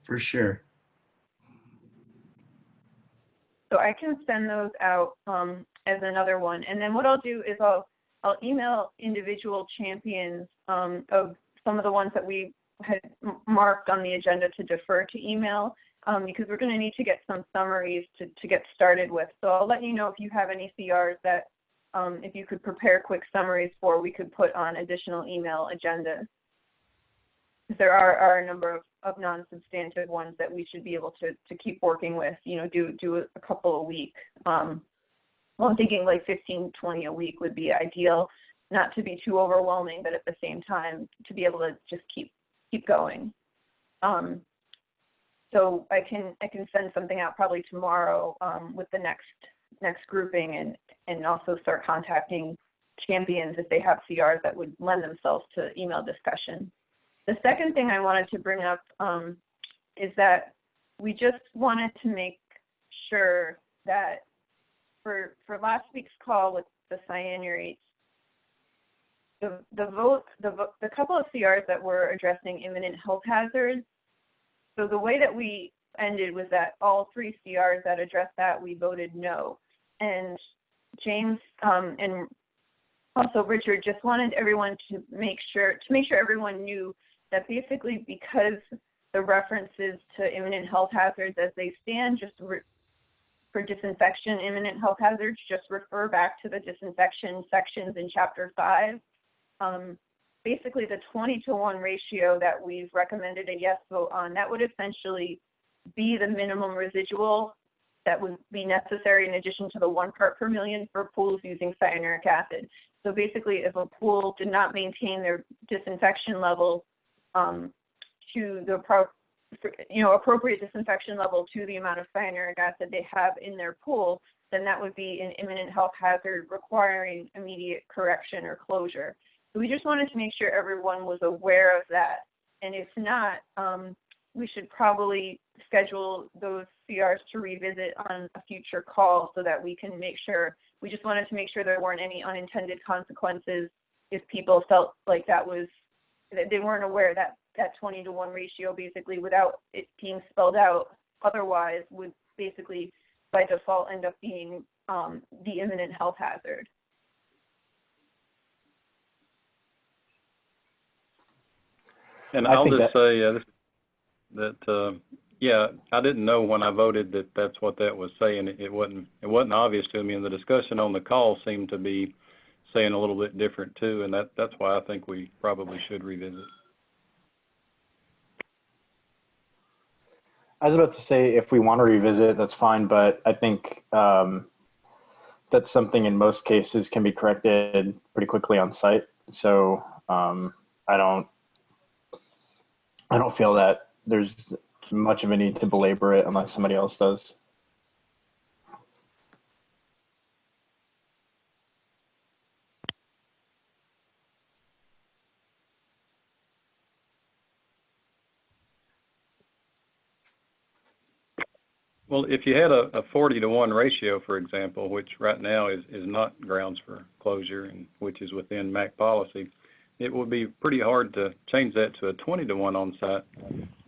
For sure. So I can send those out as another one. And then what I'll do is I'll email individual champions of some of the ones that we had marked on the agenda to defer to email, because we're going to need to get some summaries to get started with. So I'll let you know if you have any CRs that if you could prepare quick summaries for, we could put on additional email agendas. There are a number of non-substantive ones that we should be able to keep working with, you know, do a couple a week. Well, I'm thinking like 15, 20 a week would be ideal, not to be too overwhelming, but at the same time to be able to just keep going. So I can send something out probably tomorrow with the next grouping, and also start contacting champions if they have CRs that would lend themselves to email discussion. The second thing I wanted to bring up is that we just wanted to make sure that for last week's call with the cyanurates, the couple of CRs that were addressing imminent health hazards, so the way that we ended was that all 3 CRs that addressed that, we voted no. And James and also Richard just wanted everyone to make sure everyone knew that basically, because the references to imminent health hazards as they stand, just for disinfection, imminent health hazards, just refer back to the disinfection sections in Chapter 5. Basically, the 20-to-1 ratio that we've recommended a yes vote on, that would essentially be the minimum residual that would be necessary in addition to the 1 part per million for pools using cyanuric acid. So basically, if a pool did not maintain their disinfection level to the appropriate disinfection level to the amount of cyanuric acid they have in their pool, then that would be an imminent health hazard requiring immediate correction or closure. So we just wanted to make sure everyone was aware of that. And if not, we should probably schedule those CRs to revisit on a future call so that we can make sure, we just wanted to make sure there weren't any unintended consequences if people felt like that they weren't aware that 20-to-1 ratio, basically without it being spelled out otherwise, would basically by default end up being the imminent health hazard. And I'll just say that yeah, I didn't know when I voted that that's what that was saying. It wasn't obvious to me, and the discussion on the call seemed to be saying a little bit different too, and that's why I think we probably should revisit. I was about to say, if we want to revisit, that's fine, but I think that's something in most cases can be corrected pretty quickly on site. So I don't feel that there's much of a need to belabor it unless somebody else does. Well, if you had a 40-to-1 ratio, for example, which right now is not grounds for closure and which is within MAC policy, it would be pretty hard to change that to a 20-to-1 on site,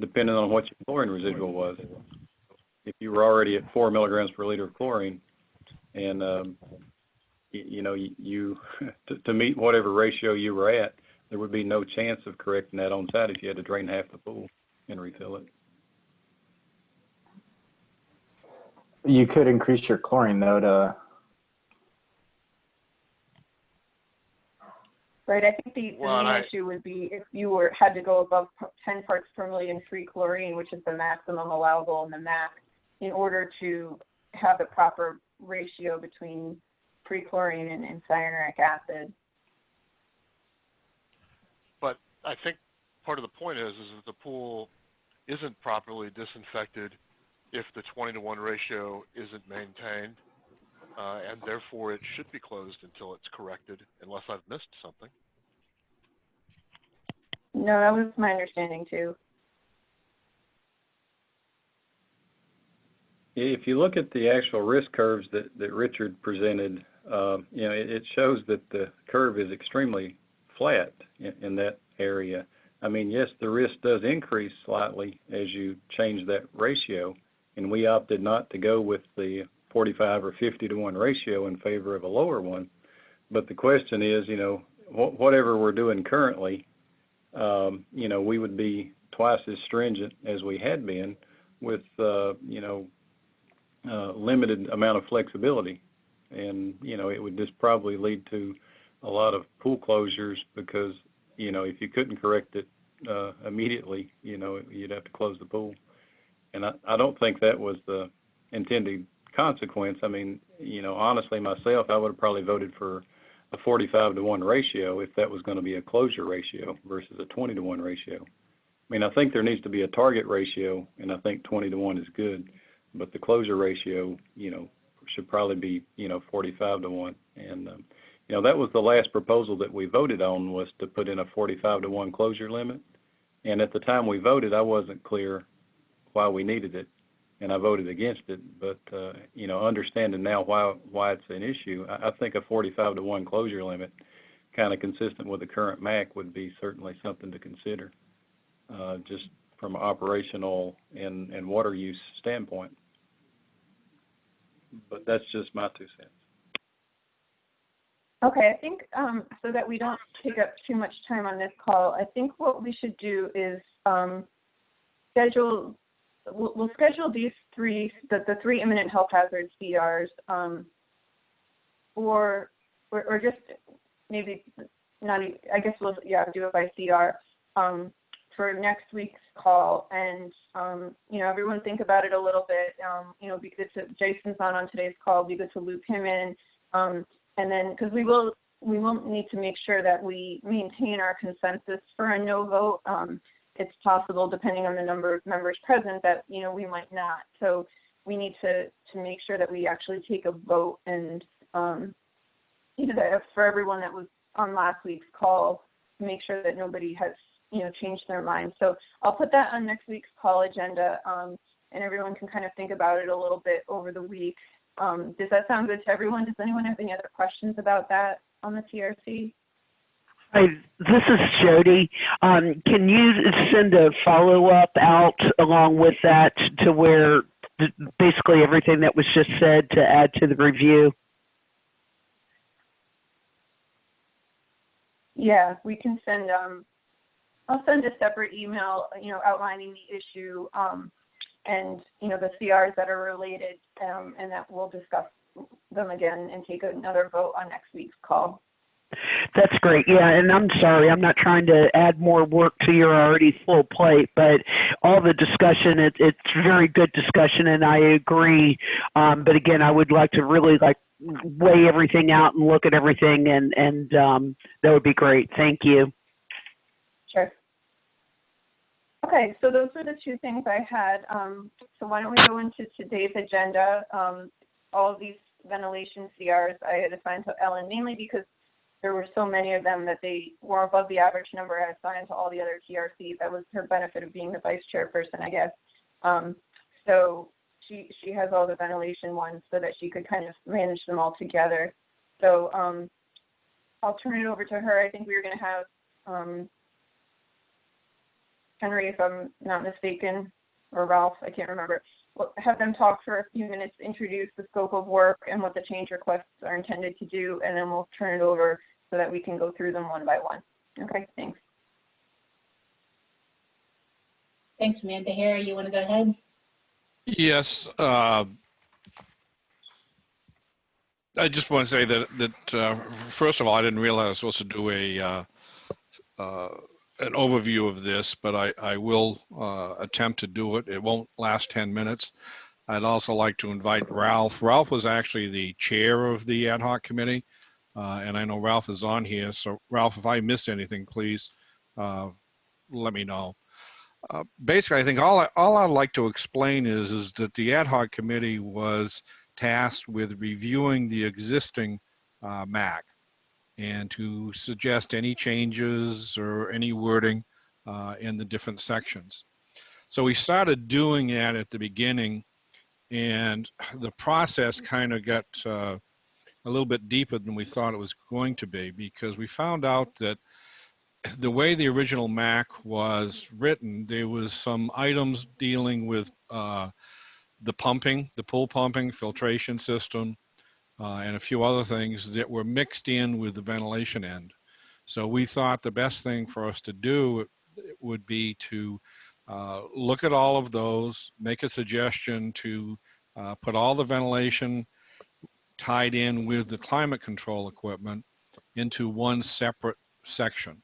depending on what your chlorine residual was. If you were already at 4 milligrams per liter of chlorine, and to meet whatever ratio you were at, there would be no chance of correcting that on site if you had to drain half the pool and refill it. You could increase your chlorine though to. Right, I think the main issue would be if you had to go above 10 parts per million free chlorine, which is the maximum allowable in the MAC, in order to have the proper ratio between free chlorine and cyanuric acid. But I think part of the point is that the pool isn't properly disinfected if the 20-to-1 ratio isn't maintained, and therefore it should be closed until it's corrected, unless I've missed something. No, that was my understanding too. If you look at the actual risk curves that Richard presented, it shows that the curve is extremely flat in that area. I mean, yes, the risk does increase slightly as you change that ratio, and we opted not to go with the 45 or 50 to 1 ratio in favor of a lower one. But the question is, you know, whatever we're doing currently, you know, we would be twice as stringent as we had been with, you know, limited amount of flexibility. And, you know, it would just probably lead to a lot of pool closures because, you know, if you couldn't correct it immediately, you know, you'd have to close the pool. And I don't think that was the intended consequence. I mean, you know, honestly, myself, I would have probably voted for a 45 to 1 ratio if that was going to be a closure ratio versus a 20 to 1 ratio. I mean, I think there needs to be a target ratio, and I think 20 to 1 is good, but the closure ratio, you know, should probably be, you know, 45 to 1. And, you know, that was the last proposal that we voted on, was to put in a 45 to 1 closure limit. And at the time we voted, I wasn't clear why we needed it, and I voted against it. But, you know, understanding now why it's an issue, I think a 45 to 1 closure limit, kind of consistent with the current MAC, would be certainly something to consider, just from an operational and water use standpoint. But that's just my 2 cents. Okay, I think so that we don't take up too much time on this call, I think what we should do is schedule. We'll schedule these three, the 3 imminent health hazard CRs, or just maybe not. I guess we'll do it by CR for next week's call, and you know, everyone think about it a little bit. You know, it'd be good to, Jason's on today's call. It'd be good to loop him in. And then, because we will need to make sure that we maintain our consensus for a no vote. It's possible, depending on the number of members present, that, you know, we might not. So we need to make sure that we actually take a vote, and you know, that for everyone that was on last week's call, to make sure that nobody has, you know, changed their mind. So I'll put that on next week's call agenda, and everyone can kind of think about it a little bit over the week. Does that sound good to everyone? Does anyone have any other questions about that on the TRC? Hi, this is Jody. Can you send a follow-up out along with that to where basically everything that was just said to add to the review? Yeah, we can send, I'll send a separate email, you know, outlining the issue, and, you know, the CRs that are related, and that we'll discuss them again and take another vote on next week's call. That's great. Yeah, and I'm sorry, I'm not trying to add more work to your already full plate, but all the discussion, it's very good discussion, and I agree. But again, I would like to really weigh everything out and look at everything, and that would be great. Thank you. Sure. Okay, so those were the 2 things I had. So why don't we go into today's agenda? All of these ventilation CRs I had assigned to Ellen, mainly because there were so many of them that they were above the average number I assigned to all the other TRCs. That was her benefit of being the vice chairperson, I guess. So she has all the ventilation ones so that she could kind of manage them all together. So I'll turn it over to her. I think we were going to have Henry, if I'm not mistaken, or Ralph, I can't remember. We'll have them talk for a few minutes, introduce the scope of work and what the change requests are intended to do, and then we'll turn it over so that we can go through them one by one. Okay, thanks. Thanks, Amanda. Harry, you want to go ahead? Yes. I just want to say that first of all, I didn't realize I was supposed to do an overview of this, but I will attempt to do it. It won't last 10 minutes. I'd also like to invite Ralph. Ralph was actually the chair of the ad hoc committee, and I know Ralph is on here. So Ralph, if I miss anything, please let me know. Basically, I think all I'd like to explain is that the ad hoc committee was tasked with reviewing the existing MAC and to suggest any changes or any wording in the different sections. So we started doing that at the beginning, and the process kind of got a little bit deeper than we thought it was going to be, because we found out that the way the original MAC was written, there was some items dealing with the pumping, the pool pumping, filtration system, and a few other things that were mixed in with the ventilation end. So we thought the best thing for us to do would be to look at all of those, make a suggestion to put all the ventilation tied in with the climate control equipment into one separate section.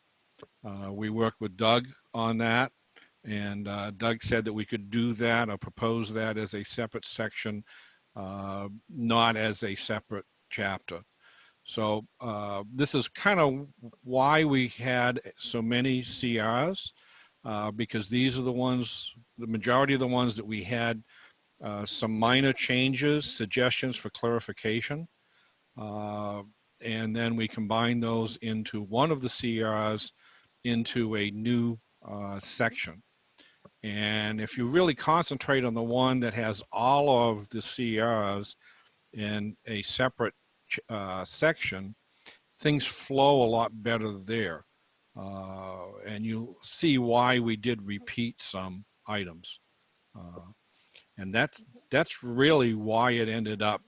We worked with Doug on that, and Doug said that we could do that or propose that as a separate section, not as a separate chapter. So this is kind of why we had so many CRs, because these are the ones, the majority of the ones that we had some minor changes, suggestions for clarification. And then we combined those into one of the CRs into a new section. And if you really concentrate on the one that has all of the CRs in a separate section, things flow a lot better there. And you'll see why we did repeat some items. And that's really why it ended up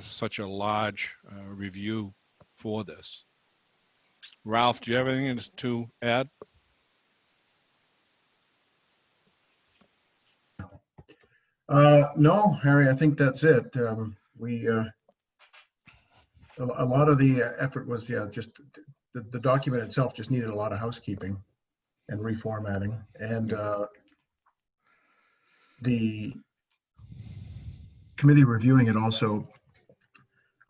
such a large review for this. Ralph, do you have anything to add? No, Harry, I think that's it. A lot of the effort was just the document itself just needed a lot of housekeeping and reformatting, and the committee reviewing it also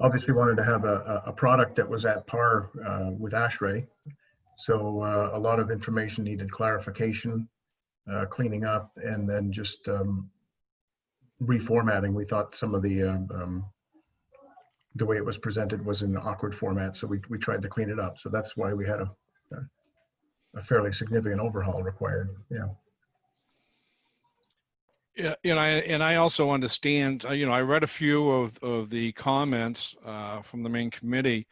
obviously wanted to have a product that was at par with Ashrae. So a lot of information needed clarification, cleaning up, and then just reformatting. We thought some of the way it was presented was in an awkward format, so we tried to clean it up. So that's why we had a fairly significant overhaul required. Yeah. Yeah, and I also understand. I read a few of the comments from the main committee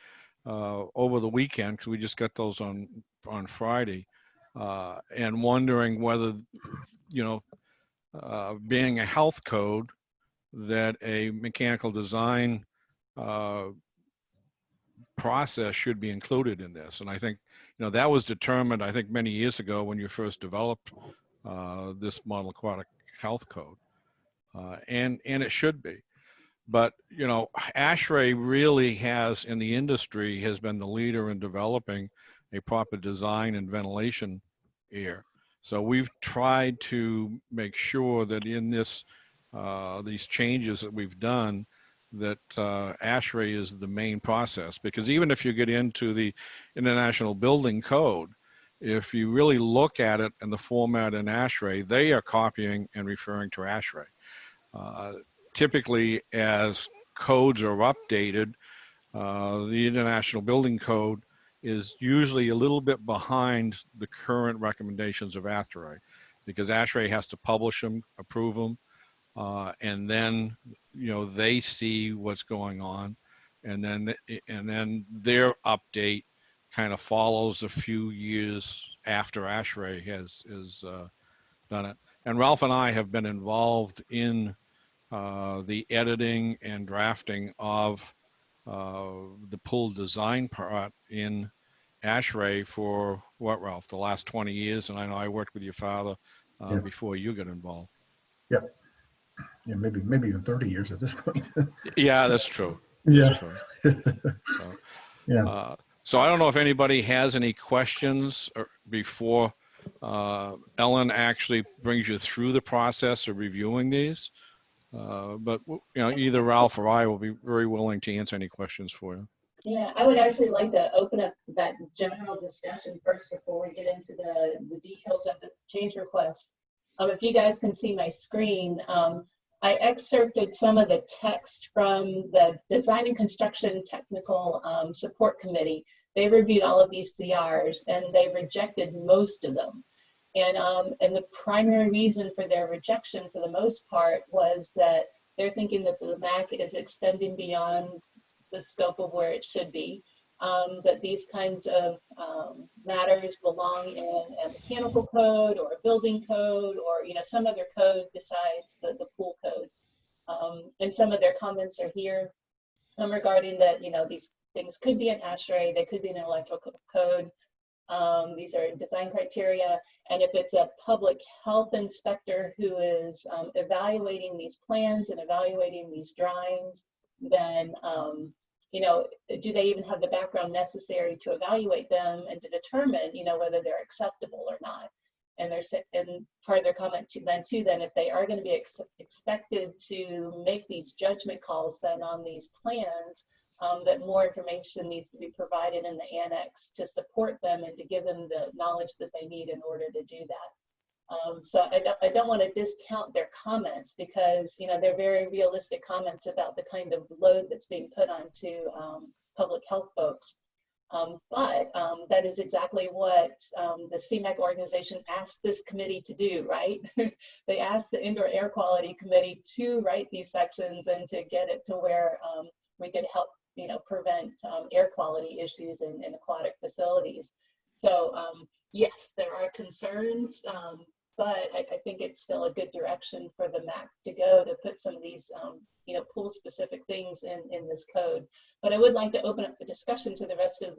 over the weekend, because we just got those on Friday, and wondering whether, being a health code, that a mechanical design process should be included in this. And I think, that was determined, I think, many years ago when you first developed this model aquatic health code, and it should be. But, Ashrae really has, in the industry, has been the leader in developing a proper design and ventilation air. So we've tried to make sure that in this, these changes that we've done, that Ashrae is the main process. Because even if you get into the International Building Code, if you really look at it in the format in Ashrae, they are copying and referring to Ashrae. Typically, as codes are updated, the International Building Code is usually a little bit behind the current recommendations of Ashrae, because Ashrae has to publish them, approve them, and then they see what's going on, and then their update kind of follows a few years after Ashrae has done it. And Ralph and I have been involved in the editing and drafting of the pool design part in Ashrae for what, Ralph, the last 20 years? And I know I worked with your father before you got involved. Yep. Yeah, maybe even 30 years at this point. Yeah, that's true. Yeah. That's true. So, so I don't know if anybody has any questions before Ellen actually brings you through the process of reviewing these. But either Ralph or I will be very willing to answer any questions for you. Yeah, I would actually like to open up that general discussion first before we get into the details of the change request. If you guys can see my screen, I excerpted some of the text from the Design and Construction Technical Support Committee. They reviewed all of these CRs and they rejected most of them. And the primary reason for their rejection, for the most part, was that they're thinking that the MAC is extending beyond the scope of where it should be. that these kinds of matters belong in a mechanical code or a building code or some other code besides the pool code. And some of their comments are here regarding that these things could be an Ashrae, they could be an electrical code. These are design criteria, and if it's a public health inspector who is evaluating these plans and evaluating these drawings, then do they even have the background necessary to evaluate them and to determine whether they're acceptable or not? And part of their comment then if they are going to be expected to make these judgment calls then on these plans, that more information needs to be provided in the annex to support them and to give them the knowledge that they need in order to do that. So I don't want to discount their comments because they're very realistic comments about the kind of load that's being put onto public health folks. But that is exactly what the CMAQ organization asked this committee to do, right? They asked the Indoor Air Quality Committee to write these sections and to get it to where we could help prevent air quality issues in aquatic facilities. So yes, there are concerns, but I think it's still a good direction for the MAC to go to put some of these pool specific things in this code. But I would like to open up the discussion to the rest of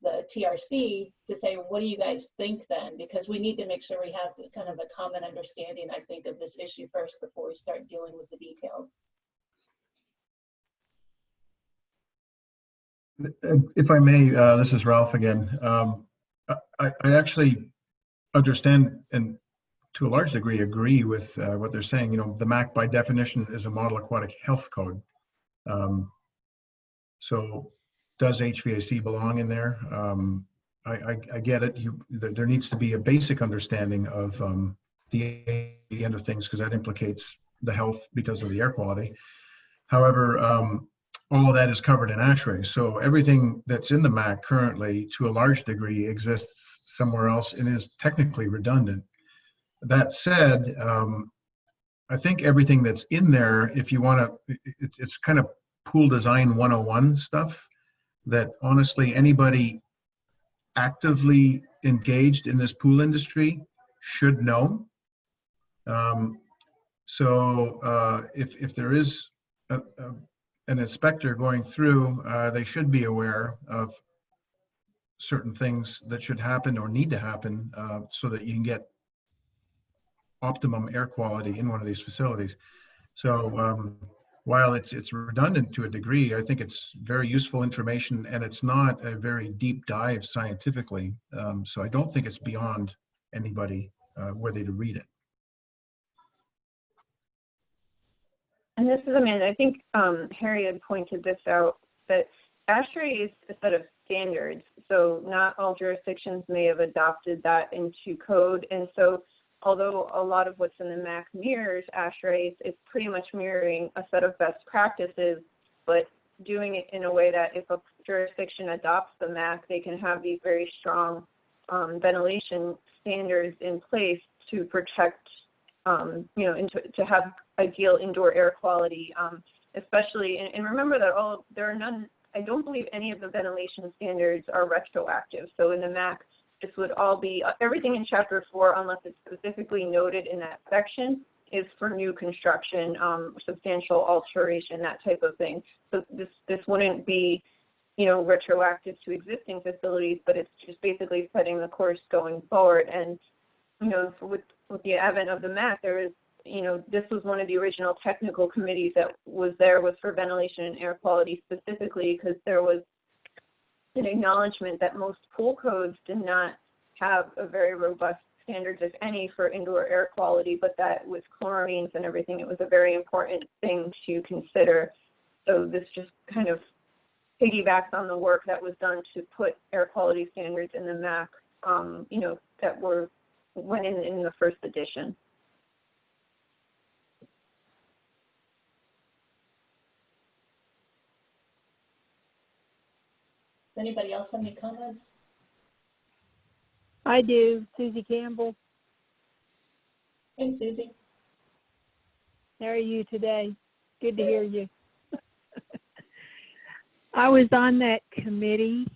the TRC to say, what do you guys think then? Because we need to make sure we have kind of a common understanding, I think, of this issue first before we start dealing with the details. If I may, this is Ralph again. I actually understand and to a large degree agree with what they're saying. The MAC by definition is a model aquatic health code. So does HVAC belong in there? I get it. There needs to be a basic understanding of the end of things because that implicates the health because of the air quality. However, all of that is covered in Ashrae. So everything that's in the MAC currently, to a large degree, exists somewhere else and is technically redundant. That said, I think everything that's in there, if you want to, it's kind of pool design 101 stuff that honestly anybody actively engaged in this pool industry should know. If there is an inspector going through, they should be aware of certain things that should happen or need to happen so that you can get optimum air quality in one of these facilities. So while it's redundant to a degree, I think it's very useful information and it's not a very deep dive scientifically. So I don't think it's beyond anybody worthy to read it. And this is Amanda. I think Harry had pointed this out, that Ashrae is a set of standards. So not all jurisdictions may have adopted that into code. And so although a lot of what's in the MAC mirrors Ashrae, it's pretty much mirroring a set of best practices, but doing it in a way that if a jurisdiction adopts the MAC, they can have these very strong ventilation standards in place to protect, to have ideal indoor air quality, especially, and remember that there are none, I don't believe any of the ventilation standards are retroactive. So in the MAC, this would all be, everything in Chapter 4, unless it's specifically noted in that section, is for new construction, substantial alteration, that type of thing. So this wouldn't be, retroactive to existing facilities, but it's just basically setting the course going forward. And, with the advent of the MAC, there is, this was one of the original technical committees that was for ventilation and air quality specifically, because there was an acknowledgement that most pool codes did not have a very robust standards, if any, for indoor air quality, but that with chloramines and everything, it was a very important thing to consider. So this just kind of piggybacks on the work that was done to put air quality standards in the MAC, that went in the first edition. Anybody else have any comments? I do. Susie Campbell. Hey, Susie. How are you today? Good to hear you. I was on that committee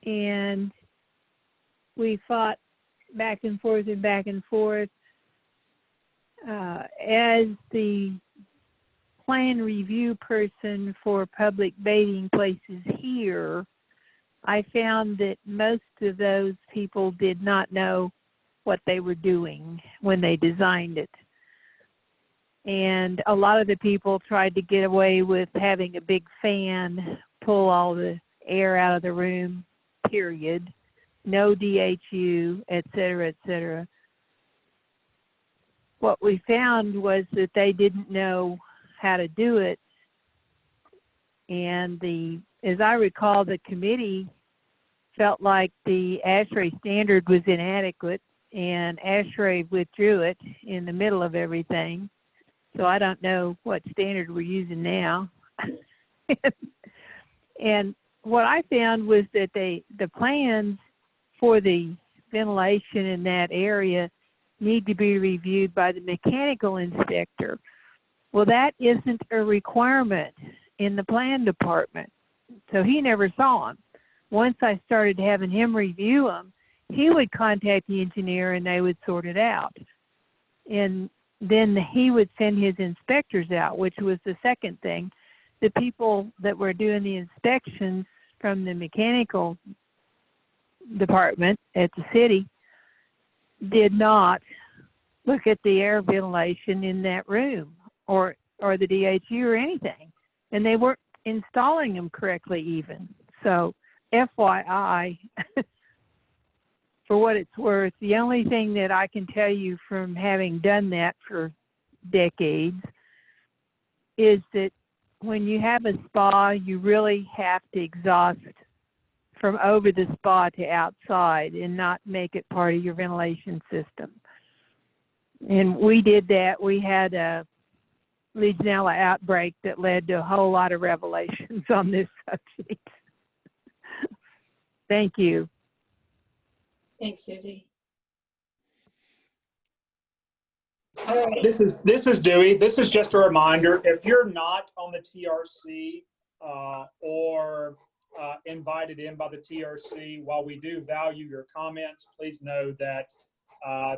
and we fought back and forth and back and forth. As the plan review person for public bathing places here, I found that most of those people did not know what they were doing when they designed it. And a lot of the people tried to get away with having a big fan pull all the air out of the room, period. No DHU, et cetera, et cetera. What we found was that they didn't know how to do it. And as I recall, the committee felt like the Ashrae standard was inadequate, and Ashrae withdrew it in the middle of everything. So I don't know what standard we're using now. And what I found was that the plans for the ventilation in that area need to be reviewed by the mechanical inspector. Well, that isn't a requirement in the plan department. So he never saw them. Once I started having him review them, he would contact the engineer and they would sort it out. And then he would send his inspectors out, which was the second thing. The people that were doing the inspections from the mechanical department at the city did not look at the air ventilation in that room or the DHU or anything. And they weren't installing them correctly even. So FYI, for what it's worth, the only thing that I can tell you from having done that for decades is that when you have a spa, you really have to exhaust from over the spa to outside and not make it part of your ventilation system. And we did that. We had a Legionella outbreak that led to a whole lot of revelations on this subject. Thank you. Thanks, Susie. All right. This is Dewey. This is just a reminder, if you're not on the TRC or invited in by the TRC, while we do value your comments, please know that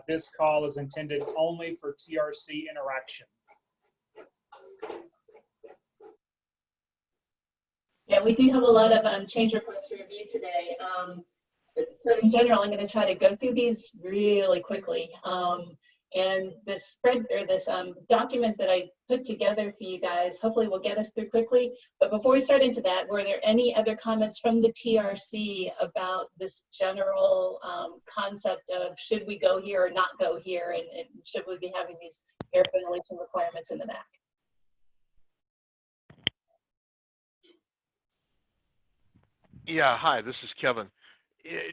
this call is intended only for TRC interaction. Yeah, we do have a lot of change requests to review today. So in general, I'm going to try to go through these really quickly. And this spread or this document that I put together for you guys, hopefully will get us through quickly. But before we start into that, were there any other comments from the TRC about this general concept of should we go here or not go here, and should we be having these air ventilation requirements in the MAC? Yeah, hi, this is Kevin.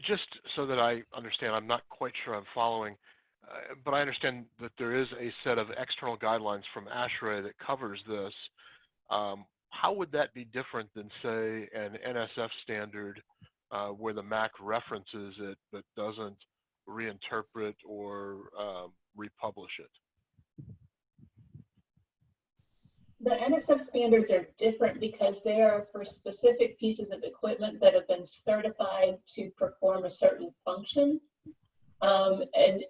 Just so that I understand, I'm not quite sure I'm following, but I understand that there is a set of external guidelines from Ashrae that covers this. How would that be different than, say, an NSF standard where the MAC references it but doesn't reinterpret or republish it? The NSF standards are different because they are for specific pieces of equipment that have been certified to perform a certain function. And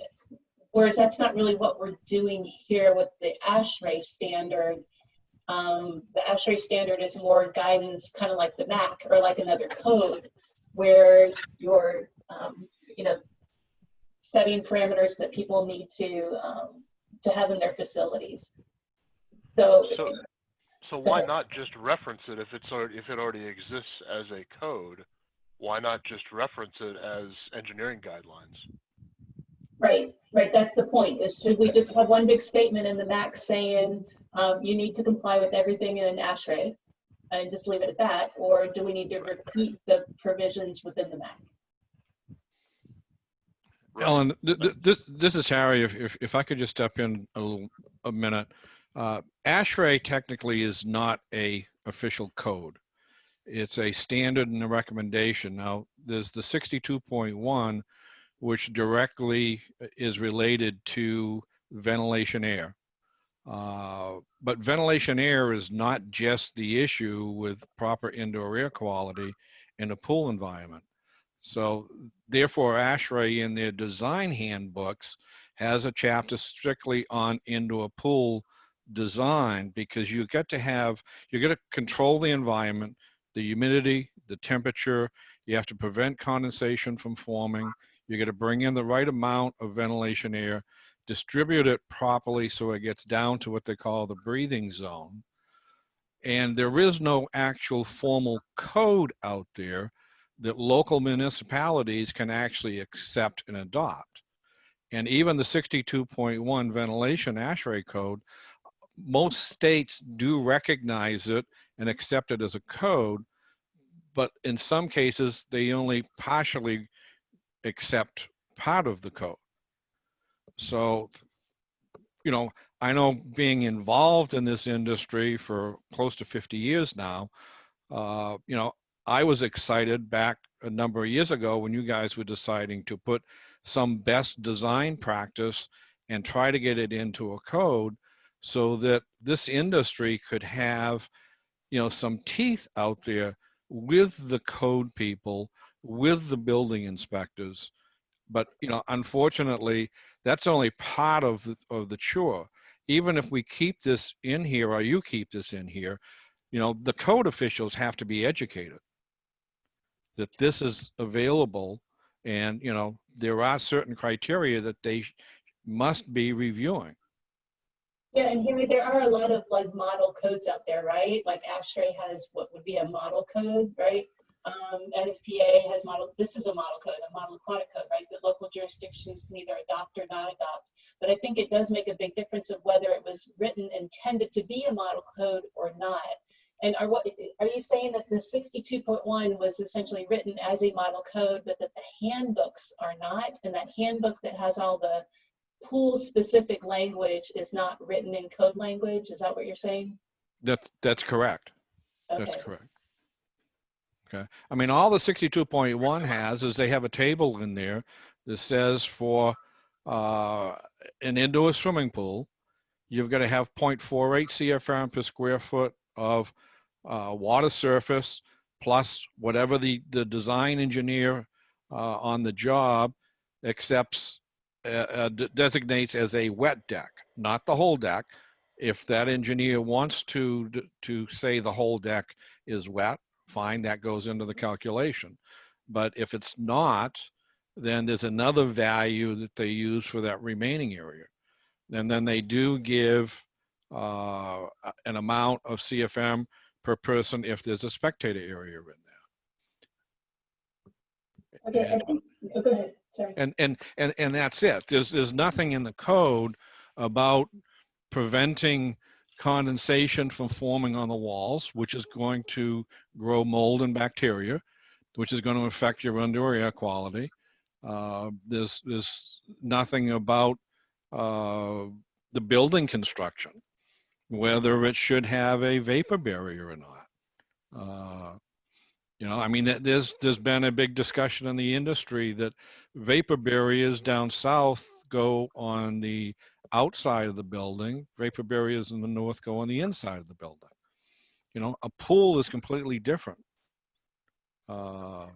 whereas that's not really what we're doing here with the Ashrae standard. The Ashrae standard is more guidance, kind of like the MAC or like another code, where you're, setting parameters that people need to have in their facilities. So why not just reference it if it already exists as a code? Why not just reference it as engineering guidelines? Right. That's the point. Is should we just have one big statement in the MAC saying you need to comply with everything in Ashrae and just leave it at that, or do we need to repeat the provisions within the MAC? Right. Ellen, this is Harry. If I could just step in a minute. Ashrae technically is not a official code. It's a standard and a recommendation. Now, there's the 62.1, which directly is related to ventilation air. But ventilation air is not just the issue with proper indoor air quality in a pool environment. So therefore, Ashrae in their design handbooks has a chapter strictly on indoor pool design, because you got to control the environment, the humidity, the temperature. You have to prevent condensation from forming. You got to bring in the right amount of ventilation air, distribute it properly so it gets down to what they call the breathing zone. And there is no actual formal code out there that local municipalities can actually accept and adopt. And even the 62.1 ventilation Ashrae code, most states do recognize it and accept it as a code, but in some cases, they only partially accept part of the code. So, you know, I know being involved in this industry for close to 50 years now, you know, I was excited back a number of years ago when you guys were deciding to put some best design practice and try to get it into a code so that this industry could have, you know, some teeth out there with the code people, with the building inspectors. But, you know, unfortunately, that's only part of the chore. Even if we keep this in here, or you keep this in here, you know, the code officials have to be educated that this is available, and, you know, there are certain criteria that they must be reviewing. Yeah, and Henry, there are a lot of like model codes out there, right? Like Ashrae has what would be a model code, right? NFPA has model, this is a model code, a model aquatic code, right? That local jurisdictions can either adopt or not adopt. But I think it does make a big difference of whether it was written intended to be a model code or not. And are you saying that the 62.1 was essentially written as a model code, but that the handbooks are not, and that handbook that has all the pool specific language is not written in code language? Is that what you're saying? That's correct. Okay. That's correct. Okay. I mean, all the 62.1 has is they have a table in there that says for an indoor swimming pool, you've got to have 0.48 CFM per square foot of water surface, plus whatever the design engineer on the job accepts, designates as a wet deck, not the whole deck. If that engineer wants to say the whole deck is wet, fine, that goes into the calculation. But if it's not, then there's another value that they use for that remaining area. And then they do give an amount of CFM per person if there's a spectator area in there. Okay, And, I think, oh, go ahead, sorry. And that's it. There's nothing in the code about preventing condensation from forming on the walls, which is going to grow mold and bacteria, which is going to affect your indoor air quality. There's nothing about the building construction, whether it should have a vapor barrier or not. You know, I mean, there's been a big discussion in the industry that vapor barriers down south go on the outside of the building, vapor barriers in the north go on the inside of the building. You know, a pool is completely different. You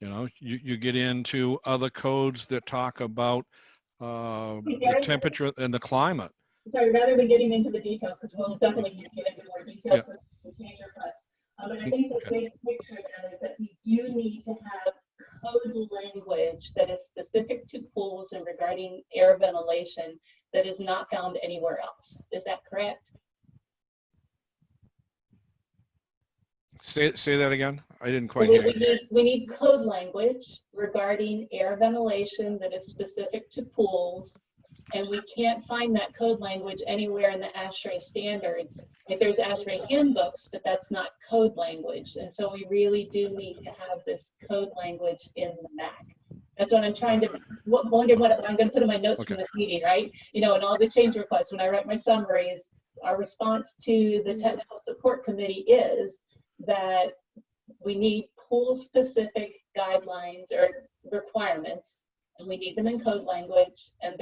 know, you get into other codes that talk about the temperature and the climate. Sorry, rather than getting into the details, because we'll definitely get into more details with the change requests. But I think the big picture then is that we do need to have code language that is specific to pools and regarding air ventilation that is not found anywhere else. Is that correct? Say that again. I didn't quite hear you. We need code language regarding air ventilation that is specific to pools, and we can't find that code language anywhere in the Ashrae standards. Like there's Ashrae handbooks, but that's not code language. And so we really do need to have this code language in the MAC. That's what I'm trying to wonder what I'm going to put in my notes from this meeting, right? You know, and all the change requests, when I write my summaries, our response to the technical support committee is that we need pool specific guidelines or requirements and we need them in code language, and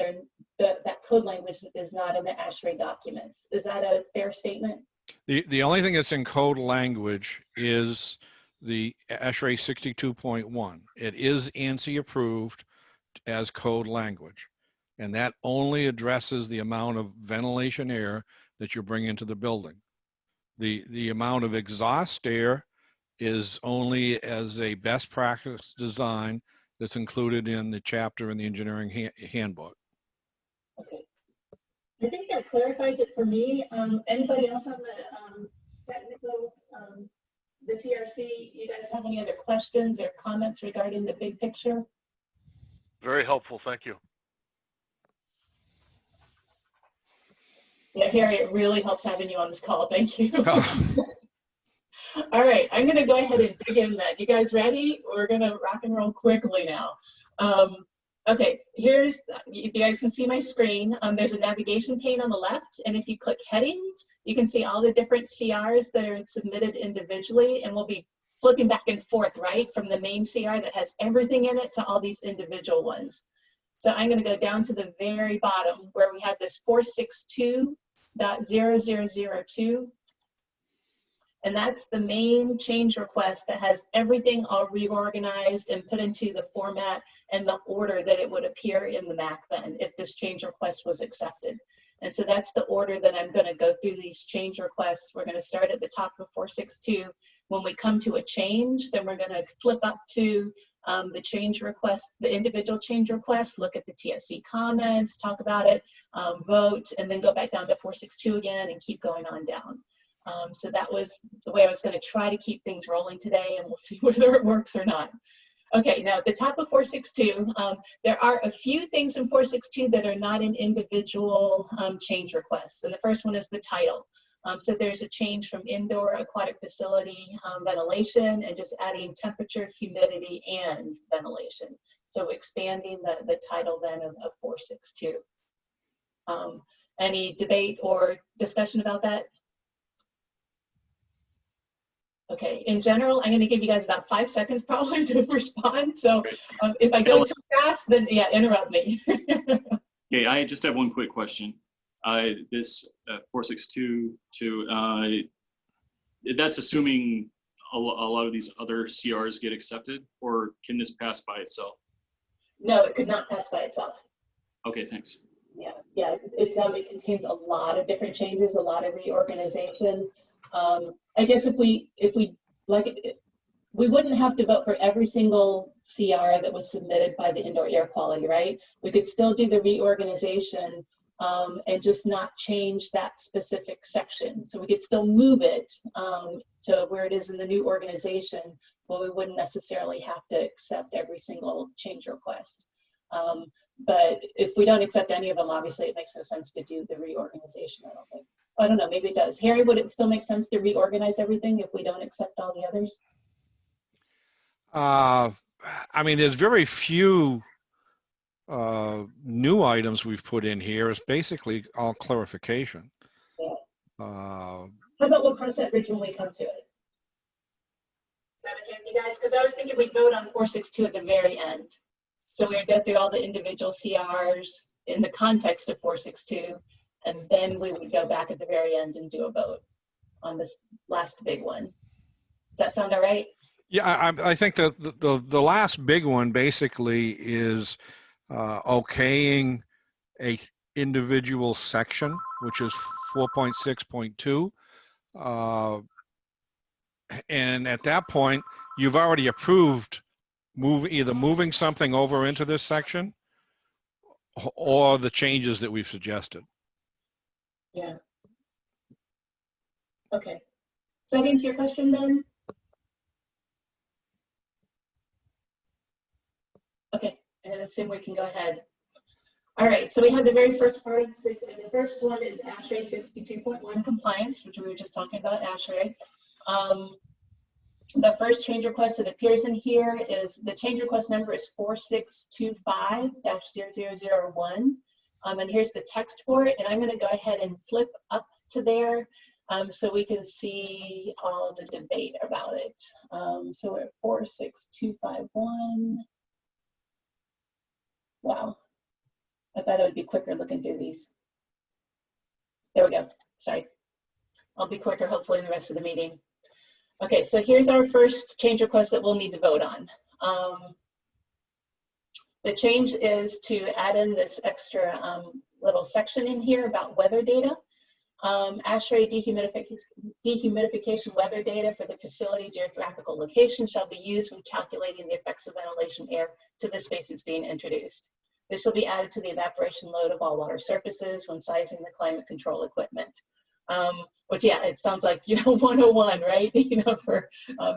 that code language is not in the Ashrae documents. Is that a fair statement? The only thing that's in code language is the Ashrae 62.1. It is ANSI approved as code language, and that only addresses the amount of ventilation air that you bring into the building. The amount of exhaust air is only as a best practice design that's included in the chapter in the engineering handbook. Okay. I think that clarifies it for me. Anybody else on the technical, the TRC, you guys have any other questions or comments regarding the big picture? Very helpful, thank you. Yeah, Harry, it really helps having you on this call. Thank you. All right, I'm going to go ahead and dig in then. You guys ready? We're going to rock and roll quickly now. Okay, here's, you guys can see my screen. There's a navigation pane on the left, and if you click headings, you can see all the different CRs that are submitted individually, and we'll be flipping back and forth, right, from the main CR that has everything in it to all these individual ones. So I'm going to go down to the very bottom where we have this 462.0002. And that's the main change request that has everything all reorganized and put into the format and the order that it would appear in the MAC then if this change request was accepted. And so that's the order that I'm going to go through these change requests. We're going to start at the top of 462. When we come to a change, then we're going to flip up to the change request, the individual change request, look at the TSC comments, talk about it, vote, and then go back down to 462 again and keep going on down. So that was the way I was going to try to keep things rolling today, and we'll see whether it works or not. Okay, now at the top of 462, there are a few things in 462 that are not in individual change requests. And the first one is the title. So there's a change from indoor aquatic facility ventilation and just adding temperature, humidity, and ventilation. So expanding the title then of 462. Any debate or discussion about that? Okay, in general, I'm going to give you guys about 5 seconds probably to respond. So if I go too fast, then yeah, interrupt me. Okay, I just have one quick question. This 462, that's assuming a lot of these other CRs get accepted, or can this pass by itself? No, it could not pass by itself. Okay, thanks. Yeah, it contains a lot of different changes, a lot of reorganization. I guess if we like it, we wouldn't have to vote for every single CR that was submitted by the indoor air quality, right? We could still do the reorganization and just not change that specific section. So we could still move it to where it is in the new organization, but we wouldn't necessarily have to accept every single change request. But if we don't accept any of them, obviously it makes no sense to do the reorganization, I don't think. I don't know, maybe it does. Harry, would it still make sense to reorganize everything if we don't accept all the others? I mean, there's very few new items we've put in here. It's basically all clarification. Yeah. How about we'll cross that bridge when we come to it? Is that okay with you guys? Because I was thinking we'd vote on 462 at the very end. So we would go through all the individual CRs in the context of 462, and then we would go back at the very end and do a vote on this last big one. Does that sound all right? Yeah, I think that the last big one basically is okaying a individual section, which is 4.6.2. And at that point, you've already approved either moving something over into this section or the changes that we've suggested. Yeah. Okay. Does that answer your question then? Okay, and I assume we can go ahead. All right, so we have the very first part of the first one is Ashrae 62.1 compliance, which we were just talking about, Ashrae. The first change request that appears in here is the change request number is 4625-0001. And here's the text for it. And I'm going to go ahead and flip up to there so we can see all the debate about it. So we're at 46251. Wow. I thought it would be quicker looking through these. There we go. Sorry. I'll be quicker, hopefully, in the rest of the meeting. Okay, so here's our first change request that we'll need to vote on. The change is to add in this extra little section in here about weather data. Ashrae dehumidification weather data for the facility geographical location shall be used when calculating the effects of ventilation air to the spaces being introduced. This will be added to the evaporation load of all water surfaces when sizing the climate control equipment. Which, yeah, it sounds like, 101, right? For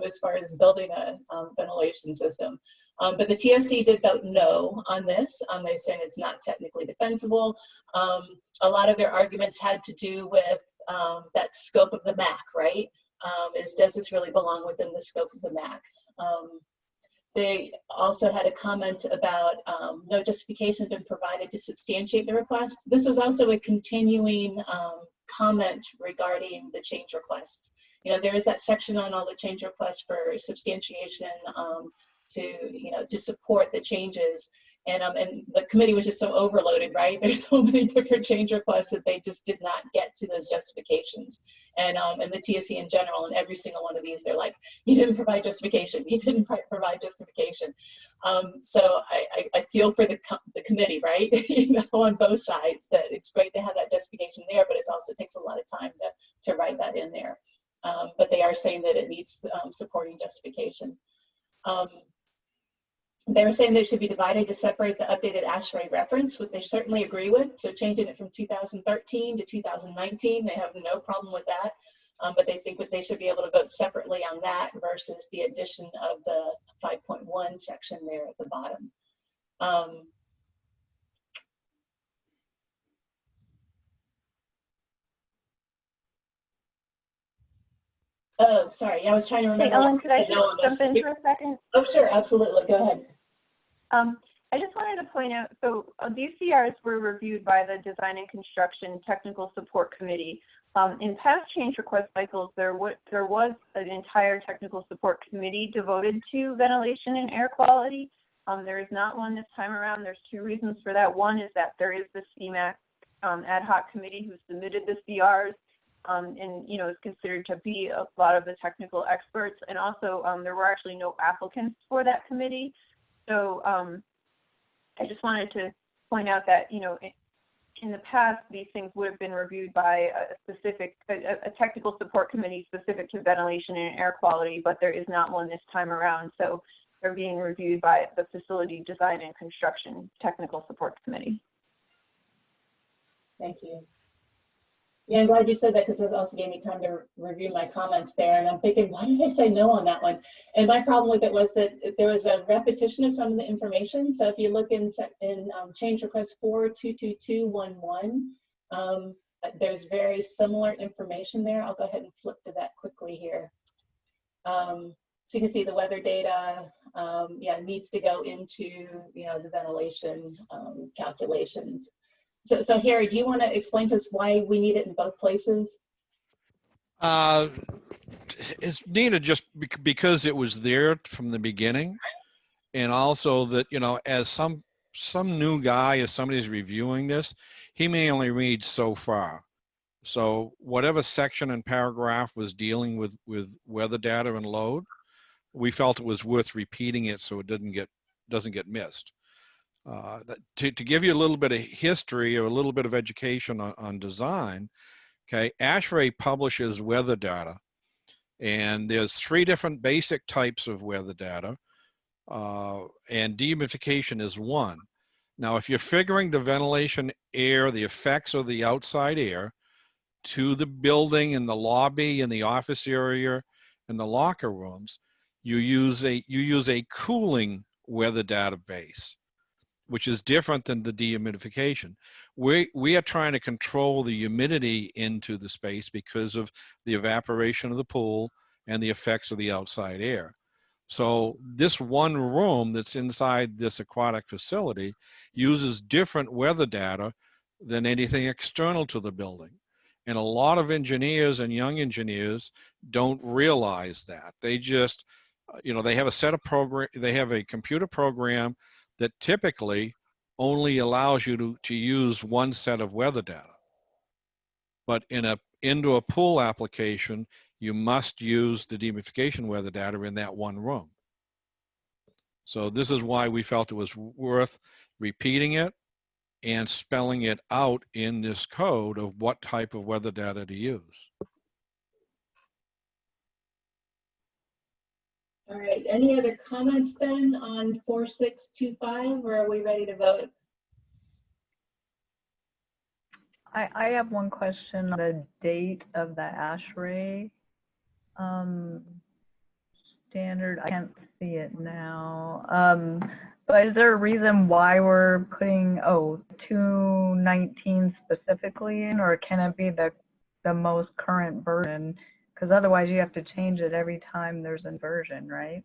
as far as building a ventilation system. But the TRC did vote no on this. They're saying it's not technically defensible. A lot of their arguments had to do with that scope of the MAC, right? Does this really belong within the scope of the MAC? They also had a comment about no justification has been provided to substantiate the request. This was also a continuing comment regarding the change requests. There is that section on all the change requests for substantiation to support the changes. And the committee was just so overloaded, right? There's so many different change requests that they just did not get to those justifications. And the TSC in general, and every single one of these, they're like, you didn't provide justification. You didn't provide justification. So I feel for the committee, right? On both sides, that it's great to have that justification there, but it also takes a lot of time to write that in there. But they are saying that it needs supporting justification. They were saying they should be divided to separate the updated Ashrae reference, which they certainly agree with. So changing it from 2013 to 2019, they have no problem with that. But they think that they should be able to vote separately on that versus the addition of the 5.1 section there at the bottom. Oh, sorry. I was trying to remember. Hey, Ellen, could I just jump in for a second? Oh, sure. Absolutely. Go ahead. I just wanted to point out, so these CRs were reviewed by the Design and Construction Technical Support Committee. In past change request cycles, there was an entire technical support committee devoted to ventilation and air quality. There is not one this time around. There's two reasons for that. One is that there is the CMAC ad hoc committee who submitted the CRs. And is considered to be a lot of the technical experts, and also there were actually no applicants for that committee. So I just wanted to point out that in the past these things would have been reviewed by a technical support committee specific to ventilation and air quality, but there is not one this time around. So they're being reviewed by the Facility Design and Construction Technical Support Committee. Thank you. Yeah, I'm glad you said that, because it also gave me time to review my comments there. And I'm thinking, why did I say no on that one? And my problem with it was that there was a repetition of some of the information. So if you look in change request 4222211, there's very similar information there. I'll go ahead and flip to that quickly here. So you can see the weather data, needs to go into, the ventilation calculations. So Harry, do you want to explain to us why we need it in both places? It's needed just because it was there from the beginning, and also that, as some new guy, as somebody's reviewing this, he may only read so far. So whatever section and paragraph was dealing with weather data and load, we felt it was worth repeating it so it doesn't get missed. To give you a little bit of history or a little bit of education on design, okay, Ashrae publishes weather data, and there's 3 different basic types of weather data, and dehumidification is one. Now, if you're figuring the ventilation air, the effects of the outside air to the building and the lobby and the office area and the locker rooms, you use a cooling weather database, which is different than the dehumidification. We are trying to control the humidity into the space because of the evaporation of the pool and the effects of the outside air. So this one room that's inside this aquatic facility uses different weather data than anything external to the building. And a lot of engineers and young engineers don't realize that. They just, they have a set of they have a computer program that typically only allows you to use one set of weather data. But into a pool application, you must use the dehumidification weather data in that one room. So this is why we felt it was worth repeating it and spelling it out in this code of what type of weather data to use. All right, any other comments then on 4625, or are we ready to vote? I have one question on the date of the Ashrae standard. I can't see it now. But is there a reason why we're putting 219 specifically in, or can it be the most current version? Because otherwise you have to change it every time there's a version, right?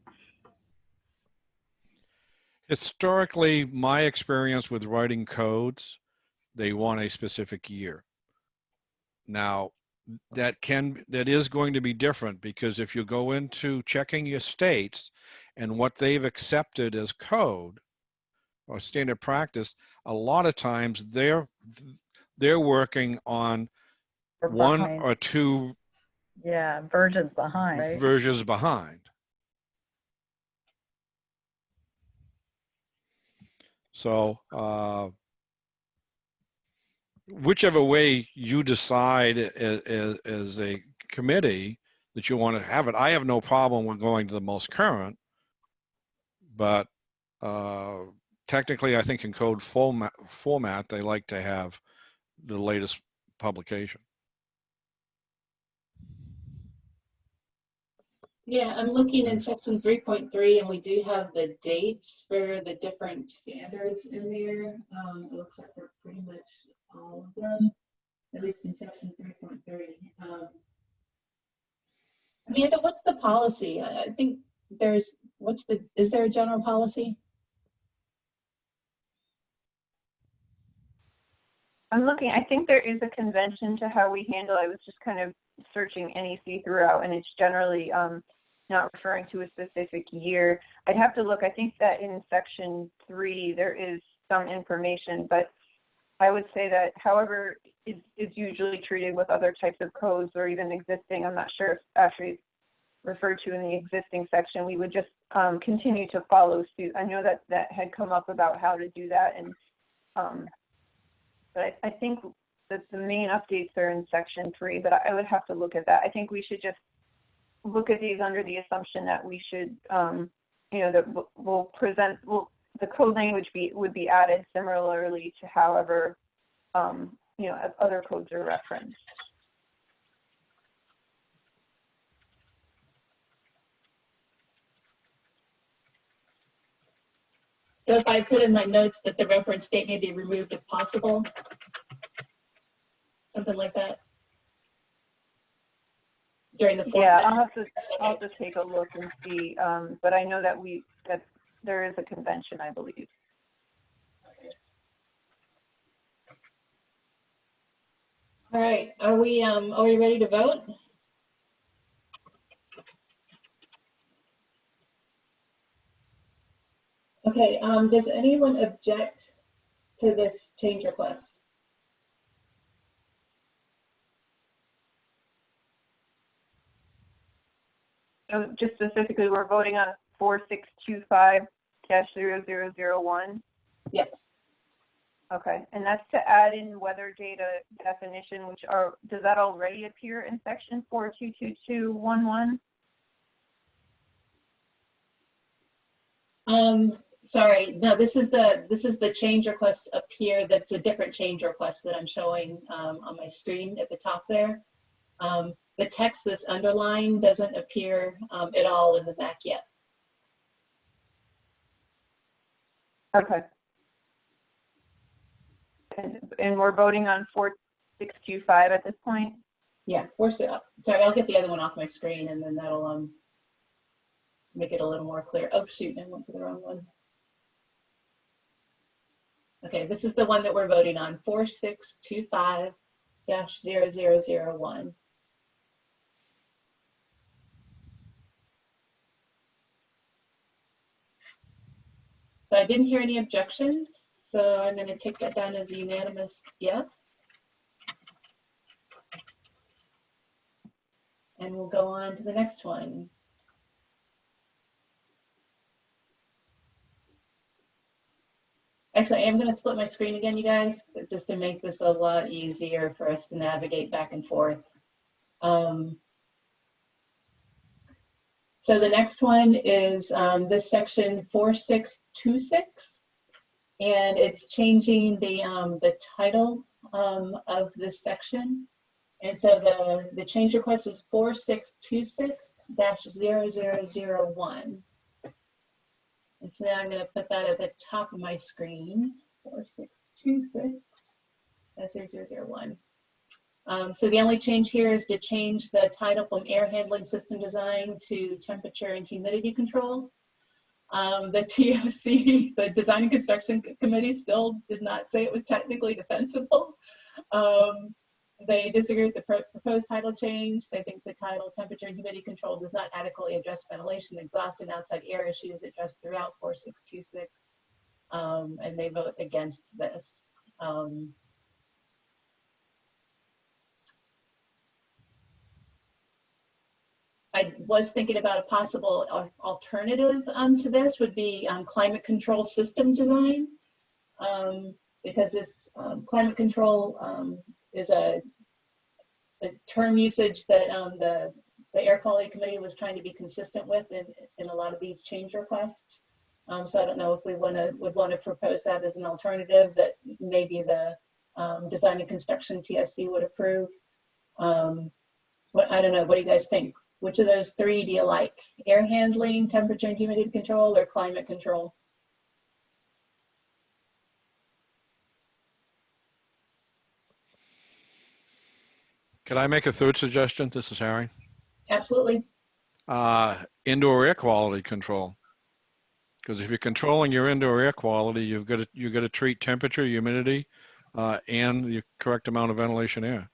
Historically, my experience with writing codes, they want a specific year. Now, that is going to be different, because if you go into checking your states and what they've accepted as code or standard practice, a lot of times they're working on one or two versions behind, right? versions behind. So whichever way you decide as a committee that you want to have it, I have no problem with going to the most current, but technically I think in code format they like to have the latest publication. Yeah, I'm looking in section 3.3, and we do have the dates for the different standards in there. It looks like for pretty much all of them, at least in section 3.3. Amanda, what's the policy? I think is there a general policy? I'm looking, I think there is a convention to how we handle. I was just kind of searching NEC throughout, and it's generally not referring to a specific year. I'd have to look. I think that in section 3 there is some information, but I would say that however is usually treated with other types of codes or even existing, I'm not sure if actually referred to in the existing section, we would just continue to follow suit. I know that had come up about how to do that, and but I think that the main updates are in section 3, but I would have to look at that. I think we should just look at these under the assumption that we should, that we'll present, the code language would be added similarly to however, other codes are referenced. So if I put in my notes that the reference date may be removed if possible, something like that during the format. Yeah, I'll have to take a look and see, but I know that that there is a convention, I believe. All right, are we ready to vote? Okay, does anyone object to this change request? So just specifically, we're voting on 4625-0001? Yes. Okay, and that's to add in weather data definition, does that already appear in section 422211? Sorry, no, this is the change request up here. That's a different change request that I'm showing on my screen at the top there. The text that's underlined doesn't appear at all in the Mac yet. Okay. And we're voting on 4625 at this point? Yeah, sorry, I'll get the other one off my screen, and then that'll make it a little more clear. Oh shoot, I went to the wrong one. Okay, this is the one that we're voting on, 4625-0001. So I didn't hear any objections. So I'm going to take that down as a unanimous yes. And we'll go on to the next one. Actually, I am going to split my screen again, you guys, just to make this a lot easier for us to navigate back and forth. So the next one is this section 4626, and it's changing the title of this section. And so the change request is 4626-0001. And so now I'm going to put that at the top of my screen, 4626-0001. So the only change here is to change the title from air handling system design to temperature and humidity control. The TRC, the Design and Construction Committee, still did not say it was technically defensible. They disagree with the proposed title change. They think the title temperature and humidity control does not adequately address ventilation, exhaustion, outside air issues addressed throughout 4626, and they vote against this. I was thinking about a possible alternative to this would be climate control system design, because this climate control is a term usage that the Air Quality Committee was trying to be consistent with in a lot of these change requests. So I don't know if we would want to propose that as an alternative that maybe the Design and Construction TSC would approve. I don't know, what do you guys think? Which of those three do you like? Air handling, temperature and humidity control, or climate control? Could I make a third suggestion? This is Harry. Absolutely. Indoor air quality control. Because if you're controlling your indoor air quality, you've got to treat temperature, humidity, and the correct amount of ventilation air.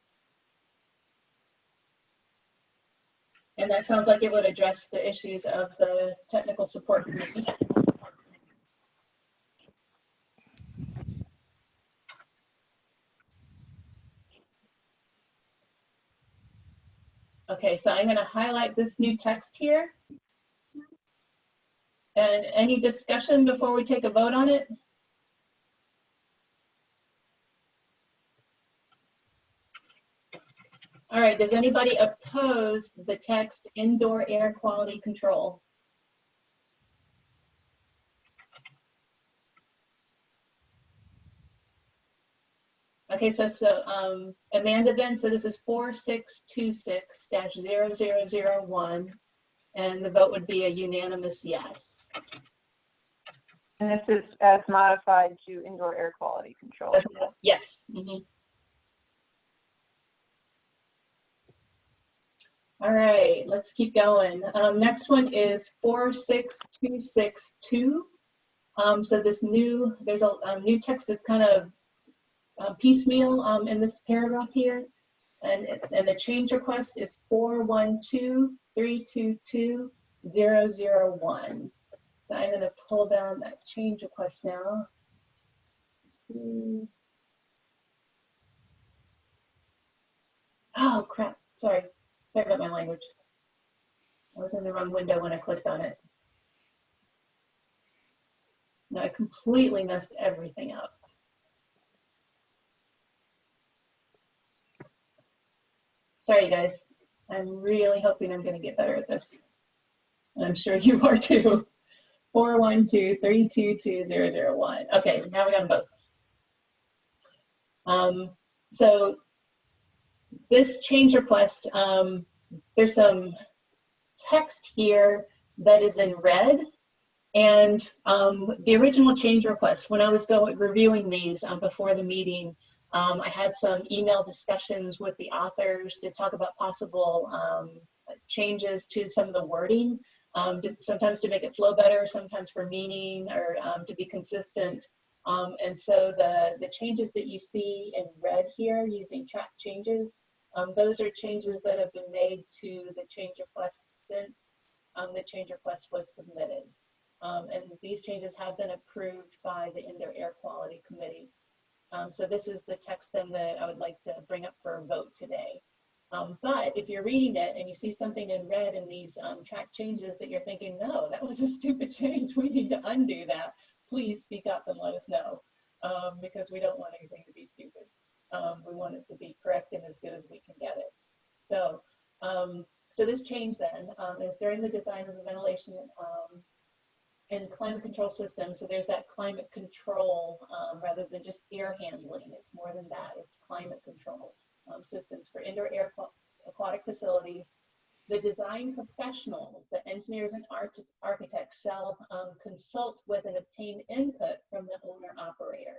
And that sounds like it would address the issues of the technical support committee. Okay, so I'm going to highlight this new text here. And any discussion before we take a vote on it? All right, does anybody oppose the text indoor air quality control? Okay, so Amanda then, so this is 4626-0001, and the vote would be a unanimous yes. And this is as modified to indoor air quality control. Yes. Mm-hmm. All right, let's keep going. Next one is 46262. So this there's a new text that's kind of piecemeal in this paragraph here, and the change request is 412-322-001. So I'm going to pull down that change request now. Oh crap! Sorry about my language. I was in the wrong window when I clicked on it. No, I completely messed everything up. Sorry, guys. I'm really hoping I'm going to get better at this. And I'm sure you are too. 412-322-001. Okay, now we got them both. So this change request, there's some text here that is in red. And the original change request, when I was reviewing these before the meeting, I had some email discussions with the authors to talk about possible changes to some of the wording, sometimes to make it flow better, sometimes for meaning or to be consistent. And so the changes that you see in red here using track changes, those are changes that have been made to the change request since the change request was submitted. And these changes have been approved by the Indoor Air Quality Committee. So this is the text then that I would like to bring up for a vote today. But if you're reading it and you see something in red in these track changes that you're thinking, no, that was a stupid change, we need to undo that, please speak up and let us know, because we don't want anything to be stupid. We want it to be correct and as good as we can get it. So, so this change then is during the design of the ventilation and climate control system. So there's that climate control rather than just air handling. It's more than that. It's climate control systems for indoor air aquatic facilities. The design professionals, the engineers and architects shall consult with and obtain input from the owner operator.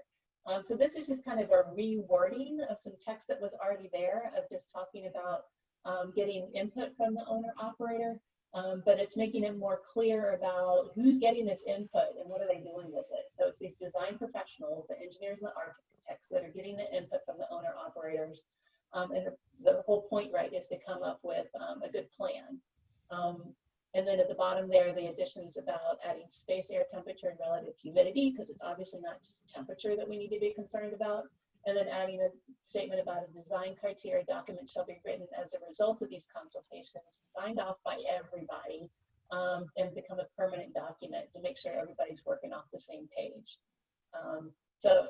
So this is just kind of a rewording of some text that was already there of just talking about getting input from the owner operator. But it's making it more clear about who's getting this input and what are they doing with it. So it's these design professionals, the engineers and the architects that are getting the input from the owner operators. And the whole point, right, is to come up with a good plan. And then at the bottom there, the additions about adding space, air temperature, and relative humidity, because it's obviously not just temperature that we need to be concerned about. And then adding a statement about a design criteria document shall be written as a result of these consultations, signed off by everybody, and become a permanent document to make sure everybody's working off the same page. So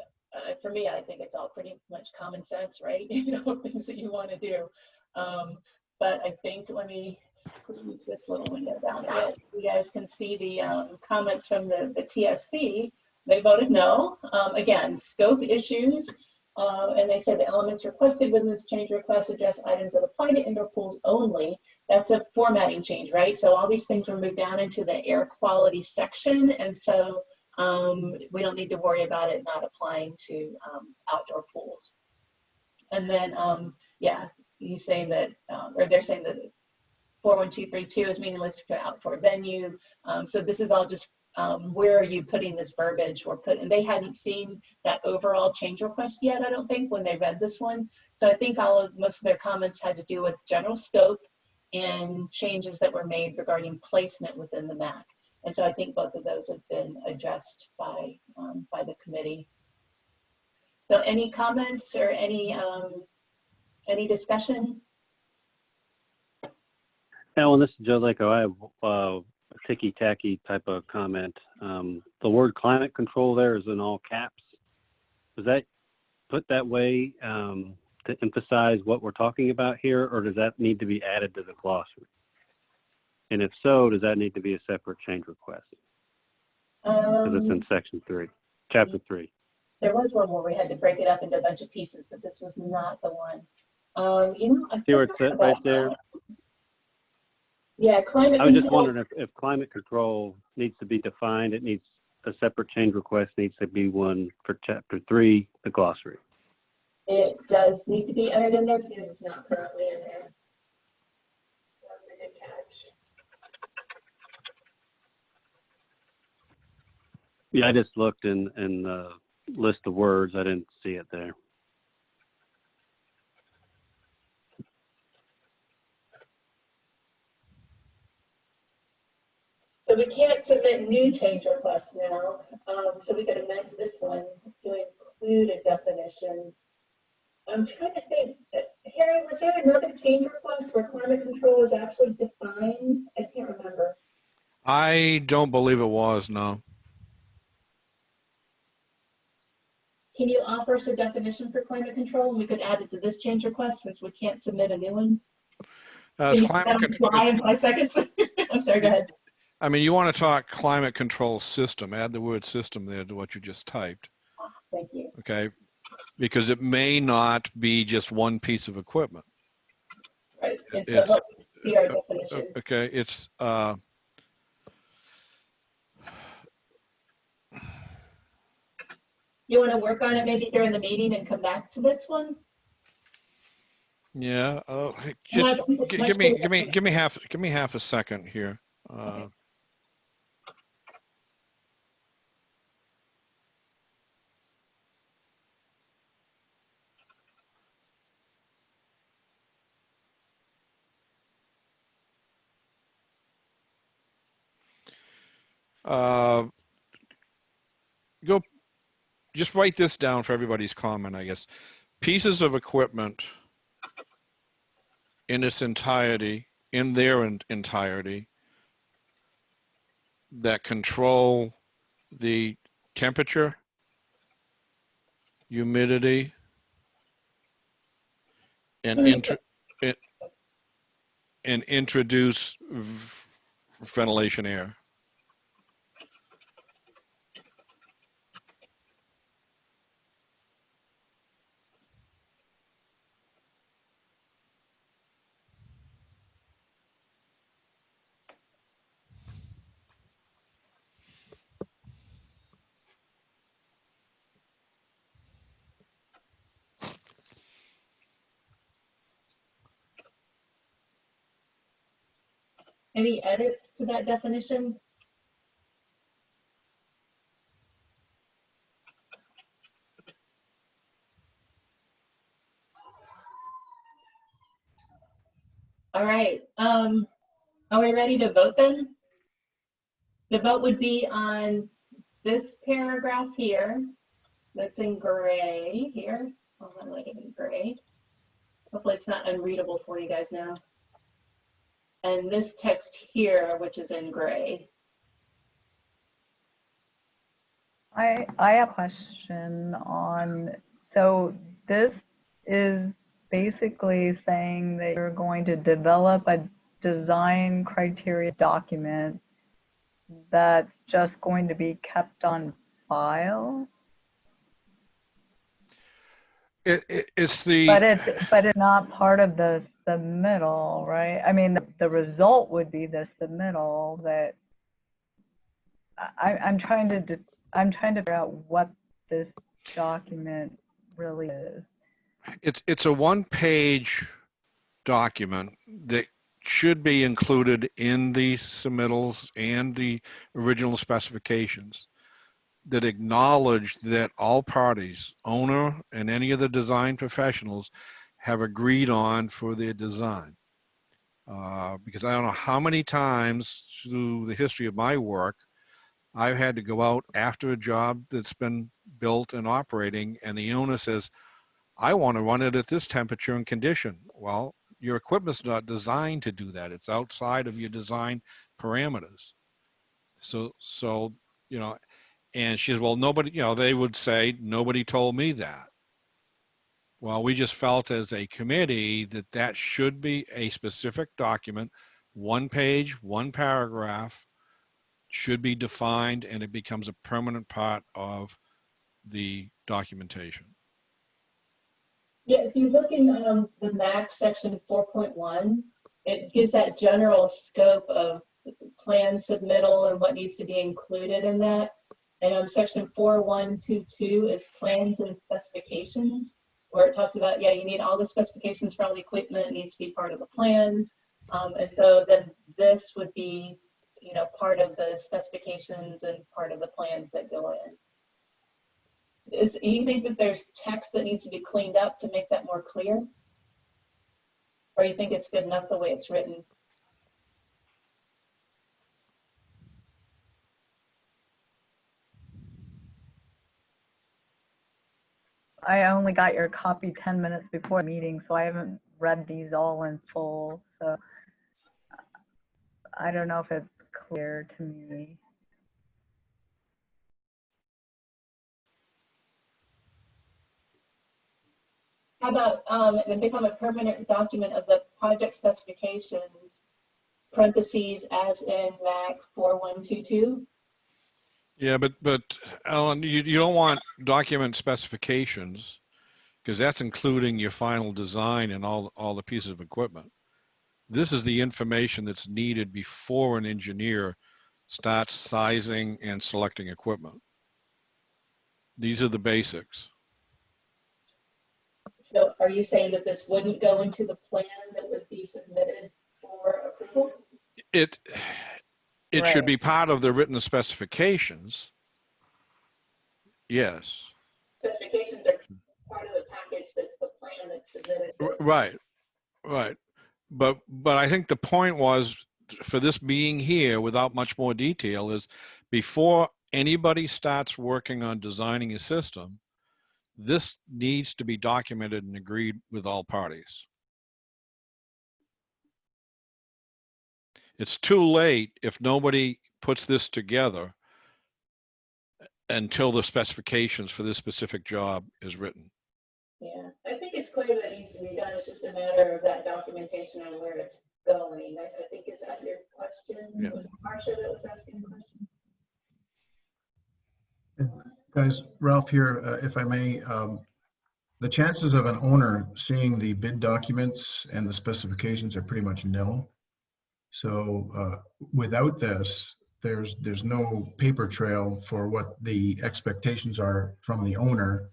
for me, I think it's all pretty much common sense, right? You know, things that you want to do. But I think, let me squeeze this little window down a bit. You guys can see the comments from the TSC. They voted no. Again, scope issues. And they said the elements requested within this change request address items that apply to indoor pools only. That's a formatting change, right? So all these things were moved down into the air quality section. And so we don't need to worry about it not applying to outdoor pools. And then, yeah, he's saying that, or they're saying that 41232 is meaningless for outdoor venue. So this is all just where are you putting this verbiage or put, and they hadn't seen that overall change request yet, I don't think, when they read this one. So I think most of their comments had to do with general scope and changes that were made regarding placement within the MAC. And so I think both of those have been addressed by the committee. So any comments or any discussion? Alan, this is Joe Lako. I have a ticky-tacky type of comment. The word climate control there is in all caps. Was that put that way to emphasize what we're talking about here, or does that need to be added to the glossary? And if so, does that need to be a separate change request? Because it's in section 3, chapter 3. There was one where we had to break it up into a bunch of pieces, but this was not the one. You know, See where it's at right there? Yeah, climate I was just control. wondering if climate control needs to be defined, it needs a separate change request, needs to be one for chapter 3, the glossary. It does need to be entered in there because it's not currently in there. That's a good catch. Yeah, I just looked in the list of words. I didn't see it there. So we can't submit new change requests now. So we could amend this one to include a definition. I'm trying to think, Harry, was there another change request where climate control was actually defined? I can't remember. I don't believe it was, no. Can you offer us a definition for climate control? And we could add it to this change request since we can't submit a new one. Can you Climate control in 5 seconds? I'm sorry, go ahead. I mean, you want to talk climate control system, add the word system there to what you just typed. Thank you. Okay, because it may not be just one piece of equipment. Right, and so help see our definition. Okay, it's You want to work on it maybe during the meeting and come back to this one? yeah. Hey, just give me half a second here. Okay. Just write this down for everybody's comment, I guess. Pieces of equipment in its entirety, in their entirety, that control the temperature, humidity, and introduce ventilation air. Any edits to that definition? All right, are we ready to vote then? The vote would be on this paragraph here, that's in gray here. Hold on, like in gray. Hopefully it's not unreadable for you guys now. And this text here, which is in gray. I have a question on, so this is basically saying that you're going to develop a design criteria document that's just going to be kept on file? It's the... But it's not part of the submittal, right? I mean, the result would be the submittal that I'm trying to figure out what this document really is. It's a one-page document that should be included in the submittals and the original specifications that acknowledge that all parties, owner and any of the design professionals, have agreed on for their design. Because I don't know how many times through the history of my work, I've had to go out after a job that's been built and operating, and the owner says, I want to run it at this temperature and condition. Well, your equipment's not designed to do that. It's outside of your design parameters. So you know, and she says, well, nobody, you know, they would say, nobody told me that. Well, we just felt as a committee that that should be a specific document, one page, one paragraph, should be defined, and it becomes a permanent part of the documentation. Yeah, if you look in the MAC section 4.1, it gives that general scope of plan submittal and what needs to be included in that. And section 4122 is plans and specifications, where it talks about, yeah, you need all the specifications for all the equipment, it needs to be part of the plans. And so then this would be, you know, part of the specifications and part of the plans that go in. You think that there's text that needs to be cleaned up to make that more clear? Or you think it's good enough the way it's written? I only got your copy 10 minutes before the meeting, so I haven't read these all in full. So I don't know if it's clear to me. How about it become a permanent document of the project specifications, parentheses, as in MAC 4122? Yeah, but Alan, you don't want document specifications, because that's including your final design and all the pieces of equipment. This is the information that's needed before an engineer starts sizing and selecting equipment. These are the basics. So are you saying that this wouldn't go into the plan that would be submitted for approval? It Right. should be part of the written specifications. Yes. Specifications are part of the package that's the plan that's submitted. Right. But I think the point was, for this being here without much more detail, is before anybody starts working on designing a system, this needs to be documented and agreed with all parties. It's too late if nobody puts this together until the specifications for this specific job is written. Yeah, I think it's clear that needs to be done. It's just a matter of that documentation and where it's going. I think it's at your question. Yeah. Was it Marsha that was asking the question? Guys, Ralph here, if I may, the chances of an owner seeing the bid documents and the specifications are pretty much nil. So without this, there's no paper trail for what the expectations are from the owner.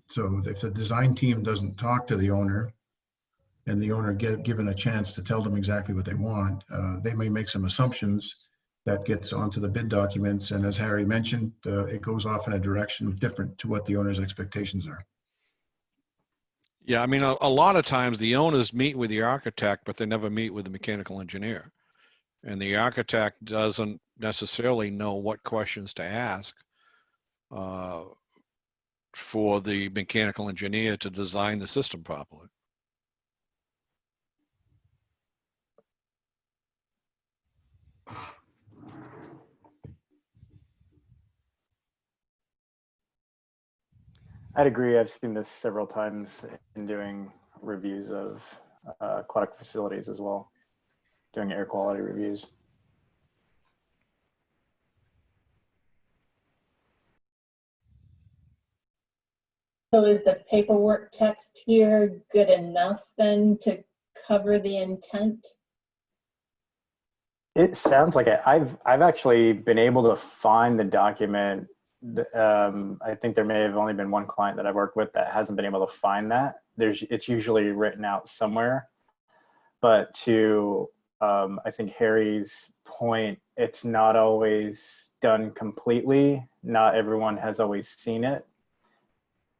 So if the design team doesn't talk to the owner and the owner given a chance to tell them exactly what they want, they may make some assumptions that gets onto the bid documents. And as Harry mentioned, it goes off in a direction different to what the owner's expectations are. Yeah, I mean, a lot of times the owners meet with the architect, but they never meet with the mechanical engineer. And the architect doesn't necessarily know what questions to ask for the mechanical engineer to design the system properly. I'd agree. I've seen this several times in doing reviews of aquatic facilities as well, doing air quality reviews. So is the paperwork text here good enough then to cover the intent? It sounds like it. I've actually been able to find the document. I think there may have only been one client that I've worked with that hasn't been able to find that. It's usually written out somewhere. But to I think Harry's point, it's not always done completely. Not everyone has always seen it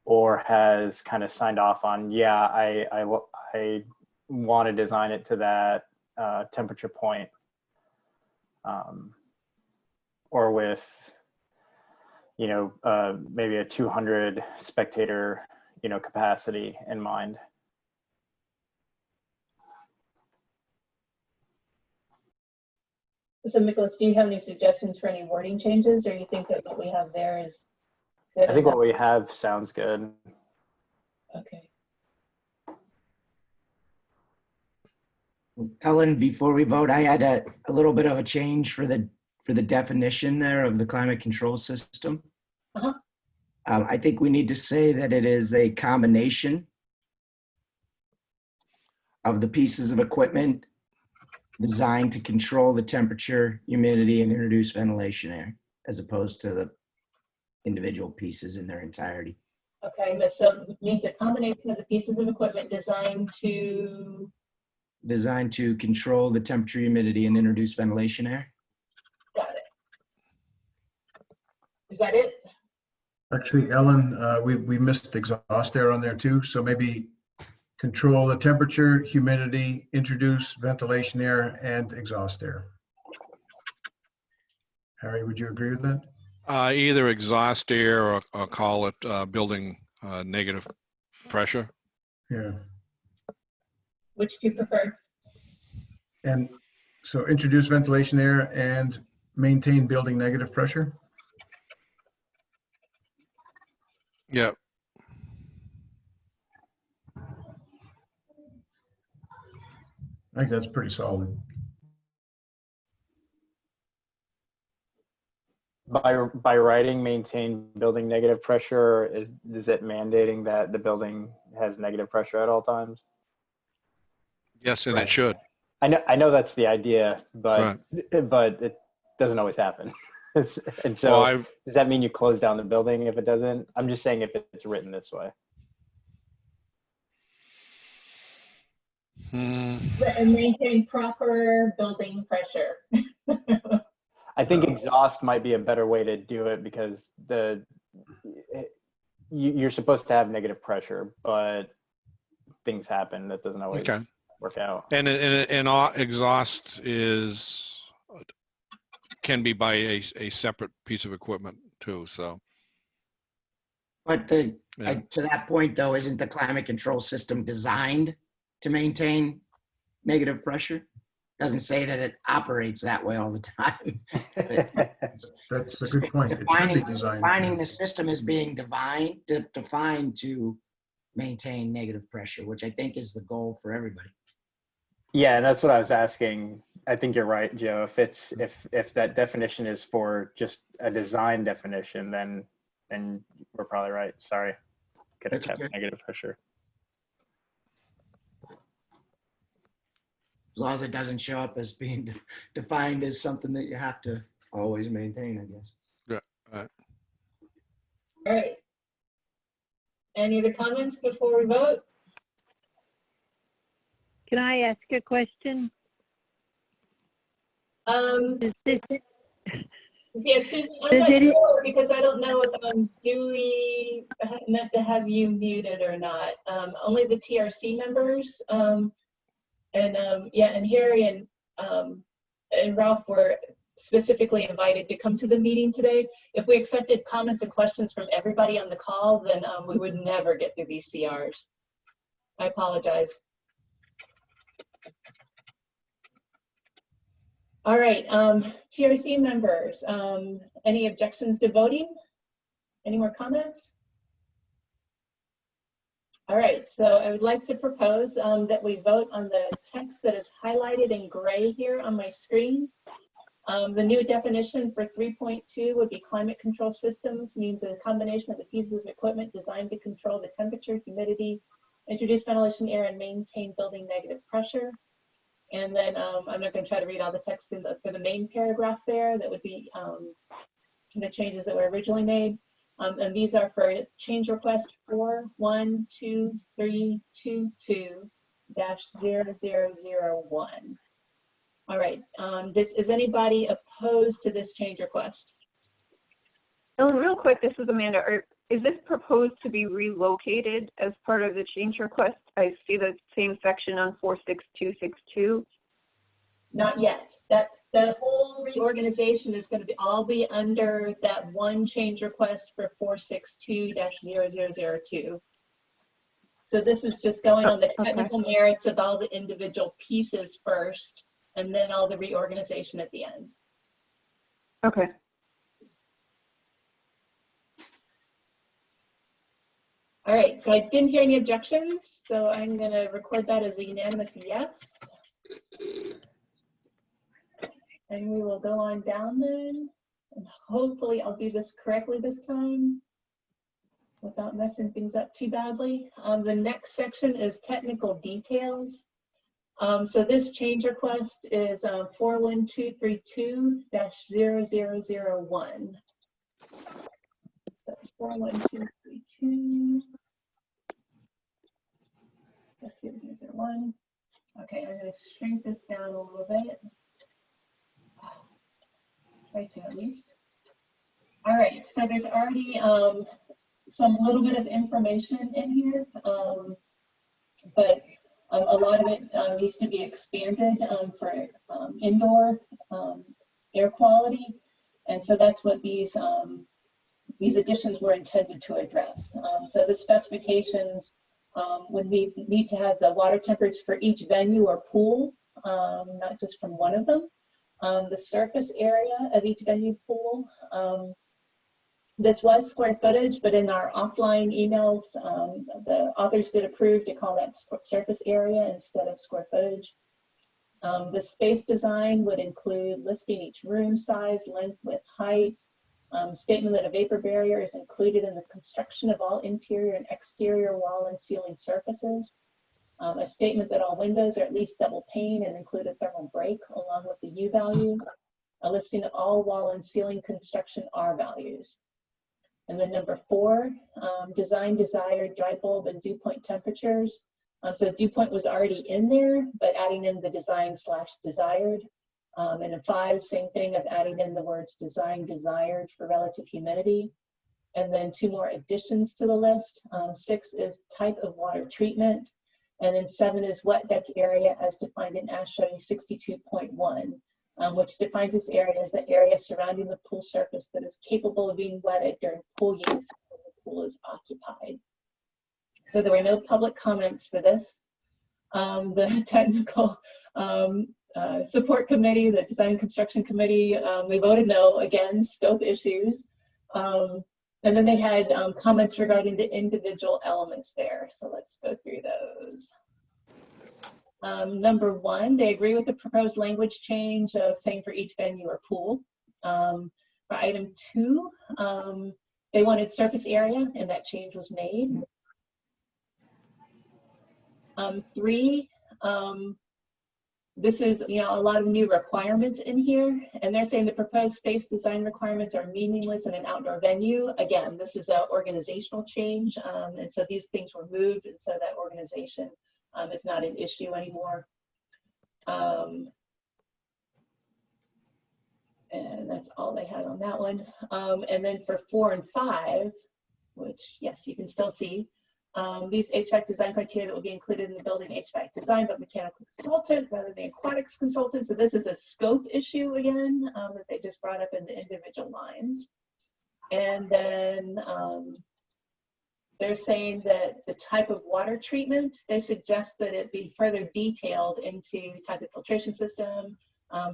or has kind of signed off on, yeah, I want to design it to that temperature point. Or with, you know, maybe a 200 spectator, you know, capacity in mind. So Nicholas, do you have any suggestions for any wording changes, or you think that what we have there is good? I think what we have sounds good. Okay. Ellen, before we vote, I had a little bit of a change for the definition there of the climate control system. Uh-huh. I think we need to say that it is a combination of the pieces of equipment designed to control the temperature, humidity, and introduce ventilation air, as opposed to the individual pieces in their entirety. Okay, but so it means a combination of the pieces of equipment designed to control the temperature, humidity, and introduce ventilation air. Got it. Is that it? Actually, Ellen, we missed exhaust air on there too. So maybe control the temperature, humidity, introduce ventilation air, and exhaust air. Harry, would you agree with that? Either exhaust air or call it building negative pressure. Yeah. Which do you prefer? And so introduce ventilation air and maintain building negative pressure? Yeah. I think that's pretty solid. By writing maintain building negative pressure, is it mandating that the building has negative pressure at all times? Yes, and Right. it should. I know that's the idea, but Right. but it doesn't always happen. And so Well, does that mean you close down the building if it doesn't? I'm just saying if it's written this way. And maintain proper building pressure. I think exhaust might be a better way to do it because you're supposed to have negative pressure, but things happen that doesn't always work out. And exhaust is can be by a separate piece of equipment too, so. But to that point though, isn't the climate control system designed to maintain negative pressure? Doesn't say that it operates that way all the time. That's a good point. It should be designed. Defining the system as being defined to maintain negative pressure, which I think is the goal for everybody. Yeah, that's what I was asking. I think you're right, Joe. If that definition is for just a design definition, then we're probably right. Sorry, could have kept negative pressure. As long as it doesn't show up as being defined as something that you have to always maintain, I guess. Yeah. All right. Any other comments before we vote? Can I ask a question? Yes, Susan, I'm not sure because I don't know if do we meant to have you muted or not. Only the TRC members and Harry and Ralph were specifically invited to come to the meeting today. If we accepted comments and questions from everybody on the call, then we would never get through these CRs. I apologize. All right, TRC members, any objections to voting? Any more comments? All right, so I would like to propose that we vote on the text that is highlighted in gray here on my screen. The new definition for 3.2 would be climate control systems, means a combination of the pieces of equipment designed to control the temperature, humidity, introduce ventilation air, and maintain building negative pressure. And then I'm not going to try to read all the text for the main paragraph there. That would be the changes that were originally made. And these are for change request 41232-0001. All right. Is anybody opposed to this change request? Oh, real quick, this is Amanda. Is this proposed to be relocated as part of the change request? I see the same section on 46262. Not yet. The whole reorganization is going to all be under that one change request for 462-0002. So this is just going on the technical merits of all the individual pieces first, and then all the reorganization at the end. Okay. All right, so I didn't hear any objections, so I'm going to record that as a unanimous yes. And we will go on down then, and hopefully I'll do this correctly this time without messing things up too badly. The next section is technical details. So this change request is 41232-0001. So 41232. 0001. Okay, I'm going to shrink this down a little bit. Try to at least. All right, so there's already some little bit of information in here, but a lot of it needs to be expanded for indoor air quality, and so that's what these additions were intended to address. So the specifications would need to have the water temperatures for each venue or pool, not just from one of them. The surface area of each venue pool. This was square footage, but in our offline emails, the authors did approve to call that surface area instead of square footage. The space design would include listing each room size, length, width, height, statement that a vapor barrier is included in the construction of all interior and exterior wall and ceiling surfaces. A statement that all windows are at least double pane and include a thermal break along with the U value. A listing of all wall and ceiling construction R values. And then number 4, design desired dry bulb and dew point temperatures. So dew point was already in there, but adding in the design/desired. And in 5, same thing of adding in the words design desired for relative humidity. And then 2 more additions to the list. 6 is type of water treatment. And then 7 is wet deck area as defined in Ashrae 62.1. which defines this area as the area surrounding the pool surface that is capable of being wetted during pool use when the pool is occupied. So there were no public comments for this. The technical support committee, the design and construction committee, they voted no, again, scope issues. And then they had comments regarding the individual elements there. So let's go through those. Number 1, they agree with the proposed language change of saying for each venue or pool. For item 2, they wanted surface area, and that change was made. 3, this is, a lot of new requirements in here, and they're saying the proposed space design requirements are meaningless in an outdoor venue. Again, this is an organizational change, and so these things were moved, and so that organization is not an issue anymore. And that's all they had on that one. And then for 4 and 5, which, yes, you can still see, these HVAC design criteria that will be included in the building HVAC design, but mechanical consultant rather than aquatics consultant. So this is a scope issue again, that they just brought up in the individual lines. And then they're saying that the type of water treatment, they suggest that it be further detailed into type of filtration system,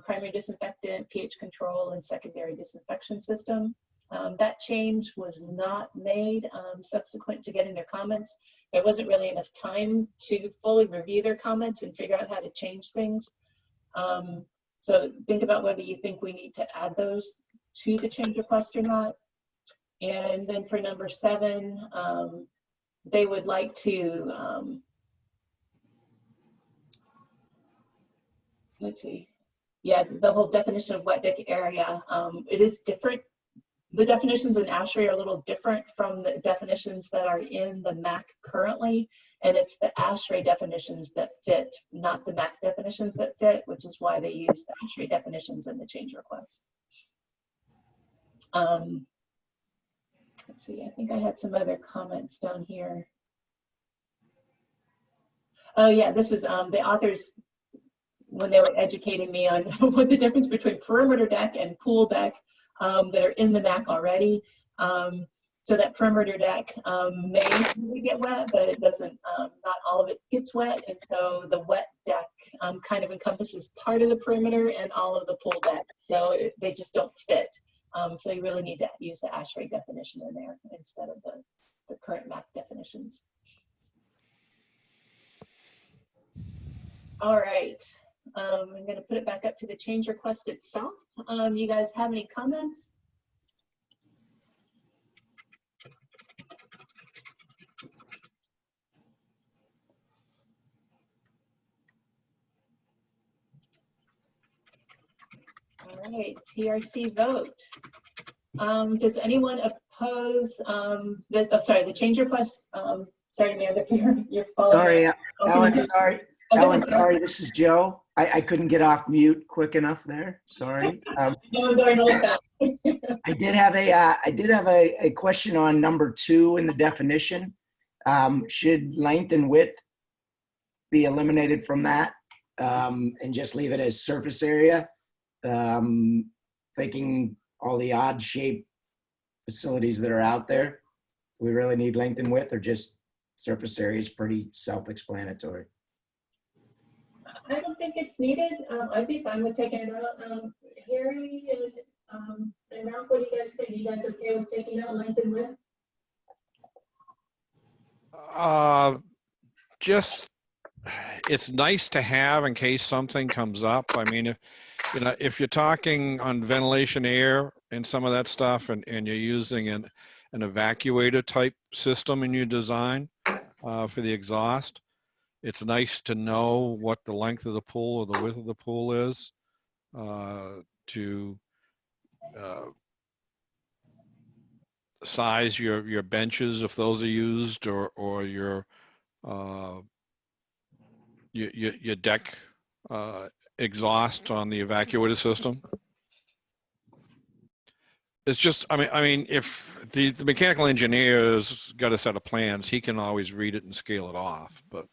primary disinfectant, pH control, and secondary disinfection system. That change was not made subsequent to getting their comments. There wasn't really enough time to fully review their comments and figure out how to change things. So think about whether you think we need to add those to the change request or not. And then for number 7, they would like to, let's see, yeah, the whole definition of wet deck area, it is different. The definitions in Ashrae are a little different from the definitions that are in the MAC currently, and it's the Ashrae definitions that fit, not the MAC definitions that fit, which is why they use the Ashrae definitions in the change request. Let's see, I think I had some other comments down here. Oh yeah, this is the authors, when they were educating me on what the difference between perimeter deck and pool deck that are in the MAC already. So that perimeter deck may get wet, but it doesn't, not all of it gets wet. And so the wet deck kind of encompasses part of the perimeter and all of the pool deck. So they just don't fit. So you really need to use the Ashrae definition in there instead of the current MAC definitions. All right, I'm going to put it back up to the change request itself. You guys have any comments? All right, TRC vote. Does anyone oppose the change request? Sorry, Amanda, for your follow-up. Sorry, Ellen, sorry. Ellen, sorry, this is Joe. I couldn't get off mute quick enough there. Sorry. I did have a question on number 2 in the definition. Should length and width be eliminated from that and just leave it as surface area? Thinking all the odd shaped facilities that are out there, do we really need length and width, or just surface area is pretty self-explanatory? I don't think it's needed. I'd be fine with taking it out. Harry and Ralph, what do you guys think? Are you guys okay with taking out length and width? Just, it's nice to have in case something comes up. I mean, if you're talking on ventilation air and some of that stuff, and you're using an evacuator type system in your design for the exhaust, it's nice to know what the length of the pool or the width of the pool is to size your benches if those are used, or your deck exhaust on the evacuator system. It's just, I mean, if the mechanical engineer's got a set of plans, he can always read it and scale it off, but.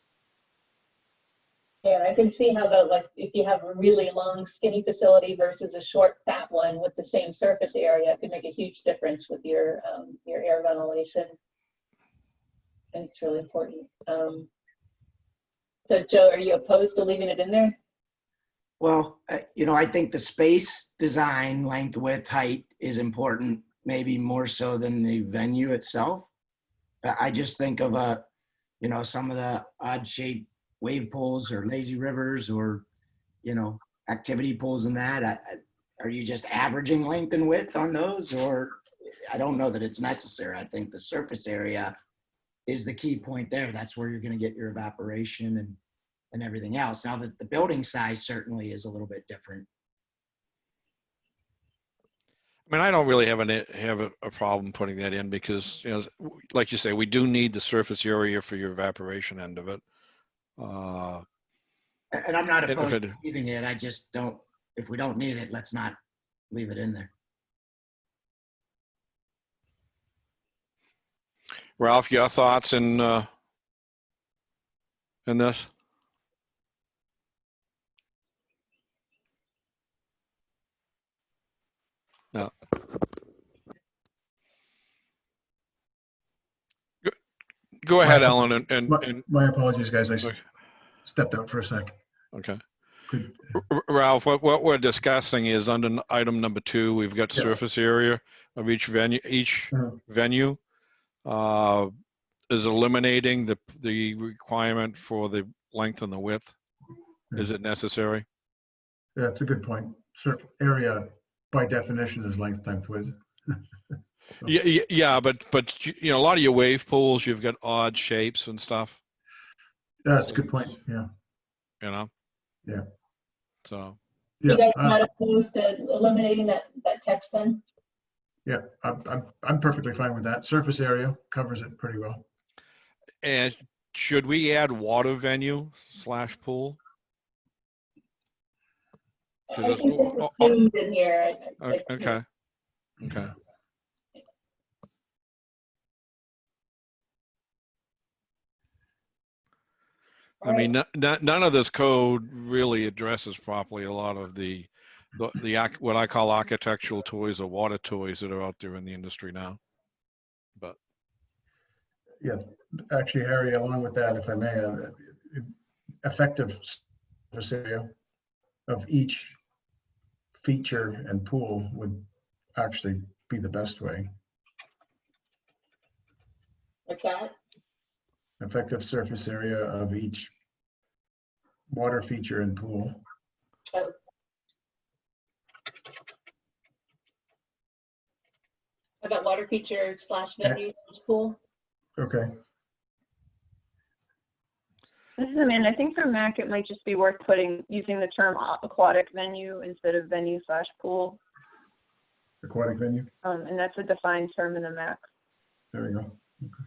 Yeah, I can see how like if you have a really long skinny facility versus a short fat one with the same surface area, it could make a huge difference with your air ventilation. And it's really important. So Joe, are you opposed to leaving it in there? Well, I think the space design, length, width, height is important, maybe more so than the venue itself. I just think of some of the odd shaped wave pools or lazy rivers or, activity pools and that. Are you just averaging length and width on those? Or I don't know that it's necessary. I think the surface area is the key point there. That's where you're going to get your evaporation and everything else. Now that the building size certainly is a little bit different. I mean, I don't really have a problem putting that in because, like you say, we do need the surface area for your evaporation end of it. And I'm not opposed to leaving it. I just don't, if we don't need it, let's not leave it in there. Ralph, your thoughts in this? No. Go ahead, Alan. My apologies, guys. I stepped out for a sec. Okay. Ralph, what we're discussing is under item number 2, we've got surface area of each venue. Venue is eliminating the requirement for the length and the width. Is it necessary? Yeah, it's a good point. Area by definition is length times width. So. Yeah, but a lot of your wave pools, you've got odd shapes and stuff. Yeah, that's a good point. Yeah. Yeah. So. You guys not opposed to eliminating that text then? Yeah, I'm perfectly fine with that. Surface area covers it pretty well. And should we add water venue / pool? I think it's assumed in here. Okay. I mean, none of this code really addresses properly a lot of the what I call architectural toys or water toys that are out there in the industry now. But yeah, actually, Harry, along with that, if I may, effective surface area of each feature and pool would actually be the best way. Like that? Effective surface area of each water feature and pool. Oh. How about water feature / venue pool? Okay. This is Amanda. I think for Mac, it might just be worth using the term aquatic venue instead of venue / pool. Aquatic venue? And that's a defined term in the Mac. There we go. Okay.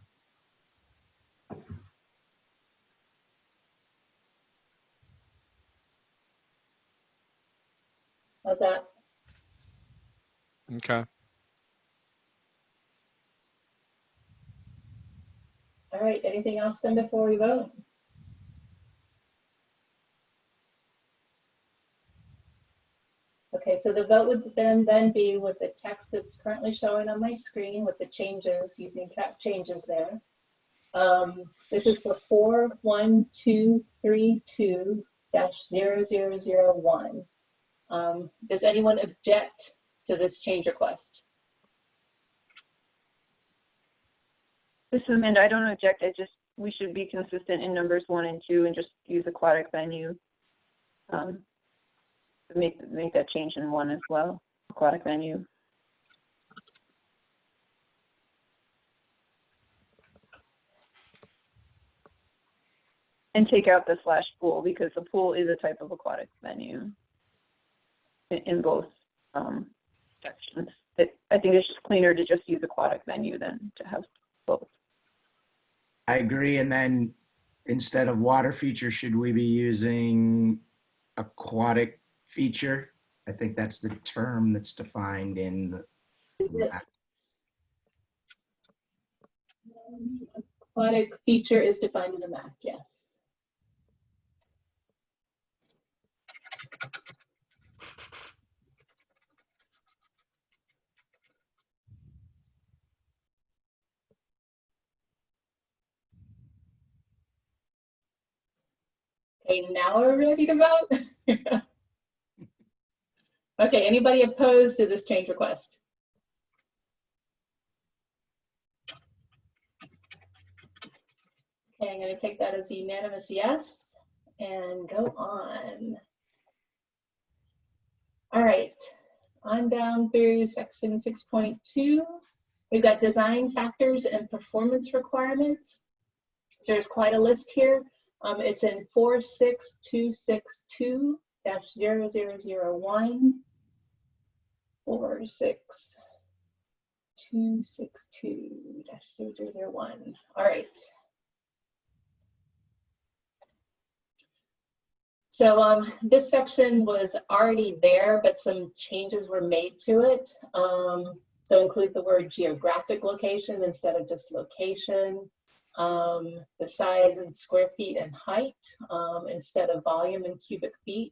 How's that? Okay. All right, anything else then before we vote? Okay, so the vote would then be with the text that's currently showing on my screen with the changes, using cap changes there. This is for 41232-0001. Does anyone object to this change request? This is Amanda. I don't object. We should be consistent in numbers 1 and 2 and just use aquatic venue. Make that change in 1 as well. Aquatic venue. And take out the / pool because the pool is a type of aquatic venue in both sections. I think it's just cleaner to just use aquatic venue than to have both. I agree. And then instead of water feature, should we be using aquatic feature? I think that's the term that's defined in the aquatic feature is defined in the MAC, yes. Okay, now we're ready to vote. Okay, anybody opposed to this change request? Okay, I'm going to take that as a unanimous yes and go on. All right, on down through section 6.2. We've got design factors and performance requirements. So there's quite a list here. It's in 46262-0001, 46262-0001. All right. So this section was already there, but some changes were made to it. So include the word geographic location instead of just location. The size in square feet and height instead of volume in cubic feet.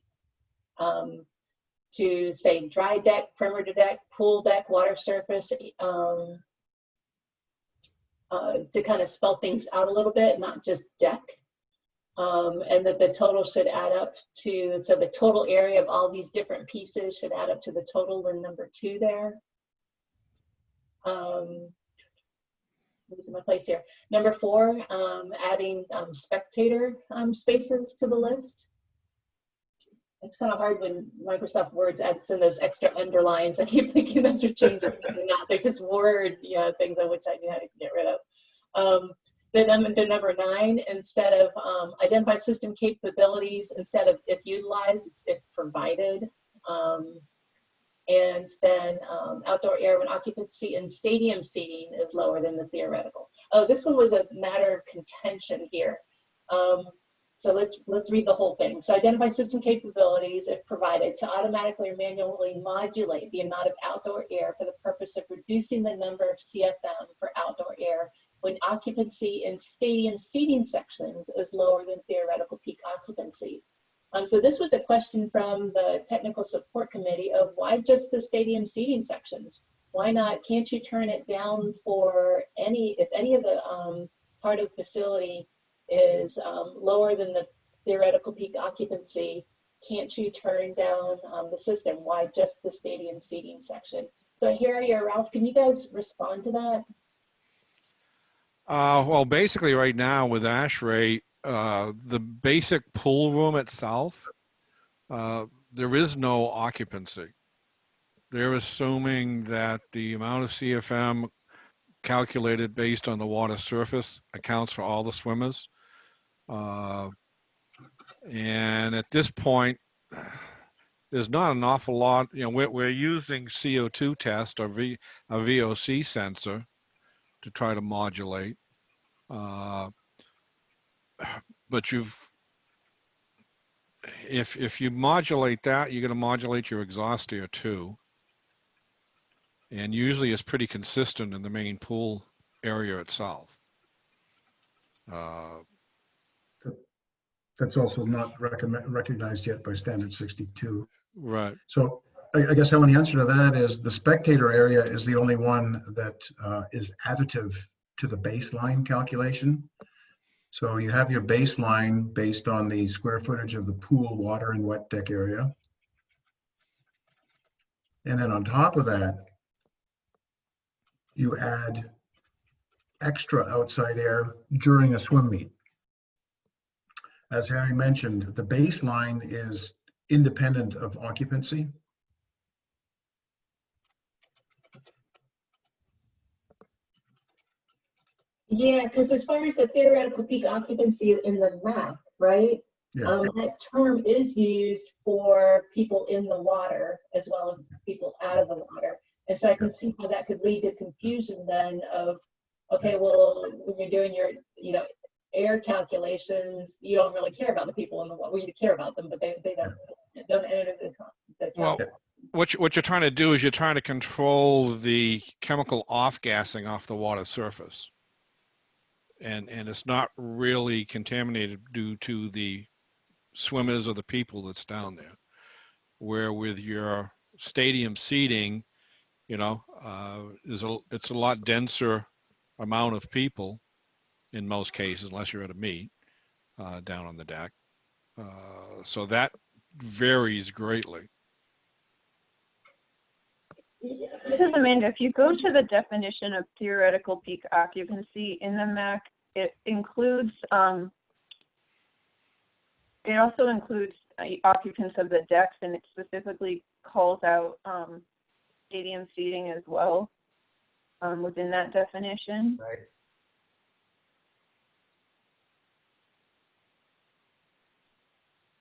To say dry deck, perimeter deck, pool deck, water surface, to kind of spell things out a little bit, not just deck. And that the total should add up to, so the total area of all these different pieces should add up to the total in number 2 there. Losing my place here. Number 4, adding spectator spaces to the list. It's kind of hard when Microsoft Word adds in those extra underlines. I keep thinking those are changes, but they're not. They're just word, things on which I knew how to get rid of. Then under number 9, instead of identify system capabilities, instead of if utilized, it's if provided. And then outdoor air when occupancy in stadium seating is lower than the theoretical. Oh, this one was a matter of contention here. So let's read the whole thing. So identify system capabilities if provided to automatically or manually modulate the amount of outdoor air for the purpose of reducing the number of CFM for outdoor air when occupancy in stadium seating sections is lower than theoretical peak occupancy. So this was a question from the technical support committee of why just the stadium seating sections? Why not, can't you turn it down for if any of the part of the facility is lower than the theoretical peak occupancy, can't you turn down the system? Why just the stadium seating section? So Harry or Ralph, can you guys respond to that? Well, basically right now with Ashrae, the basic pool room itself, there is no occupancy. They're assuming that the amount of CFM calculated based on the water surface accounts for all the swimmers. And at this point, there's not an awful lot, we're using CO2 test or a VOC sensor to try to modulate. But if you modulate that, you're going to modulate your exhaust air too. And usually it's pretty consistent in the main pool area itself. That's also not recognized yet by standard 62. Right. So I guess how the answer to that is the spectator area is the only one that is additive to the baseline calculation. So you have your baseline based on the square footage of the pool, water, and wet deck area. And then on top of that, you add extra outside air during a swim meet. As Harry mentioned, the baseline is independent of occupancy. Yeah, because as far as the theoretical peak occupancy in the map, right? Yeah. That term is used for people in the water as well as people out of the water. And so I can see how that could lead to confusion then of, okay, well, when you're doing your, air calculations, you don't really care about the people in the water. Well, you care about them, but they don't enter the well, what you're trying to do is you're trying to control the chemical off-gassing off the water surface. And it's not really contaminated due to the swimmers or the people that's down there. Where with your stadium seating, it's a lot denser amount of people in most cases, unless you're at a meet down on the deck. So that varies greatly. This is Amanda. If you go to the definition of theoretical peak occupancy in the MAC, it includes, it also includes occupants of the decks, and it specifically calls out stadium seating as well within that definition. Right.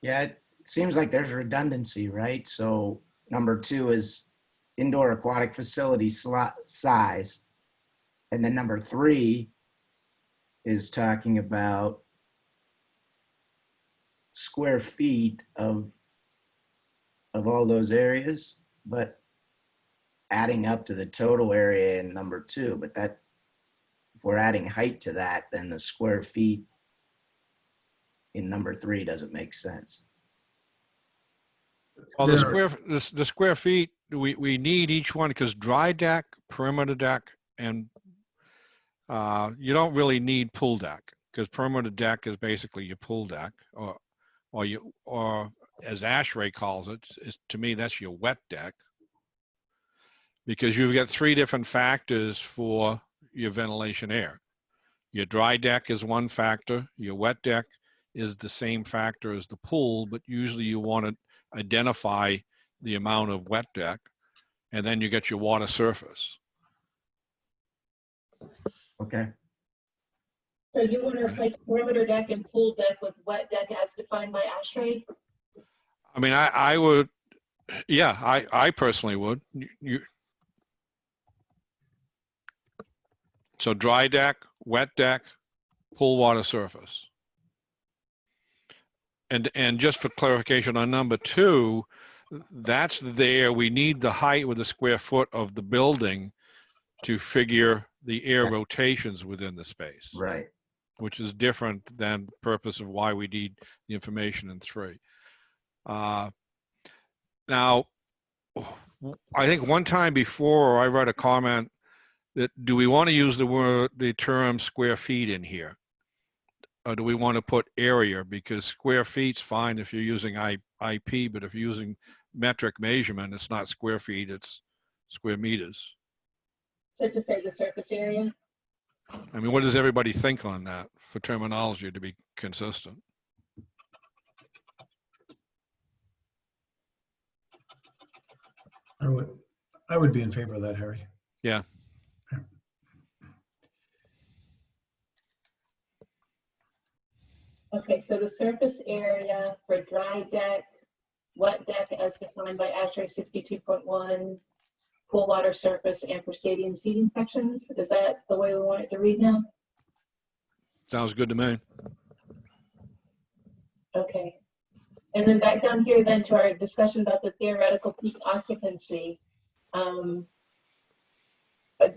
Yeah, it seems like there's redundancy, right? So number 2 is indoor aquatic facility size. And then number 3 is talking about square feet of all those areas, but adding up to the total area in number 2. But that, if we're adding height to that, then the square feet in number 3 doesn't make sense. Well, the square feet, we need each one, because dry deck, perimeter deck, and you don't really need pool deck, because perimeter deck is basically your pool deck, or as Ashrae calls it, to me that's your wet deck, because you've got 3 different factors for your ventilation air. Your dry deck is one factor, your wet deck is the same factor as the pool, but usually you want to identify the amount of wet deck, and then you get your water surface. Okay. So you want to replace perimeter deck and pool deck with wet deck as defined by Ashrae? I mean, I would, yeah, I personally would. So dry deck, wet deck, pool water surface. And just for clarification on number 2, that's there. We need the height with the square foot of the building to figure the air rotations within the space. Right. Which is different than the purpose of why we need the information in 3. Now, I think one time before I read a comment that, do we want to use the term square feet in here? Or do we want to put area? Because square feet's fine if you're using IP, but if you're using metric measurement, it's not square feet, it's square meters. So to say the surface area? I mean, what does everybody think on that for terminology to be consistent? I would be in favor of that, Harry. Yeah. Okay, so the surface area for dry deck, wet deck as defined by Ashrae 62.1, pool water surface, and for stadium seating sections. Is that the way we want it to read now? Sounds good to me. Okay. And then back down here then to our discussion about the theoretical peak occupancy.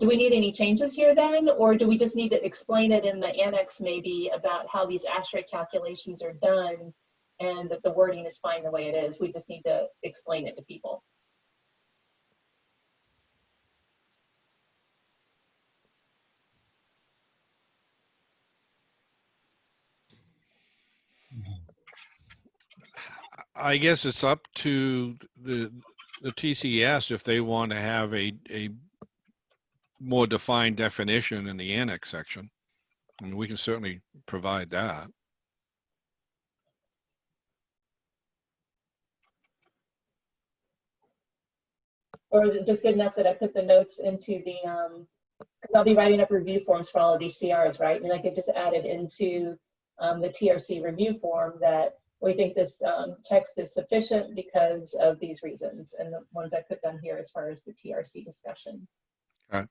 Do we need any changes here then, or do we just need to explain it in the annex maybe about how these Ashrae calculations are done, and that the wording is fine the way it is? We just need to explain it to people. I guess it's up to the TCS if they want to have a more defined definition in the annex section. I mean, we can certainly provide that. Or is it just good enough that I put the notes into the, because I'll be writing up review forms for all of these CRs, right? And I could just add it into the TRC review form that we think this text is sufficient because of these reasons, and the ones I put down here as far as the TRC discussion. All right.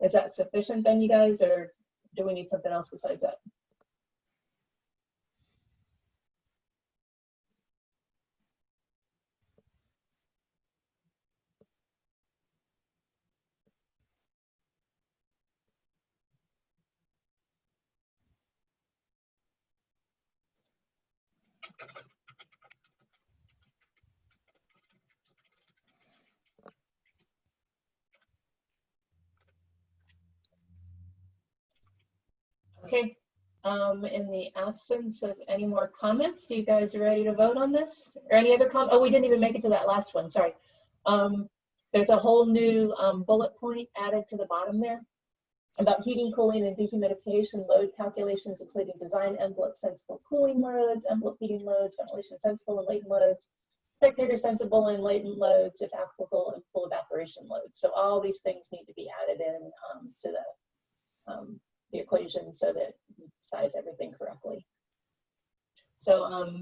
Is that sufficient then, you guys, or do we need something else besides that? Okay, In the absence of any more comments, you guys are ready to vote on this? Or any other comment? Oh, we didn't even make it to that last one, sorry. There's a whole new bullet point added to the bottom there about heating, cooling, and dehumidification load calculations, including design envelope sensible cooling loads, envelope heating loads, ventilation sensible and latent loads, spectator sensible and latent loads, if applicable, and full evaporation loads. So all these things need to be added in to the equation so that you size everything correctly. So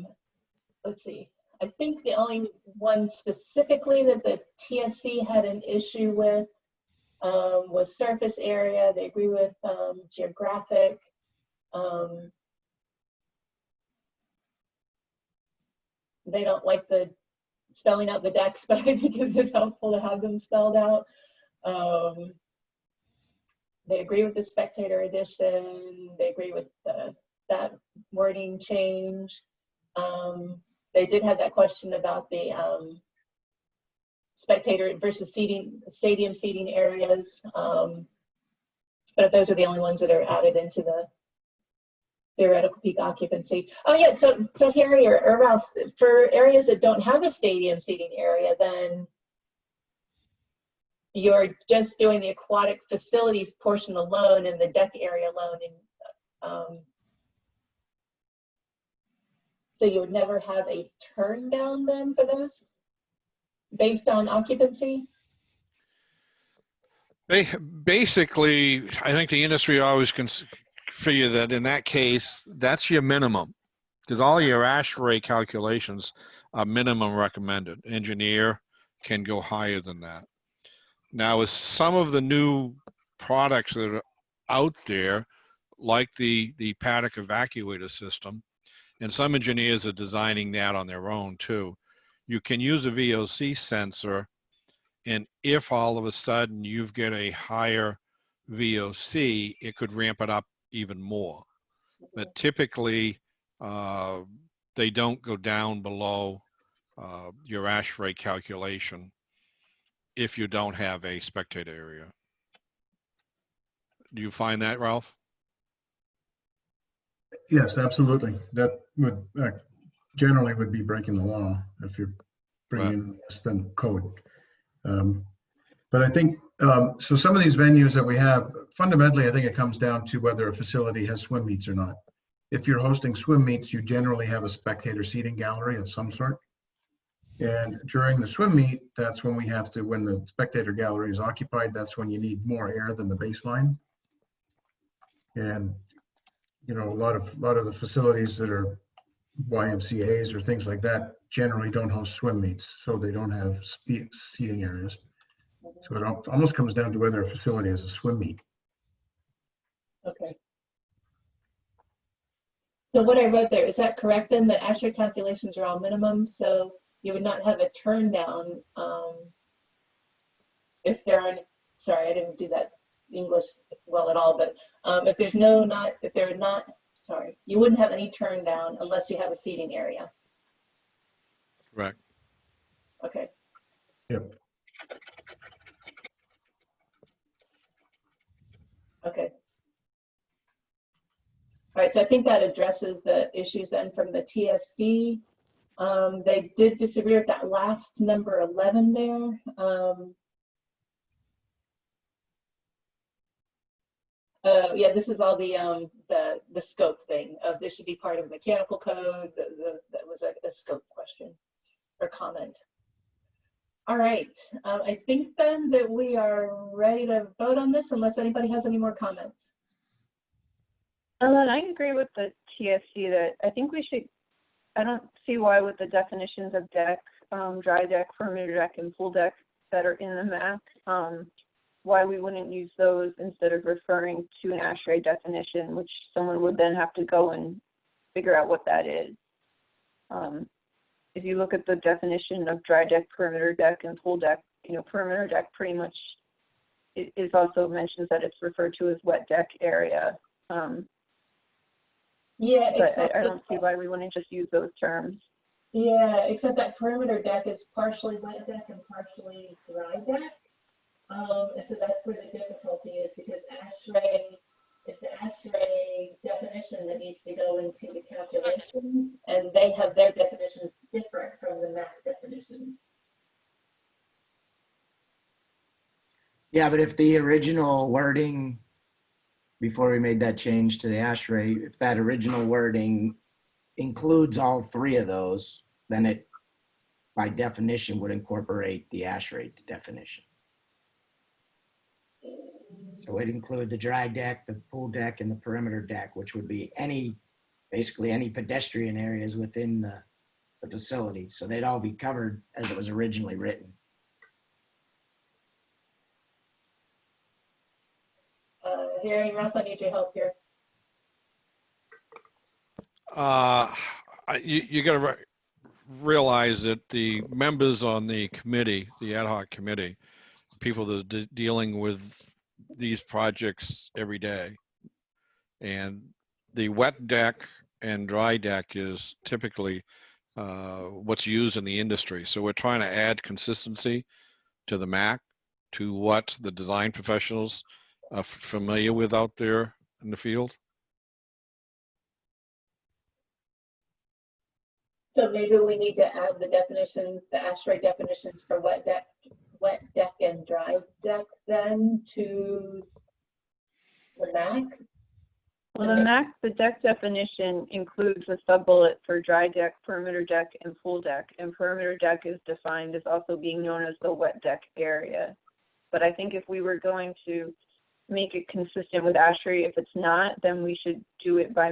let's see. I think the only one specifically that the TSC had an issue with was surface area. They agree with geographic. They don't like the spelling out the decks, but I think it is helpful to have them spelled out. They agree with the spectator addition. They agree with that wording change. They did have that question about the spectator versus seating, stadium seating areas. But those are the only ones that are added into the theoretical peak occupancy. Oh yeah, so Harry or Ralph, for areas that don't have a stadium seating area, then you're just doing the aquatic facilities portion alone and the deck area alone. And so you would never have a turn down then for those based on occupancy? Basically, I think the industry always can figure that in that case, that's your minimum, because all your Ashrae calculations are minimum recommended. Engineer can go higher than that. Now, with some of the new products that are out there, like the paddock evacuator system, and some engineers are designing that on their own too, you can use a VOC sensor, and if all of a sudden you've got a higher VOC, it could ramp it up even more. But typically, they don't go down below your Ashrae calculation if you don't have a spectator area. Do you find that, Ralph? Yes, absolutely. That would generally would be breaking the law if you're bringing less than code. But I think, so some of these venues that we have, fundamentally, I think it comes down to whether a facility has swim meets or not. If you're hosting swim meets, you generally have a spectator seating gallery of some sort. And during the swim meet, that's when we have to, when the spectator gallery is occupied, that's when you need more air than the baseline. And, you know, a lot of the facilities that are YMCAs or things like that generally don't host swim meets, so they don't have seating areas. So it almost comes down to whether a facility has a swim meet. Okay. So what I wrote there, is that correct then? The Ashrae calculations are all minimums, so you would not have a turn down if there are, sorry, I didn't do that English well at all, but if there's no, if they're not, sorry, you wouldn't have any turn down unless you have a seating area. Correct. Okay. Yep. Okay. All right, so I think that addresses the issues then from the TSC. They did disagree with that last number 11 there. Yeah, this is all the scope thing of this should be part of mechanical code. That was a scope question or comment. All right, I think then that we are ready to vote on this unless anybody has any more comments. I agree with the TSC that I think we should, I don't see why with the definitions of deck, dry deck, perimeter deck, and pool deck that are in the MAC, why we wouldn't use those instead of referring to an Ashrae definition, which someone would then have to go and figure out what that is. If you look at the definition of dry deck, perimeter deck, and pool deck, you know, perimeter deck pretty much is also mentions that it's referred to as wet deck area. Yeah, but I don't see why we wouldn't just use those terms. Yeah, except that perimeter deck is partially wet deck and partially dry deck. And so that's where the difficulty is, because Ashrae it's the Ashrae definition that needs to go into the calculations, and they have their definitions different from the MAC definitions. Yeah, but if the original wording, before we made that change to the Ashrae, if that original wording includes all three of those, then it, by definition, would incorporate the Ashrae definition. So it'd include the dry deck, the pool deck, and the perimeter deck, which would be basically any pedestrian areas within the facility. So they'd all be covered as it was originally written. Harry, Ralph, I need your help here. You got to realize that the members on the committee, the ad hoc committee, people that are dealing with these projects every day, and the wet deck and dry deck is typically what's used in the industry. So we're trying to add consistency to the MAC, to what the design professionals are familiar with out there in the field. So maybe we need to add the definitions, the Ashrae definitions for wet deck and dry deck then to the MAC? Well, the MAC, the deck definition includes a sub-bullet for dry deck, perimeter deck, and pool deck. And perimeter deck is defined as also being known as the wet deck area. But I think if we were going to make it consistent with Ashrae, if it's not, then we should do it by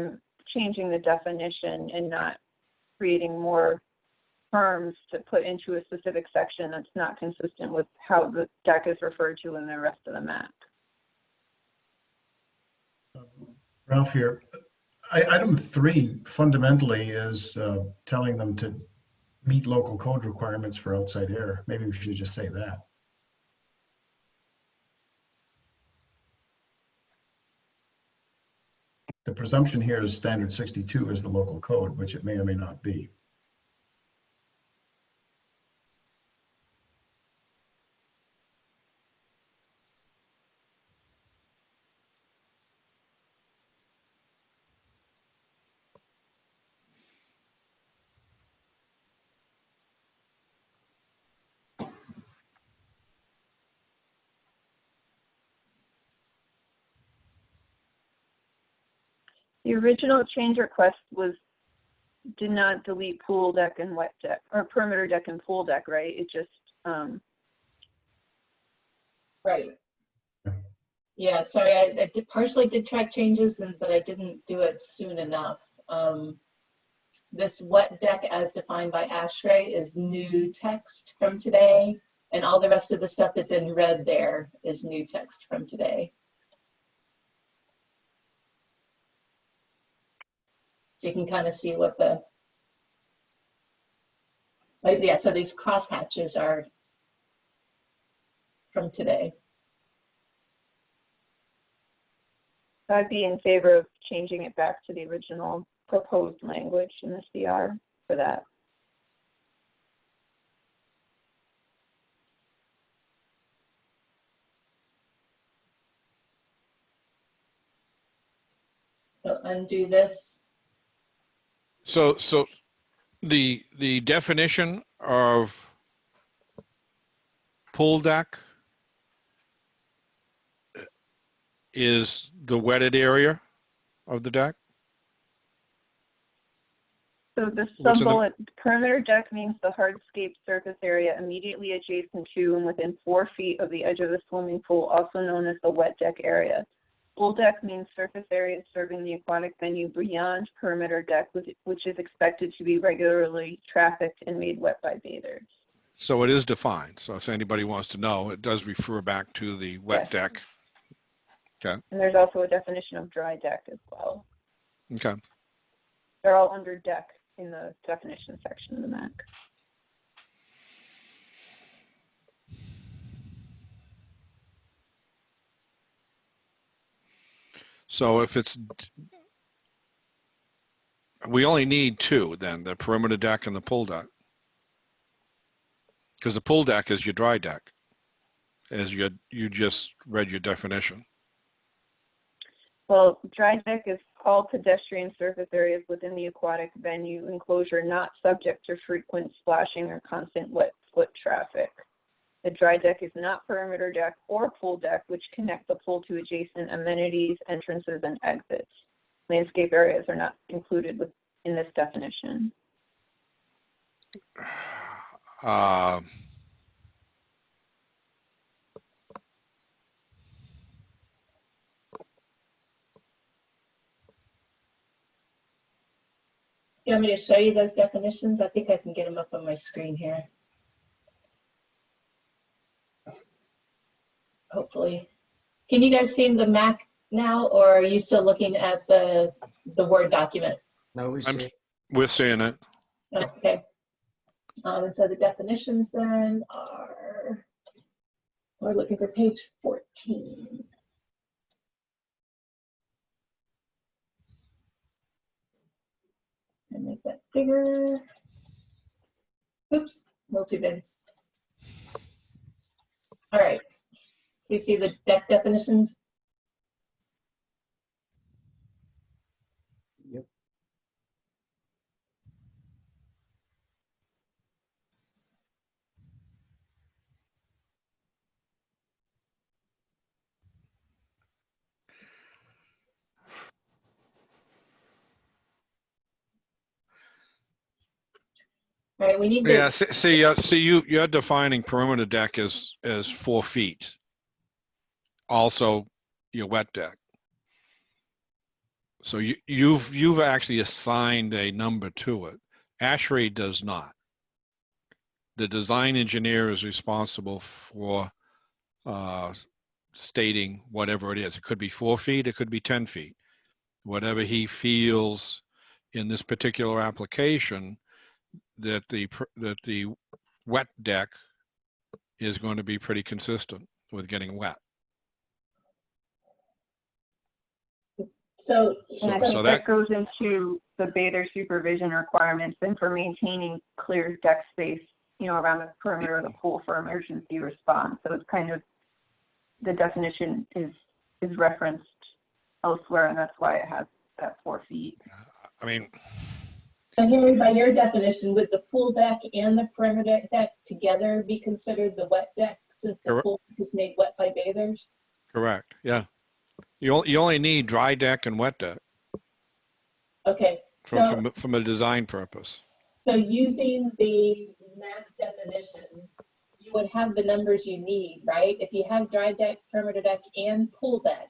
changing the definition and not creating more terms to put into a specific section that's not consistent with how the deck is referred to in the rest of the MAC. Ralph here. Item 3 fundamentally is telling them to meet local code requirements for outside air. Maybe we should just say that. The presumption here is standard 62 is the local code, which it may or may not be. The original change request did not delete pool deck and wet deck, or perimeter deck and pool deck, right? It just, Right. Yeah, sorry, I partially did track changes, but I didn't do it soon enough. This wet deck as defined by Ashrae is new text from today, and all the rest of the stuff that's in red there is new text from today. So you can kind of see what yeah, so these crosshatches are from today. I'd be in favor of changing it back to the original proposed language in the CR for that. So undo this. So the definition of pool deck is the wetted area of the deck? So the sub-bullet, perimeter deck means the hardscape surface area immediately adjacent to and within 4 feet of the edge of the swimming pool, also known as the wet deck area. Pool deck means surface area serving the aquatic venue beyond perimeter deck, which is expected to be regularly trafficked and made wet by bathers. So it is defined. So if anybody wants to know, it does refer back to the wet deck. Okay. And there's also a definition of dry deck as well. Okay. They're all under deck in the definition section of the MAC. So if we only need 2 then, the perimeter deck and the pool deck. Because the pool deck is your dry deck, as you just read your definition. Well, dry deck is all pedestrian surface areas within the aquatic venue enclosure not subject to frequent splashing or constant wet foot traffic. The dry deck is not perimeter deck or pool deck, which connect the pool to adjacent amenities, entrances, and exits. Landscape areas are not included in this definition. You want me to show you those definitions? I think I can get them up on my screen here. Hopefully. Can you guys see the Mac now, or are you still looking at the Word document? No, we're seeing it. Okay. And so the definitions then are, we're looking for page 14. And make that bigger. Oops, a little too big. All right. So you see the deck definitions? Yep. All right, we need to. Yeah, see, you're defining perimeter deck as 4 feet. Also, your wet deck. So you've actually assigned a number to it. Ashrae does not. The design engineer is responsible for stating whatever it is. It could be 4 feet, it could be 10 feet. Whatever he feels in this particular application that the wet deck is going to be pretty consistent with getting wet. So that goes into the bather supervision requirements and for maintaining clear deck space, around the perimeter of the pool for emergency response. So it's kind of, the definition is referenced elsewhere, and that's why it has that 4 feet. I mean, So Henry, by your definition, would the pool deck and the perimeter deck together be considered the wet deck since the pool is made wet by bathers? Correct. Yeah. You only need dry deck and wet deck. Okay. From a design purpose. So using the MAC definitions, you would have the numbers you need, right? If you have dry deck, perimeter deck, and pool deck,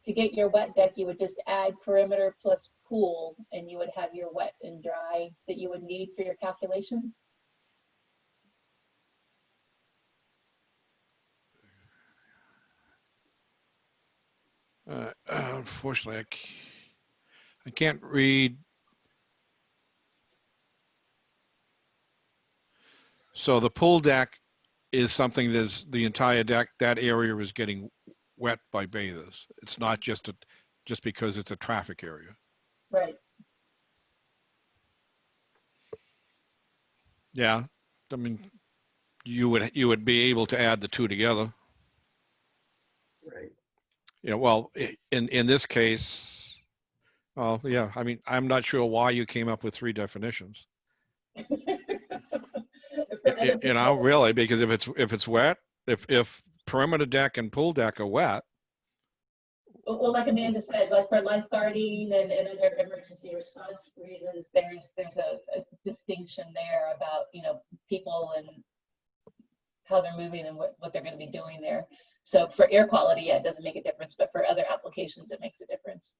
to get your wet deck, you would just add perimeter plus pool, and you would have your wet and dry that you would need for your calculations? Unfortunately, I can't read. So the pool deck is something that's the entire deck, that area is getting wet by bathers. It's not just because it's a traffic area. Right. Yeah. I mean, you would be able to add the two together. Right. Well, in this case, oh yeah, I mean, I'm not sure why you came up with 3 definitions. Really, because if it's wet, if perimeter deck and pool deck are wet. Well, like Amanda said, like for lifeguarding and other emergency response reasons, there's a distinction there about, people and how they're moving and what they're going to be doing there. So for air quality, yeah, it doesn't make a difference, but for other applications, it makes a difference.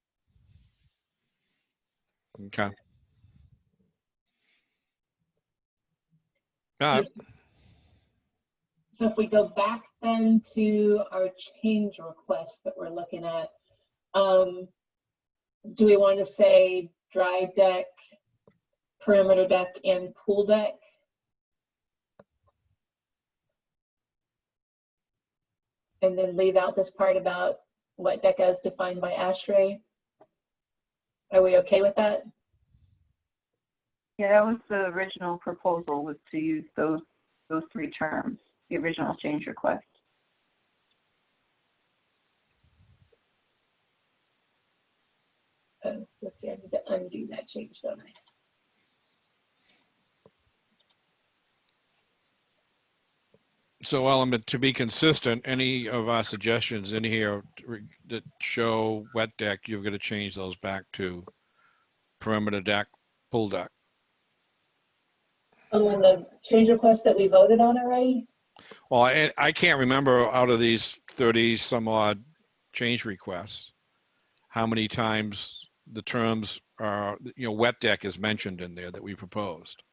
Okay. So if we go back then to our change request that we're looking at, do we want to say dry deck, perimeter deck, and pool deck? And then leave out this part about what deck as defined by Ashrae? Are we okay with that? Yeah, that was the original proposal, was to use those 3 terms, the original change request. Let's see, I need to undo that change, don't I? So, Ellen, to be consistent, any of our suggestions in here that show wet deck, you're going to change those back to perimeter deck, pool deck. On the change request that we voted on already? Well, I can't remember out of these 30 some odd change requests, how many times the terms are, wet deck is mentioned in there that we proposed.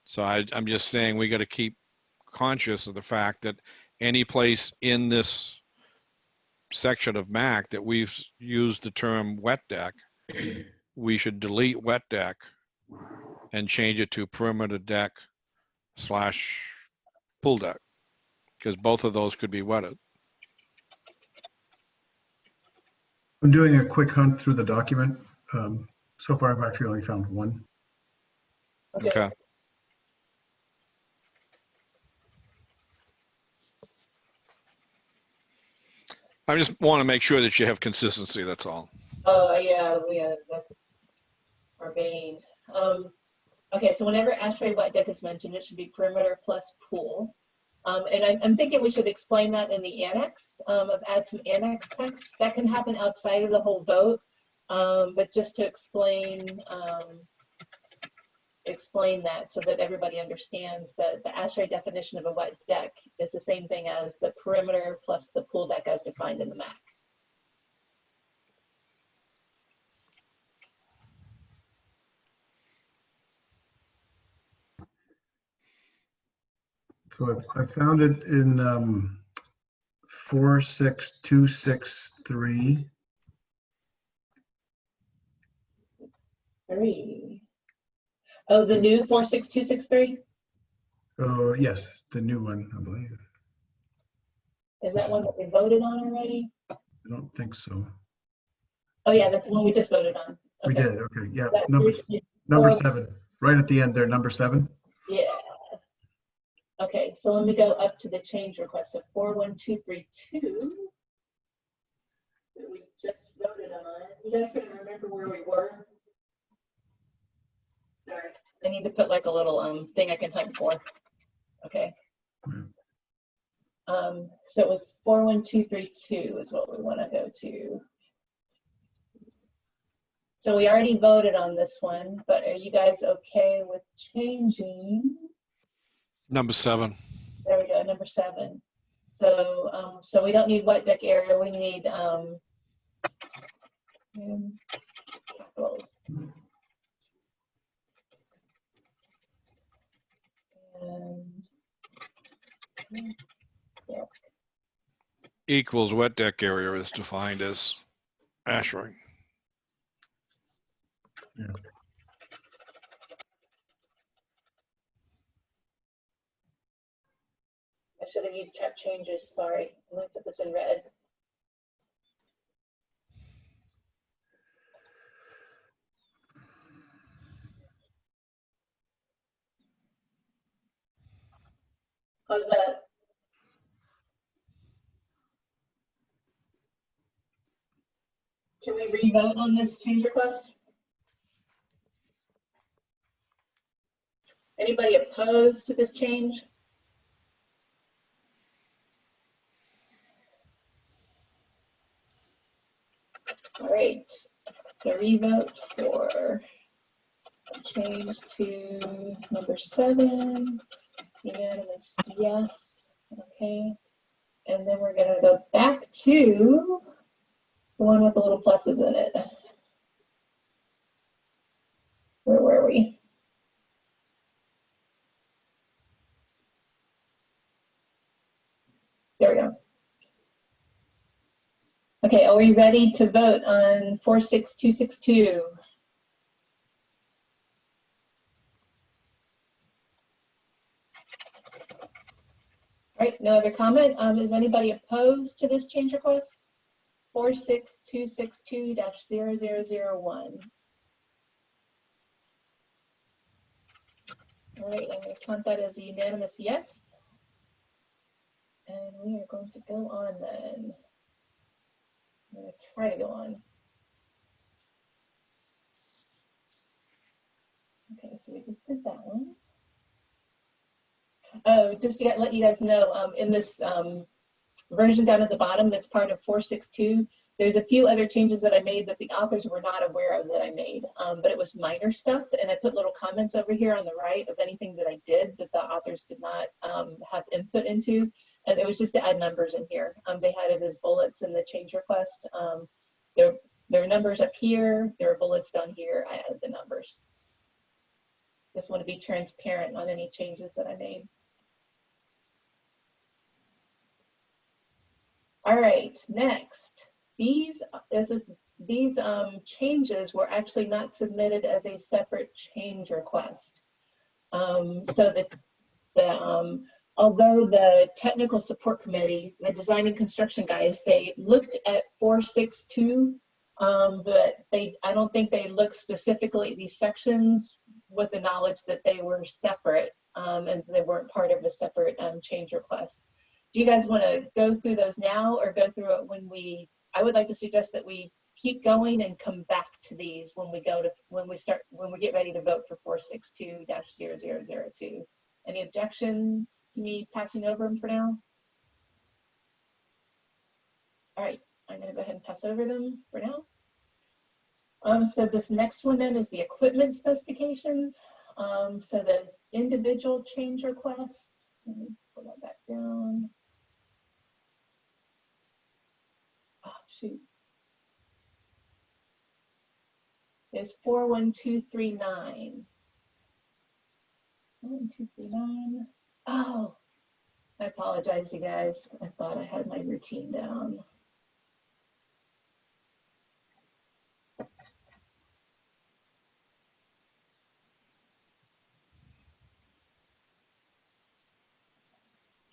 So I'm just saying we got to keep conscious of the fact that any place in this section of MAC that we've used the term wet deck, we should delete wet deck and change it to perimeter deck / pool deck, because both of those could be wetted. I'm doing a quick hunt through the document. So far, I've actually only found one. Okay. I just want to make sure that you have consistency, that's all. Oh, yeah, that's our bane. Okay, so whenever Ashrae wet deck is mentioned, it should be perimeter plus pool. And I'm thinking we should explain that in the annex, add some annex text. That can happen outside of the whole vote, but just to explain that so that everybody understands that the Ashrae definition of a wet deck is the same thing as the perimeter plus the pool deck as defined in the MAC. So I found it in 46263. 3. Oh, the new 46263? Oh, yes, the new one, I believe. Is that one that we voted on already? I don't think so. Oh yeah, that's the one we just voted on. Okay. We did, okay, yeah. That's Number 7, right at the end there, number 7. Yeah. Okay, so let me go up to the change request of 41232 that we just voted on. You guys can remember where we were? Sorry, I need to put like a little thing I can hunt for. Okay. So it was 41232 is what we want to go to. So we already voted on this one, but are you guys okay with changing? Number 7. There we go, number 7. So so we don't need wet deck area, we need capitals. And yeah. Equals wet deck area is defined as Ashrae. Yeah. I should have used track changes, sorry. I'm gonna put this in red. How's that? Can we re-vote on this change request? Anybody opposed to this change? All right, so re-vote for change to number 7, unanimous yes, okay. And then we're gonna go back to the one with the little pluses in it. Where were we? There we go. Okay, are we ready to vote on 46262? All right, no other comment. Is anybody opposed to this change request? 46262-0001. All right, I'm going to count that as a unanimous yes. And we are going to go on then. I'm going to try to go on. Okay, so we just did that one. Oh, just to let you guys know, in this version down at the bottom that's part of 462, there's a few other changes that I made that the authors were not aware of that I made, but it was minor stuff, and I put little comments over here on the right of anything that I did that the authors did not have input into, and it was just to add numbers in here. They had it as bullets in the change request. There are numbers up here, there are bullets down here, I added the numbers. Just want to be transparent on any changes that I made. All right, next. These changes were actually not submitted as a separate change request. So although the technical support committee, the design and construction guys, they looked at 462, but I don't think they looked specifically at these sections with the knowledge that they were separate and they weren't part of a separate change request. Do you guys want to go through those now or go through it when I would like to suggest that we keep going and come back to these when we get ready to vote for 462-0002. Any objections to me passing over them for now? All right, I'm going to go ahead and pass over them for now. So this next one then is the equipment specifications. So the individual change requests, let me pull that back down. Oh, shoot. Is 41239. 41239. Oh, I apologize, you guys. I thought I had my routine down.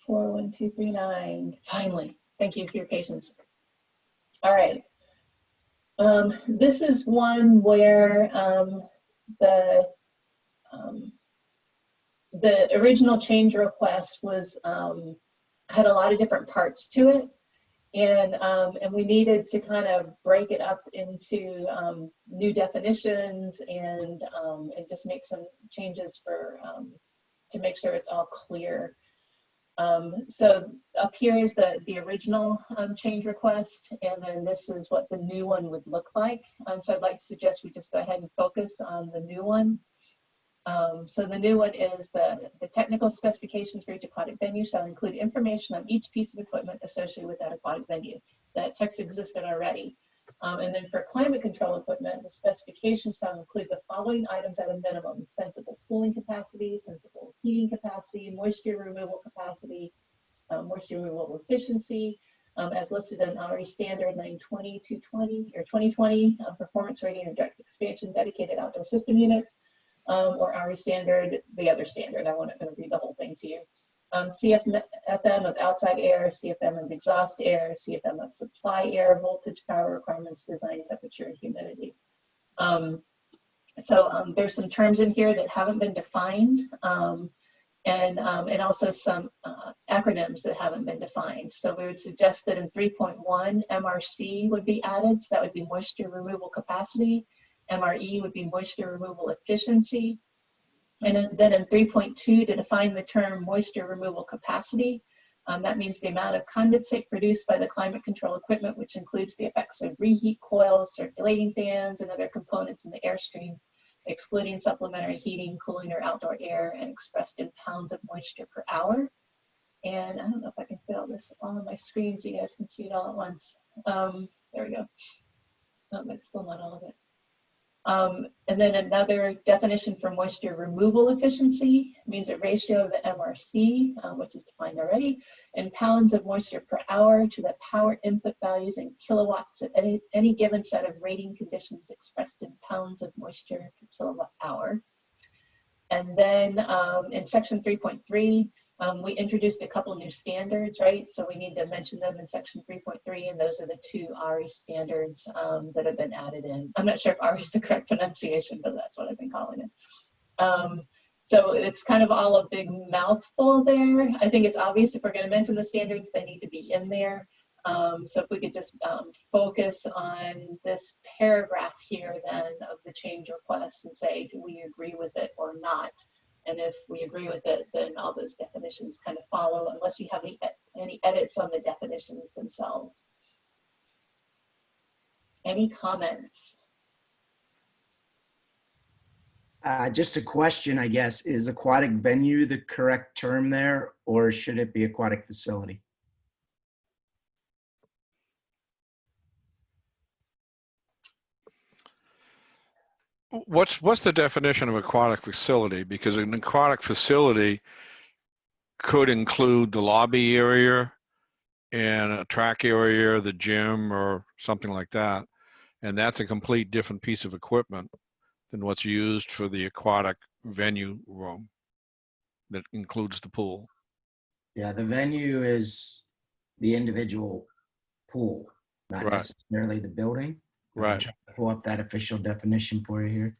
Four, 1, 2, 3, 9. Finally, thank you for your patience. All right. This is one where the original change request was had a lot of different parts to it, and we needed to kind of break it up into new definitions and just make some changes for to make sure it's all clear. So up here is the original change request, and then this is what the new one would look like. So I'd like to suggest we just go ahead and focus on the new one. So the new one is the technical specifications for each aquatic venue shall include information on each piece of equipment associated with that aquatic venue. That text existed already. And then for climate control equipment, the specifications shall include the following items at a minimum: sensible cooling capacity, sensible heating capacity, moisture removal capacity, moisture removal efficiency, as listed in RE standard 920-220 or 2020, performance rating or direct expansion dedicated outdoor system units, or RE standard, the other standard. I'm not going to read the whole thing to you. CFM of outside air, CFM of exhaust air, CFM of supply air, voltage, power requirements, design, temperature, and humidity. There's some terms in here that haven't been defined, and also some acronyms that haven't been defined. So we would suggest that in 3.1, MRC would be added. So that would be moisture removal capacity. MRE would be moisture removal efficiency. And then in 3.2, to define the term moisture removal capacity, that means the amount of condensate produced by the climate control equipment, which includes the effects of reheat coils, circulating fans, and other components in the airstream, excluding supplementary heating, cooling, or outdoor air, and expressed in pounds of moisture per hour. And I don't know if I can fit all this on my screen so you guys can see it all at once. There we go. Oh, but still not all of it. And then another definition for moisture removal efficiency means a ratio of the MRC, which is defined already, in pounds of moisture per hour to the power input values in kilowatts at any given set of rating conditions expressed in pounds of moisture per kilowatt hour. And then in section 3.3, we introduced a couple new standards, right? So we need to mention them in section 3.3, and those are the two RE standards that have been added in. I'm not sure if RE is the correct pronunciation, but that's what I've been calling it. So it's kind of all a big mouthful there. I think it's obvious if we're going to mention the standards, they need to be in there. So if we could just focus on this paragraph here then of the change request and say, do we agree with it or not? And if we agree with it, then all those definitions kind of follow, unless you have any edits on the definitions themselves. Any comments? Just a question, I guess. Is aquatic venue the correct term there, or should it be aquatic facility? What's the definition of aquatic facility? Because an aquatic facility could include the lobby area and a track area, the gym, or something like that. And that's a complete different piece of equipment than what's used for the aquatic venue room that includes the pool. Yeah, the venue is the individual pool, not Right. necessarily the building. Right. I'm trying to pull up that official definition for you here.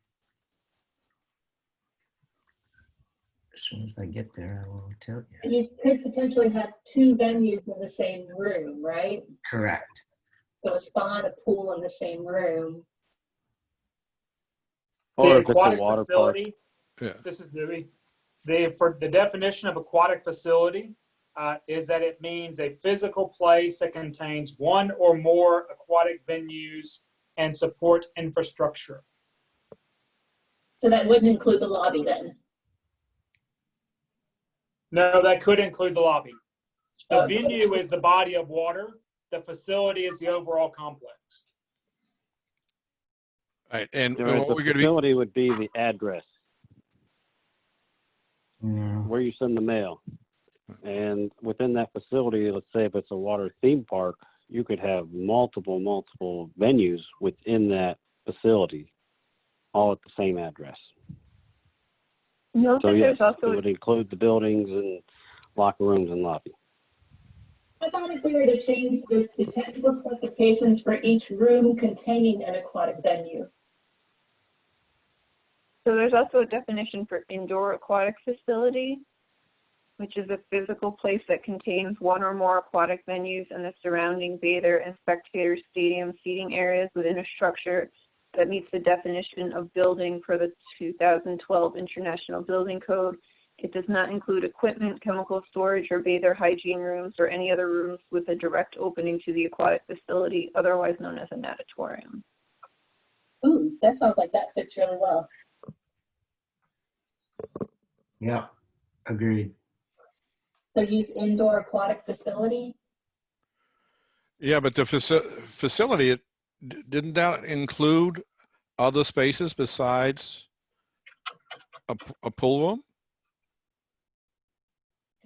As soon as I get there, I will tell you. You could potentially have two venues in the same room, right? Correct. So a spa and a pool in the same room. Or The if it's a aquatic water facility, Yeah. this is Dewey. For the definition of aquatic facility is that it means a physical place that contains one or more aquatic venues and support infrastructure. So that wouldn't include the lobby then? No, that could include the lobby. The Okay. venue is the body of water. The facility is the overall complex. Right. And The what we're going to be, facility would be the address Yeah. where you send the mail. And within that facility, let's say if it's a water theme park, you could have multiple venues within that facility, all at the same address. No, So yes, there's it also would include the buildings and locker rooms and lobby. I thought if we were to change this to technical specifications for each room containing an aquatic venue. So there's also a definition for indoor aquatic facility, which is a physical place that contains one or more aquatic venues and the surrounding bather and spectator stadium seating areas within a structure that meets the definition of building per the 2012 International Building Code. It does not include equipment, chemical storage, or bather hygiene rooms or any other rooms with a direct opening to the aquatic facility, otherwise known as a natatorium. Ooh, that sounds like that fits really well. Yeah, agreed. So use indoor aquatic facility. yeah, but the facility, didn't that include other spaces besides a pool room?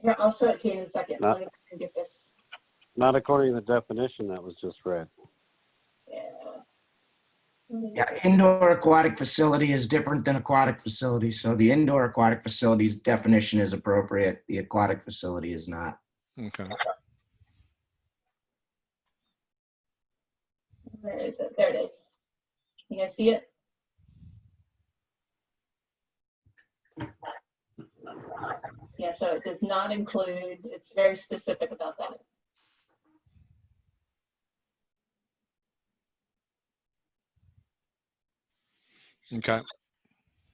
Here, I'll show it to you in a second. Not- Let me get this. Not according to the definition that was just read. Yeah. Yeah, indoor aquatic facility is different than aquatic facility. So the indoor aquatic facility's definition is appropriate. The aquatic facility is not. Okay. Where is it? There it is. You guys see it? Yeah, so it does not include, it's very specific about that. Okay.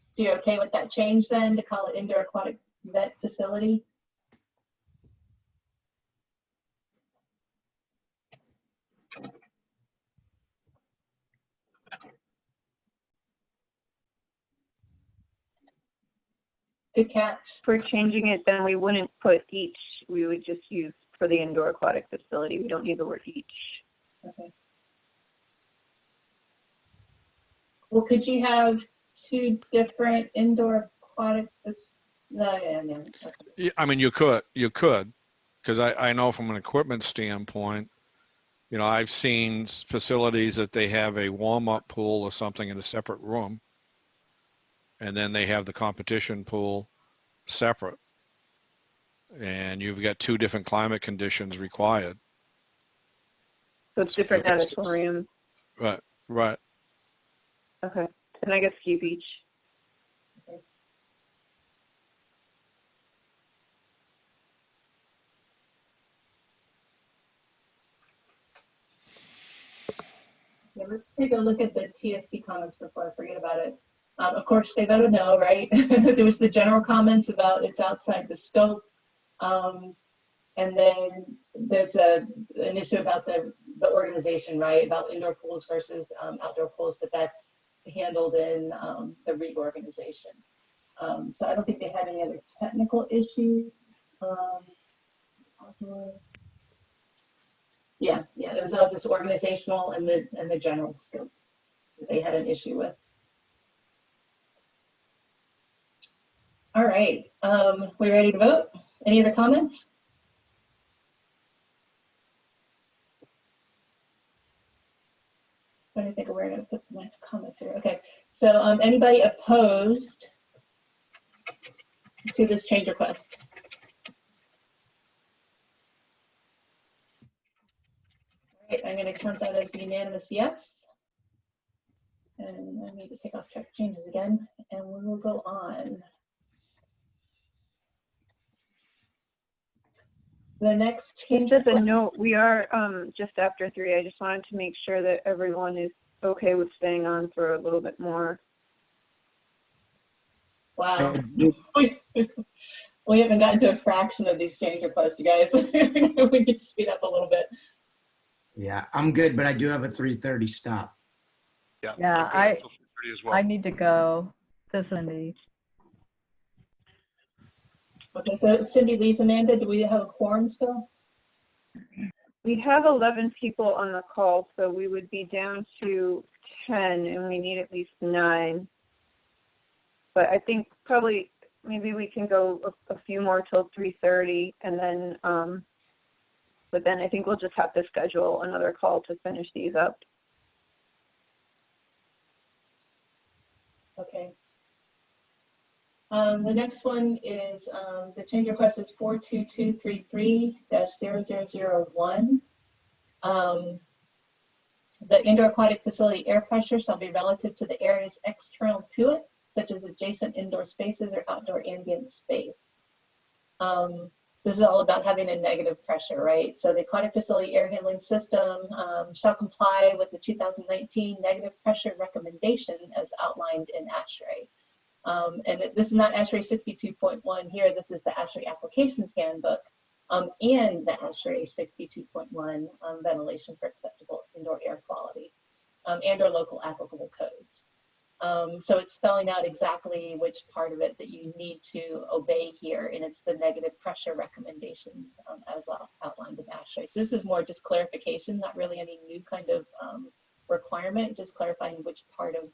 So you're okay with that change then to call it indoor aquatic vet facility? Good catch. For changing it, then we wouldn't put each, we would just use for the indoor aquatic facility. We don't need the word each. Okay. Well, could you have two different indoor aquatic? No, yeah. Okay. Yeah, I mean, you could, because I know from an equipment standpoint, you know, I've seen facilities that they have a warm-up pool or something in a separate room, and then they have the competition pool separate, and you've got two different climate conditions required. So it's different natatorium. Right, right. Okay. And I guess ski beach. let's take a look at the TSC comments before I forget about it. Of course, they voted no, right? There was the general comments about it's outside the scope. And then there's an issue about the organization, right? About indoor pools versus outdoor pools, but that's handled in the reorganization. So I don't think they had any other technical issues. Yeah, it was all just organizational and the general scope that they had an issue with. All right, we ready to vote? Any other comments? I think we're going to put the next comments here. Okay, so anybody opposed to this change request? All right, I'm going to count that as unanimous yes. And I need to take off check changes again, and we will go on. The next change. Just a note, we are just after 3. I just wanted to make sure that everyone is okay with staying on for a little bit more. Wow. We haven't gotten to a fraction of these change requests, you guys. We need to speed up a little bit. Yeah, I'm good, but I do have a 3:30 stop. Yeah, I need to go to Cindy. Okay, so Cindy, Lisa, Amanda, do we have a quorum still? We have 11 people on the call, so we would be down to 10, and we need at least 9. But I think probably maybe we can go a few more till 3:30, and then, but then I think we'll just have to schedule another call to finish these up. Okay. The next one is the change request is 42233-0001. The indoor aquatic facility air pressure shall be relative to the areas external to it, such as adjacent indoor spaces or outdoor ambient space. This is all about having a negative pressure, right? So the aquatic facility air handling system shall comply with the 2019 negative pressure recommendation as outlined in Ashrae. And this is not Ashrae 62.1 here, this is the Ashrae Applications Handbook and the Ashrae 62.1 ventilation for acceptable indoor air quality and or local applicable codes. So it's spelling out exactly which part of it that you need to obey here, and it's the negative pressure recommendations as well outlined in Ashrae. So this is more just clarification, not really any new kind of requirement, just clarifying which part of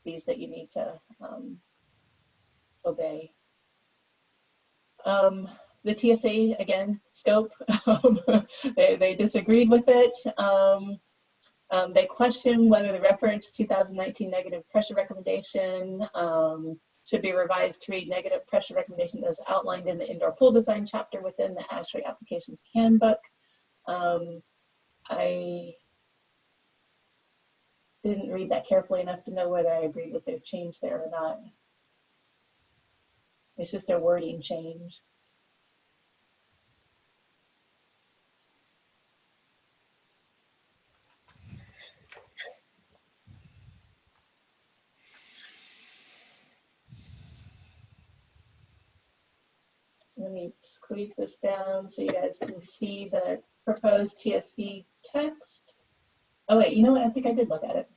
these that you need to obey. The TSA, again, scope, they disagreed with it. They question whether the reference 2019 negative pressure recommendation should be revised to read negative pressure recommendation as outlined in the indoor pool design chapter within the Ashrae Applications Handbook. I didn't read that carefully enough to know whether I agreed with their change there or not. It's just a wording change. Let me squeeze this down so you guys can see the proposed TSC text. Oh wait, you know what? I think I did look at it.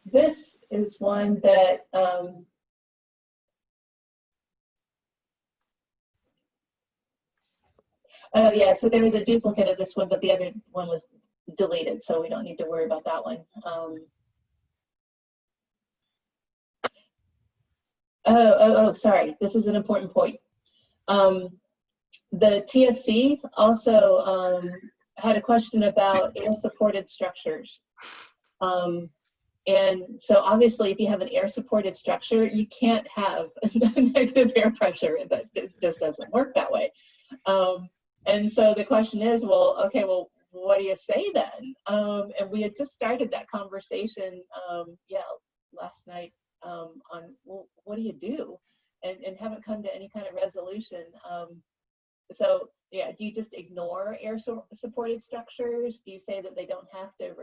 This is one that yeah, so there was a duplicate of this one, but the other one was deleted, so we don't need to worry about that one. Sorry, this is an important point. The TSC also had a question about air-supported structures. And so obviously, if you have an air-supported structure, you can't have negative air pressure. It just doesn't work that way. And so the question is, well, okay, well, what do you say then? And we had just started that conversation, yeah, last night on, well, what do you do? and haven't come to any kind of resolution. So yeah, do you just ignore air supported structures? Do you say that they don't have to,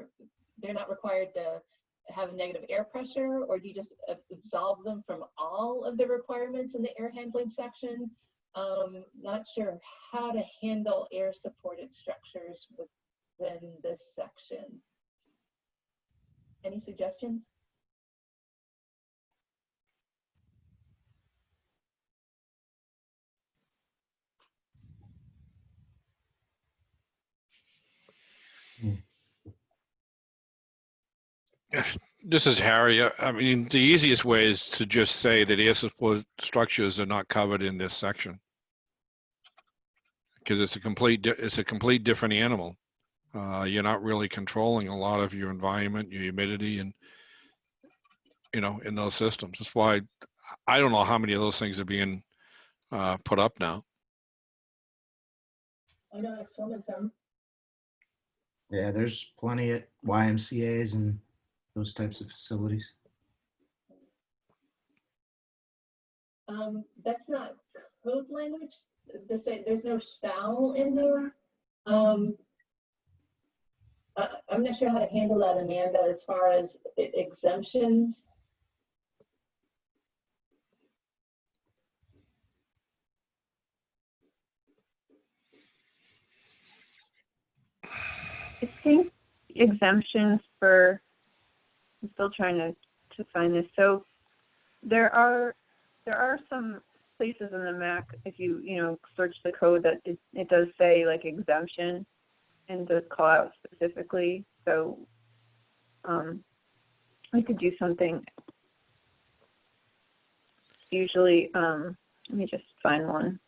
they're not required to have negative air pressure, or do you just absolve them from all of the requirements in the air handling section? Not sure how to handle air supported structures within this section. Any suggestions? This is Harry. I mean, the easiest way is to just say that air support structures are not covered in this section, because it's a complete different animal. You're not really controlling a lot of your environment, your humidity, and in those systems. That's why I don't know how many of those things are being put up now. I know I've swum in some. Yeah, there's plenty at YMCA's and those types of facilities. That's not code language. To say there's no shall in there. I'm not sure how to handle that, Amanda, as far as exemptions. I think exemptions for, I'm still trying to find this. So there are some places in the MAC, if you search the code, that it does say like exemption and does call out specifically. So we could do something. Usually, let me just find one.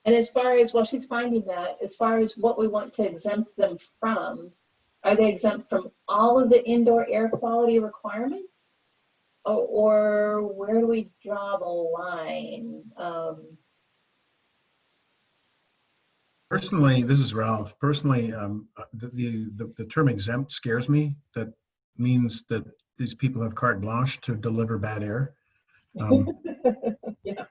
And as far as, while she's finding that, as far as what we want to exempt them from, are they exempt from all of the indoor air quality requirements? Or where do we draw the line? Personally, this is Ralph. Personally, the term exempt scares me. That means that these people have carte blanche to deliver bad air. Yeah.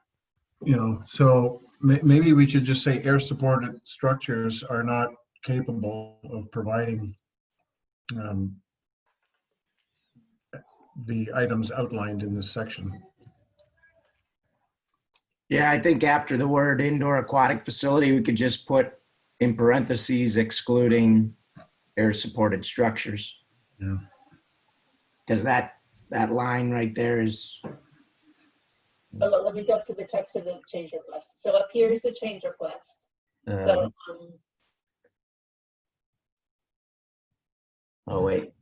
So maybe we should just say air supported structures are not capable of providing the items outlined in this section. Yeah, I think after the word indoor aquatic facility, we could just put in parentheses excluding air supported structures. Yeah. Because that line right there is. Oh, let me go up to the text of the change request. So up here is the change request. Oh, wait.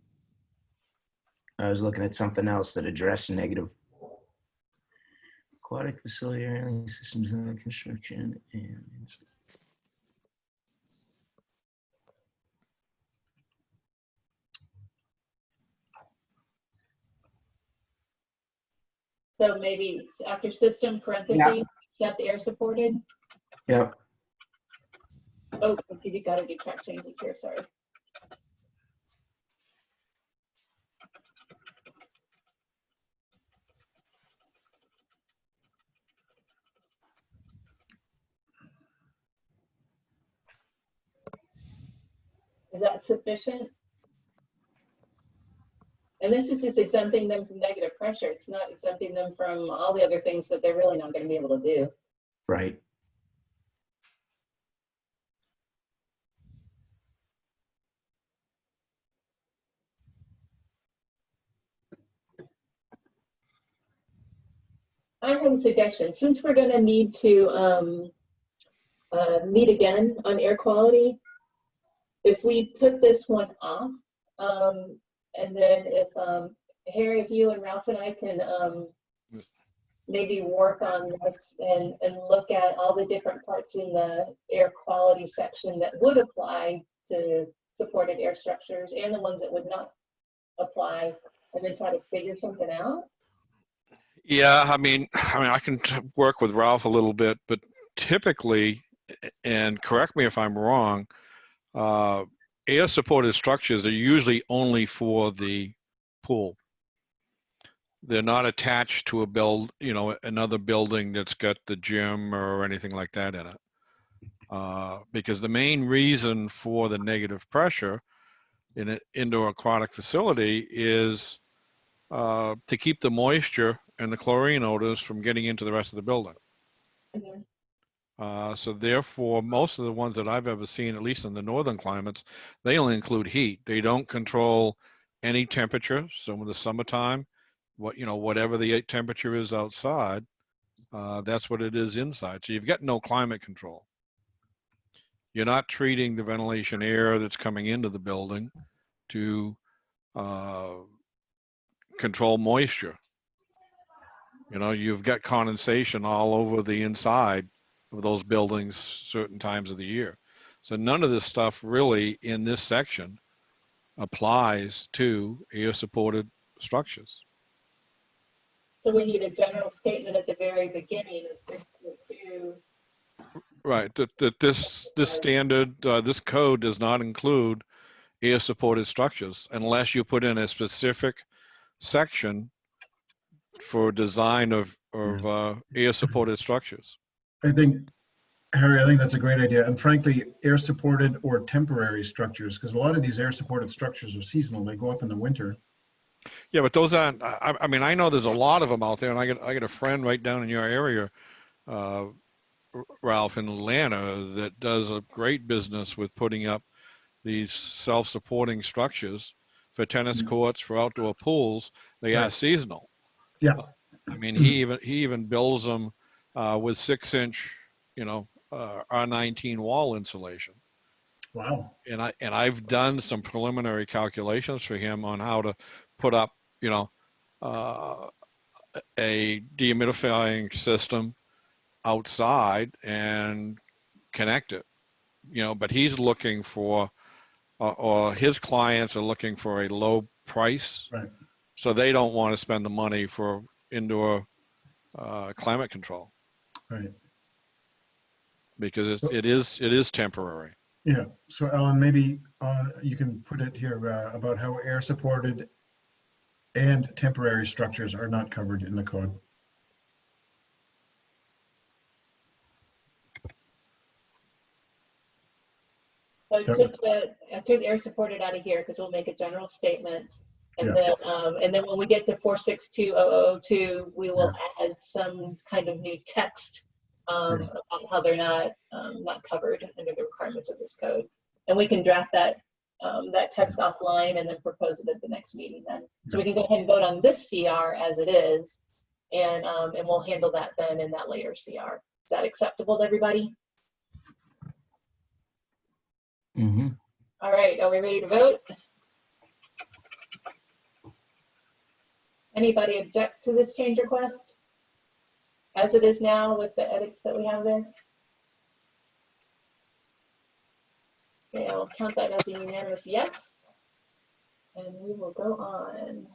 I was looking at something else that addressed negative aquatic facility handling systems in the construction and. So maybe after system parentheses, Yeah. except air supported. Yep. Oh, you got to do track changes here. Sorry. Is that sufficient? And this is just exempting them from negative pressure. It's not exempting them from all the other things that they're really not going to be able to do. Right. I have a suggestion. Since we're going to need to meet again on air quality, if we put this one off, and then if Harry, if you and Ralph and I can maybe work on this and look at all the different parts in the air quality section that would apply to supported air structures and the ones that would not apply, and then try to figure something out. Yeah, I mean, I can work with Ralph a little bit, but typically, and correct me if I'm wrong, air supported structures are usually only for the pool. They're not attached to another building that's got the gym or anything like that in it. Because the main reason for the negative pressure in an indoor aquatic facility is to keep the moisture and the chlorine odors from getting into the rest of the building. So therefore, most of the ones that I've ever seen, at least in the northern climates, they only include heat. They don't control any temperature. So in the summertime, whatever the temperature is outside, that's what it is inside. So you've got no climate control. You're not treating the ventilation air that's coming into the building to control moisture. You've got condensation all over the inside of those buildings certain times of the year. So none of this stuff really in this section applies to air supported structures. So we need a general statement at the very beginning of 6.2. Right, that this standard, this code does not include air supported structures unless you put in a specific section for design of air supported structures. I think, Harry, I think that's a great idea. And frankly, air supported or temporary structures, because a lot of these air supported structures are seasonal. They go up in the winter. Yeah, but those aren't, I mean, I know there's a lot of them out there, and I got a friend right down in your area, Ralph, in Atlanta, that does a great business with putting up these self-supporting structures for tennis courts, for outdoor pools. They are seasonal. Yeah. I mean, he even builds them with 6-inch, R19 wall insulation. Wow. And I've done some preliminary calculations for him on how to put up, a dehumidifying system outside and connect it, but he's looking for, or his clients are looking for a low price. Right. So they don't want to spend the money for indoor climate control. Right. Because it is temporary. Yeah. So Alan, maybe you can put it here about how air supported and temporary structures are not covered in the code. So I took air supported out of here because we'll make a general statement. And then when we get to 462.002, we will add some kind of new text about how they're not covered under the requirements of this code. And we can draft that text offline and then propose it at the next meeting then. So we can go ahead and vote on this CR as it is, and we'll handle that then in that later CR. Is that acceptable to everybody? Mm-hmm. All right, are we ready to vote? Anybody object to this change request as it is now with the edits that we have there? Okay, I'll count that as a unanimous yes. And we will go on.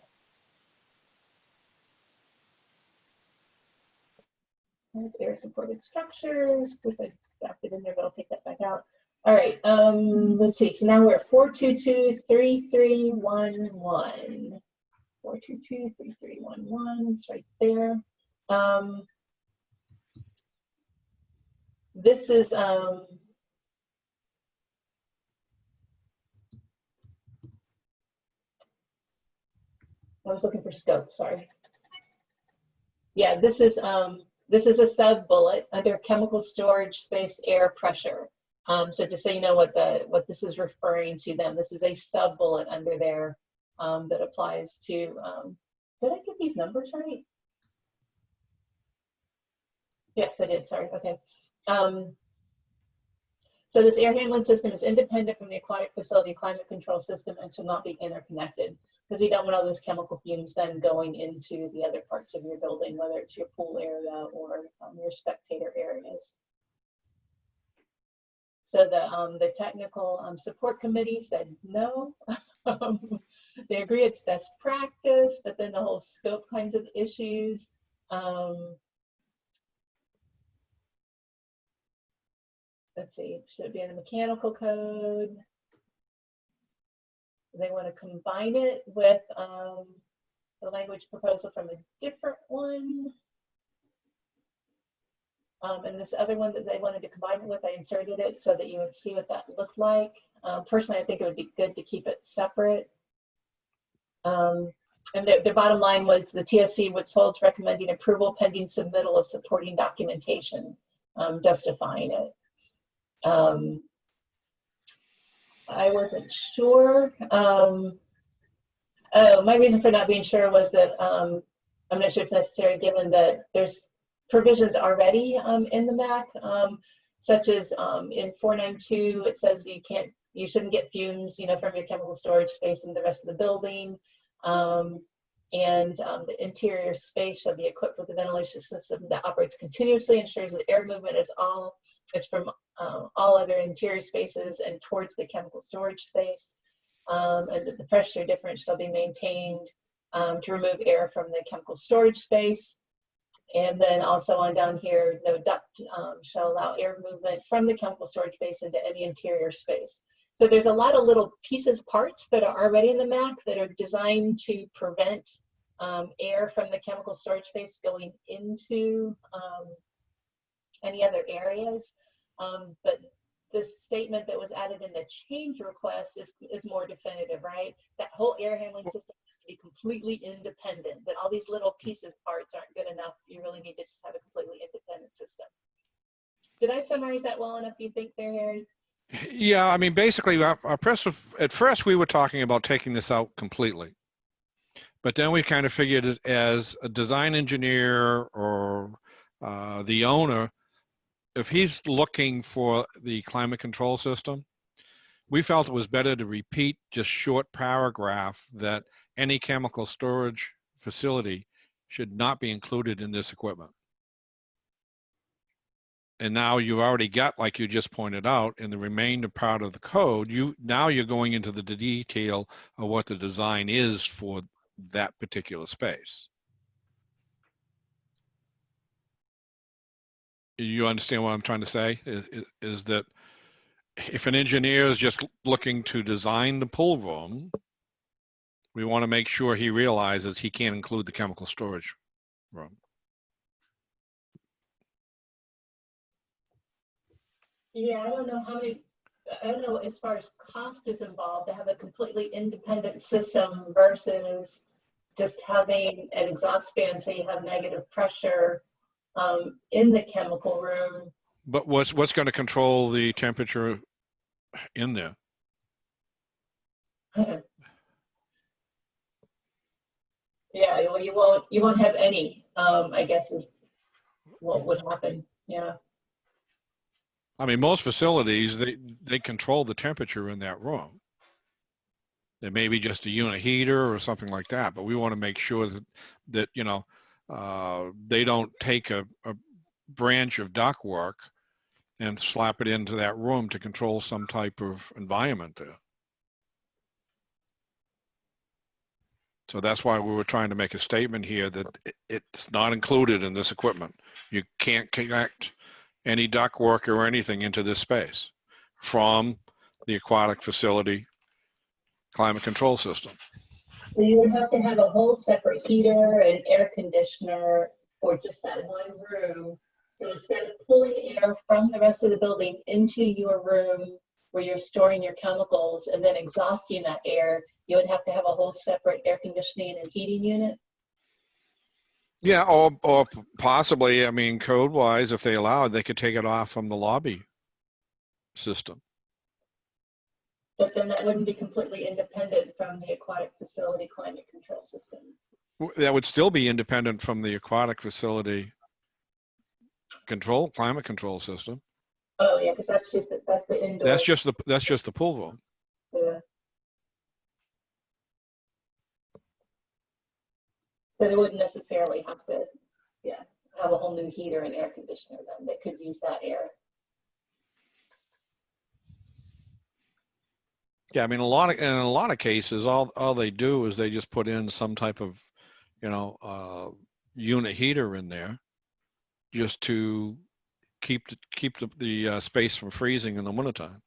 There's air supported structures. If I dropped it in there, but I'll take that back out. All right, let's see. So now we're at 422.3311. 422.3311 is right there. This is I was looking for scope, sorry. Yeah, this is a sub bullet under chemical storage space air pressure. So just so you know what this is referring to, then this is a sub bullet under there that applies to. Did I get these numbers right? Yes, I did. Sorry. Okay. So this air handling system is independent from the aquatic facility climate control system and should not be interconnected, because you don't want all those chemical fumes then going into the other parts of your building, whether it's your pool area or your spectator areas. So the technical support committee said no. They agree it's best practice, but then the whole scope kinds of issues. Let's see, should it be in the mechanical code? they want to combine it with the language proposal from a different one. And this other one that they wanted to combine it with, I inserted it so that you would see what that looked like. Personally, I think it would be good to keep it separate. And the bottom line was the TSC withholds recommending approval pending submittal of supporting documentation, justifying it. I wasn't sure. Oh, my reason for not being sure was that I'm not sure it's necessary given that there's provisions already in the MAC, such as in 492, it says you shouldn't get fumes, from your chemical storage space in the rest of the building. The interior space shall be equipped with a ventilation system that operates continuously, ensures that air movement is from all other interior spaces and towards the chemical storage space, and that the pressure difference shall be maintained to remove air from the chemical storage space. And then also on down here, no duct shall allow air movement from the chemical storage space into any interior space. So there's a lot of little parts that are already in the MAC that are designed to prevent air from the chemical storage space going into any other areas. But this statement that was added in the change request is more definitive, right? That whole air handling system has to be completely independent, that all these little parts aren't good enough. You really need to just have a completely independent system. Did I summarize that well enough, you think there, Harry? Yeah, I mean, basically, at first we were talking about taking this out completely. But then we kind of figured it as a design engineer or the owner, if he's looking for the climate control system, we felt it was better to repeat just short paragraph that any chemical storage facility should not be included in this equipment. And now you've already got, like you just pointed out, in the remainder part of the code, now you're going into the detail of what the design is for that particular space. You understand what I'm trying to say? Is that if an engineer is just looking to design the pool room, we want to make sure he realizes he can't include the chemical storage room. Yeah, I don't know as far as cost is involved to have a completely independent system versus just having an exhaust fan so you have negative pressure in the chemical room. But what's going to control the temperature in there? Yeah, well, you won't have any, I guess is what would happen. Yeah. I mean, most facilities, they control the temperature in that room. There may be just a unit heater or something like that, but we want to make sure that they don't take a branch of ductwork and slap it into that room to control some type of environment there. So that's why we were trying to make a statement here that it's not included in this equipment. You can't connect any ductwork or anything into this space from the aquatic facility climate control system. So you would have to have a whole separate heater and air conditioner for just that one room. So instead of pulling air from the rest of the building into your room where you're storing your chemicals and then exhausting that air, you would have to have a whole separate air conditioning and heating unit. Yeah, or possibly, I mean, code-wise, if they allow it, they could take it off from the lobby system. But then that wouldn't be completely independent from the aquatic facility climate control system. That would still be independent from the aquatic facility climate control system. Oh yeah, because that's the indoor. That's just the pool room. Yeah. So they wouldn't necessarily have to, have a whole new heater and air conditioner. Then they could use that air. Yeah, I mean, in a lot of cases, all they do is they just put in some type of, unit heater in there, just to keep the space from freezing in the wintertime.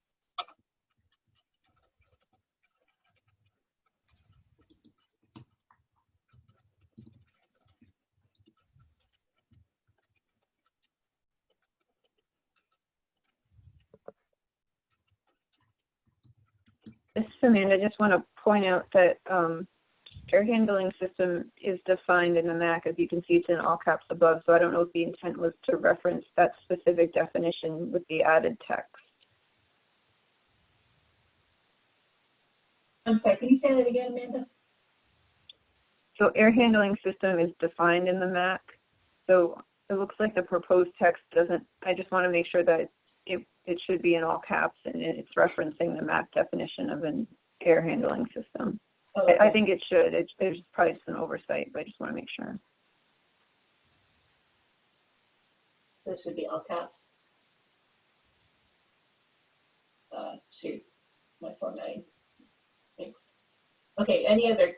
This is Amanda. I just want to point out that air handling system is defined in the MAC. As you can see, it's in all caps above. So I don't know if the intent was to reference that specific definition with the added text. I'm sorry, can you say that again, Amanda? So air handling system is defined in the MAC. So it looks like the proposed text doesn't, I just want to make sure that it should be in all caps and it's referencing the MAC definition of an air handling system. Oh, okay. I think it should. There's probably just an oversight, but I just want to make sure. This should be all caps. Shoot, my formatting. Thanks. Okay, any other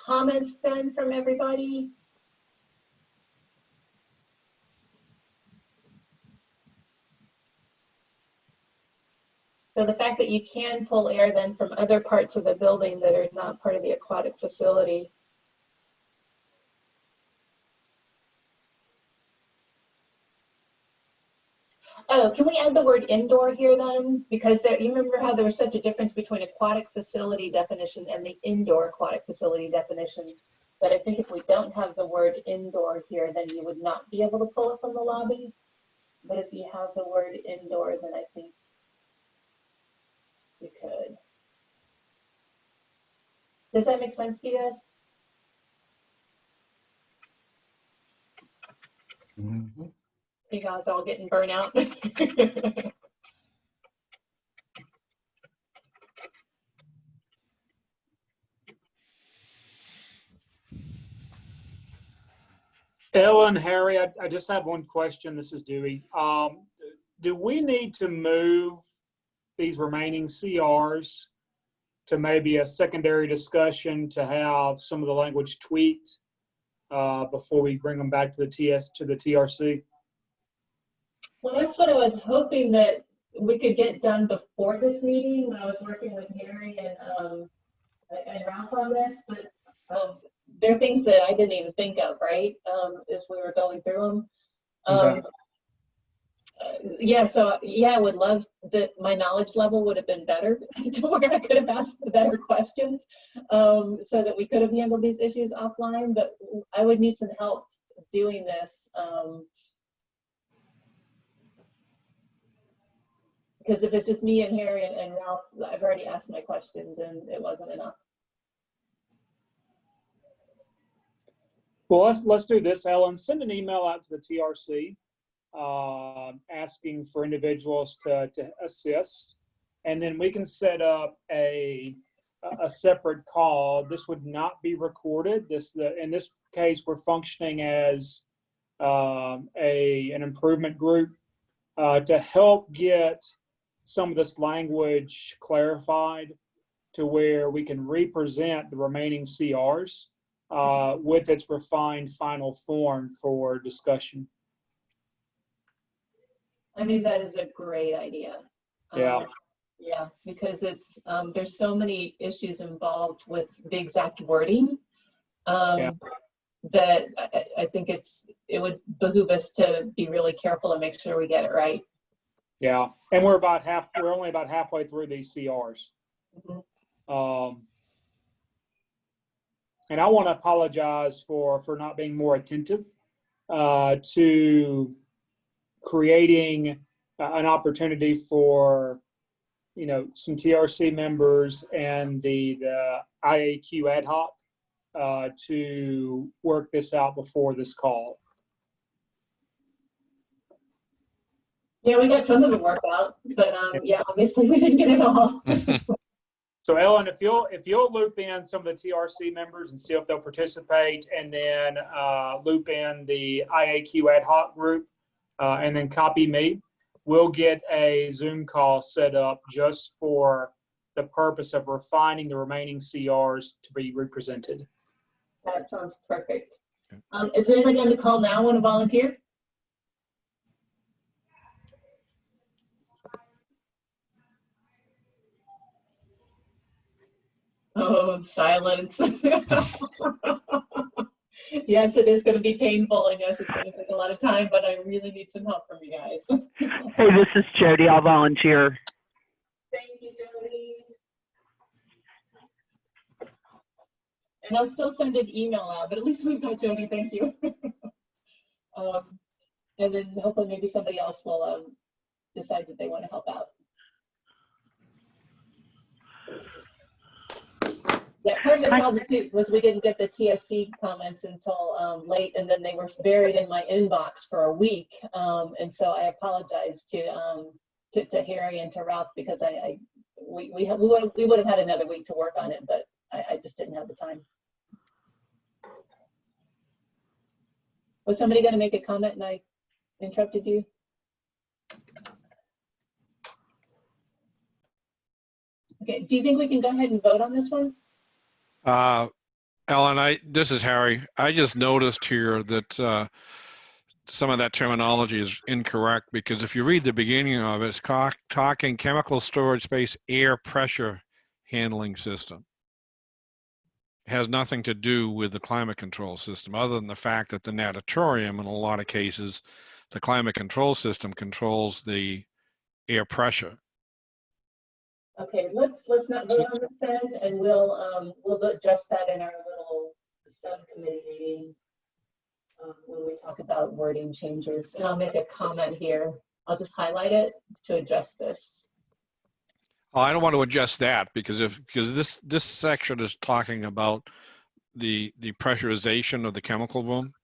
comments then from everybody? So the fact that you can pull air then from other parts of the building that are not part of the aquatic facility. Oh, can we add the word indoor here then? Because there, you remember how there was such a difference between aquatic facility definition and the indoor aquatic facility definition. But I think if we don't have the word indoor here, then you would not be able to pull it from the lobby. But if you have the word indoor, then I think you could. Does that make sense to you guys? Mm-hmm. You guys all getting burnt out? Ellen, Harry, I just have one question. This is Dewey. Do we need to move these remaining CRs to maybe a secondary discussion to have some of the language tweaked before we bring them back to the TRC? Well, that's what I was hoping that we could get done before this meeting when I was working with Harry and Ralph on this, but there are things that I didn't even think of, right, as we were going through them. Okay. Yeah, so yeah, I would love that my knowledge level would have been better to where I could have asked the better questions so that we could have handled these issues offline, but I would need some help doing this. Because if it's just me and Harry and Ralph, I've already asked my questions and it wasn't enough. Well, let's do this, Ellen. Send an email out to the TRC asking for individuals to assist, and then we can set up a separate call. This would not be recorded. In this case, we're functioning as an improvement group to help get some of this language clarified to where we can represent the remaining CRs with its refined final form for discussion. I think that is a great idea. Yeah. Yeah, because it's there's so many issues involved with the exact wording that I think it would behoove us to be really careful and make sure we get it right. Yeah, and we're only about halfway through these CRs. Mm-hmm. And I want to apologize for not being more attentive to creating an opportunity for some TRC members and the IAQ ad hoc to work this out before this call. Yeah, we got some of it worked out, but yeah, obviously we didn't get it all. So Ellen, if you'll loop in some of the TRC members and see if they'll participate, and then loop in the IAQ ad hoc group, and then copy me, we'll get a Zoom call set up just for the purpose of refining the remaining CRs to be represented. That sounds perfect. Is anybody on the call now want to volunteer? Oh, silence. Yes, it is going to be painful, and yes, it's going to take a lot of time, but I really need some help from you guys. Hey, this is Jody. I'll volunteer. Thank you, Jody. And I'll still send an email out, but at least we've got Jody, thank you. And then hopefully maybe somebody else will decide that they want to help out. Yeah, part of the problem too was we didn't get the TSC comments until late, and then they were buried in my inbox for a week. And so I apologize to Harry and to Ralph, because we would have had another week to work on it, but I just didn't have the time. Was somebody going to make a comment and I interrupted you? Okay, do you think we can go ahead and vote on this one? Ellen, this is Harry. I just noticed here that some of that terminology is incorrect, because if you read the beginning of it, it's talking chemical storage space air pressure handling system. It has nothing to do with the climate control system, other than the fact that the natatorium, in a lot of cases, the climate control system controls the air pressure. Okay, let's not vote on this then, and we'll address that in our little subcommittee meeting when we talk about wording changes. And I'll make a comment here. I'll just highlight it to address this. Oh, I don't want to adjust that, because this section is talking about the pressurization of the chemical room,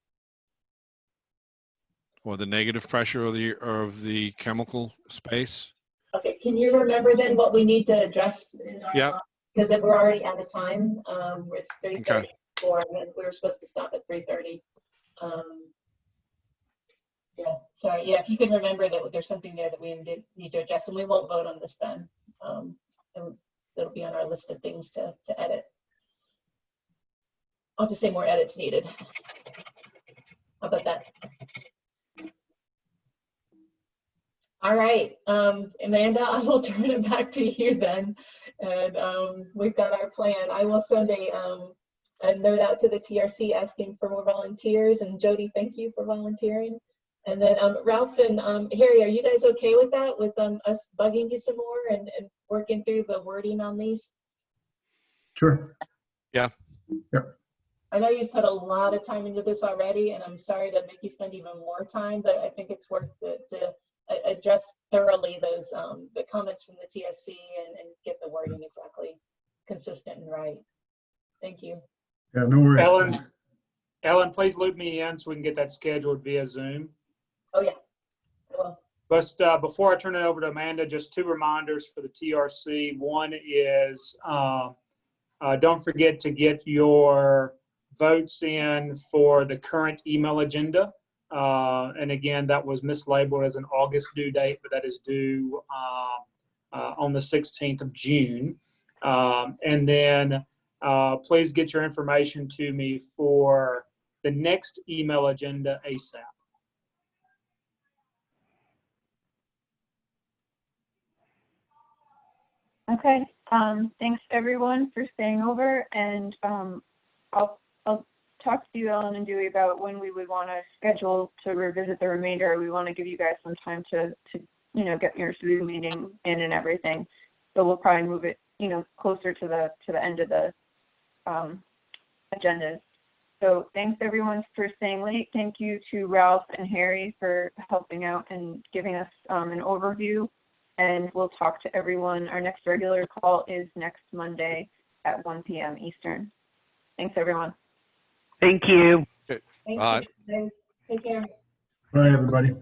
or the negative pressure of the chemical space. Okay, can you remember then what we need to address in our because we're already out of time. It's 3:34, and we were supposed to stop at 3:30. Yeah, sorry. Yeah, if you can remember that there's something there that we need to address, and we won't vote on this then. And it'll be on our list of things to edit. I'll just say more edits needed. How about that? All right, Amanda, I will turn it back to you then. And we've got our plan. I will send a note out to the TRC asking for more volunteers. And Jody, thank you for volunteering. And then Ralph and Harry, are you guys okay with that? With us bugging you some more and working through the wording on these? Sure. Yeah. Yep. I know you put a lot of time into this already, and I'm sorry to make you spend even more time, but I think it's worth it to address thoroughly those the comments from the TSC and get the wording exactly consistent and right. Thank you. Yeah, no worries. Ellen, please loop me in so we can get that scheduled via Zoom. Oh yeah. Well. But before I turn it over to Amanda, just two reminders for the TRC. One is don't forget to get your votes in for the current email agenda. And again, that was mislabeled as an August due date, but that is due on the 16th of June. And then please get your information to me for the next email agenda ASAP. Okay, thanks everyone for staying over, and I'll talk to you, Ellen and Dewey, about when we would want to schedule to revisit the remainder. We want to give you guys some time to get your Zoom meeting in and everything. So we'll probably move it, closer to the end of the agenda. So thanks everyone for staying late. Thank you to Ralph and Harry for helping out and giving us an overview. And we'll talk to everyone. Our next regular call is next Monday at 1 p.m. Eastern. Thanks everyone. Thank you. Okay. Thank you guys. Take care. Bye, everybody.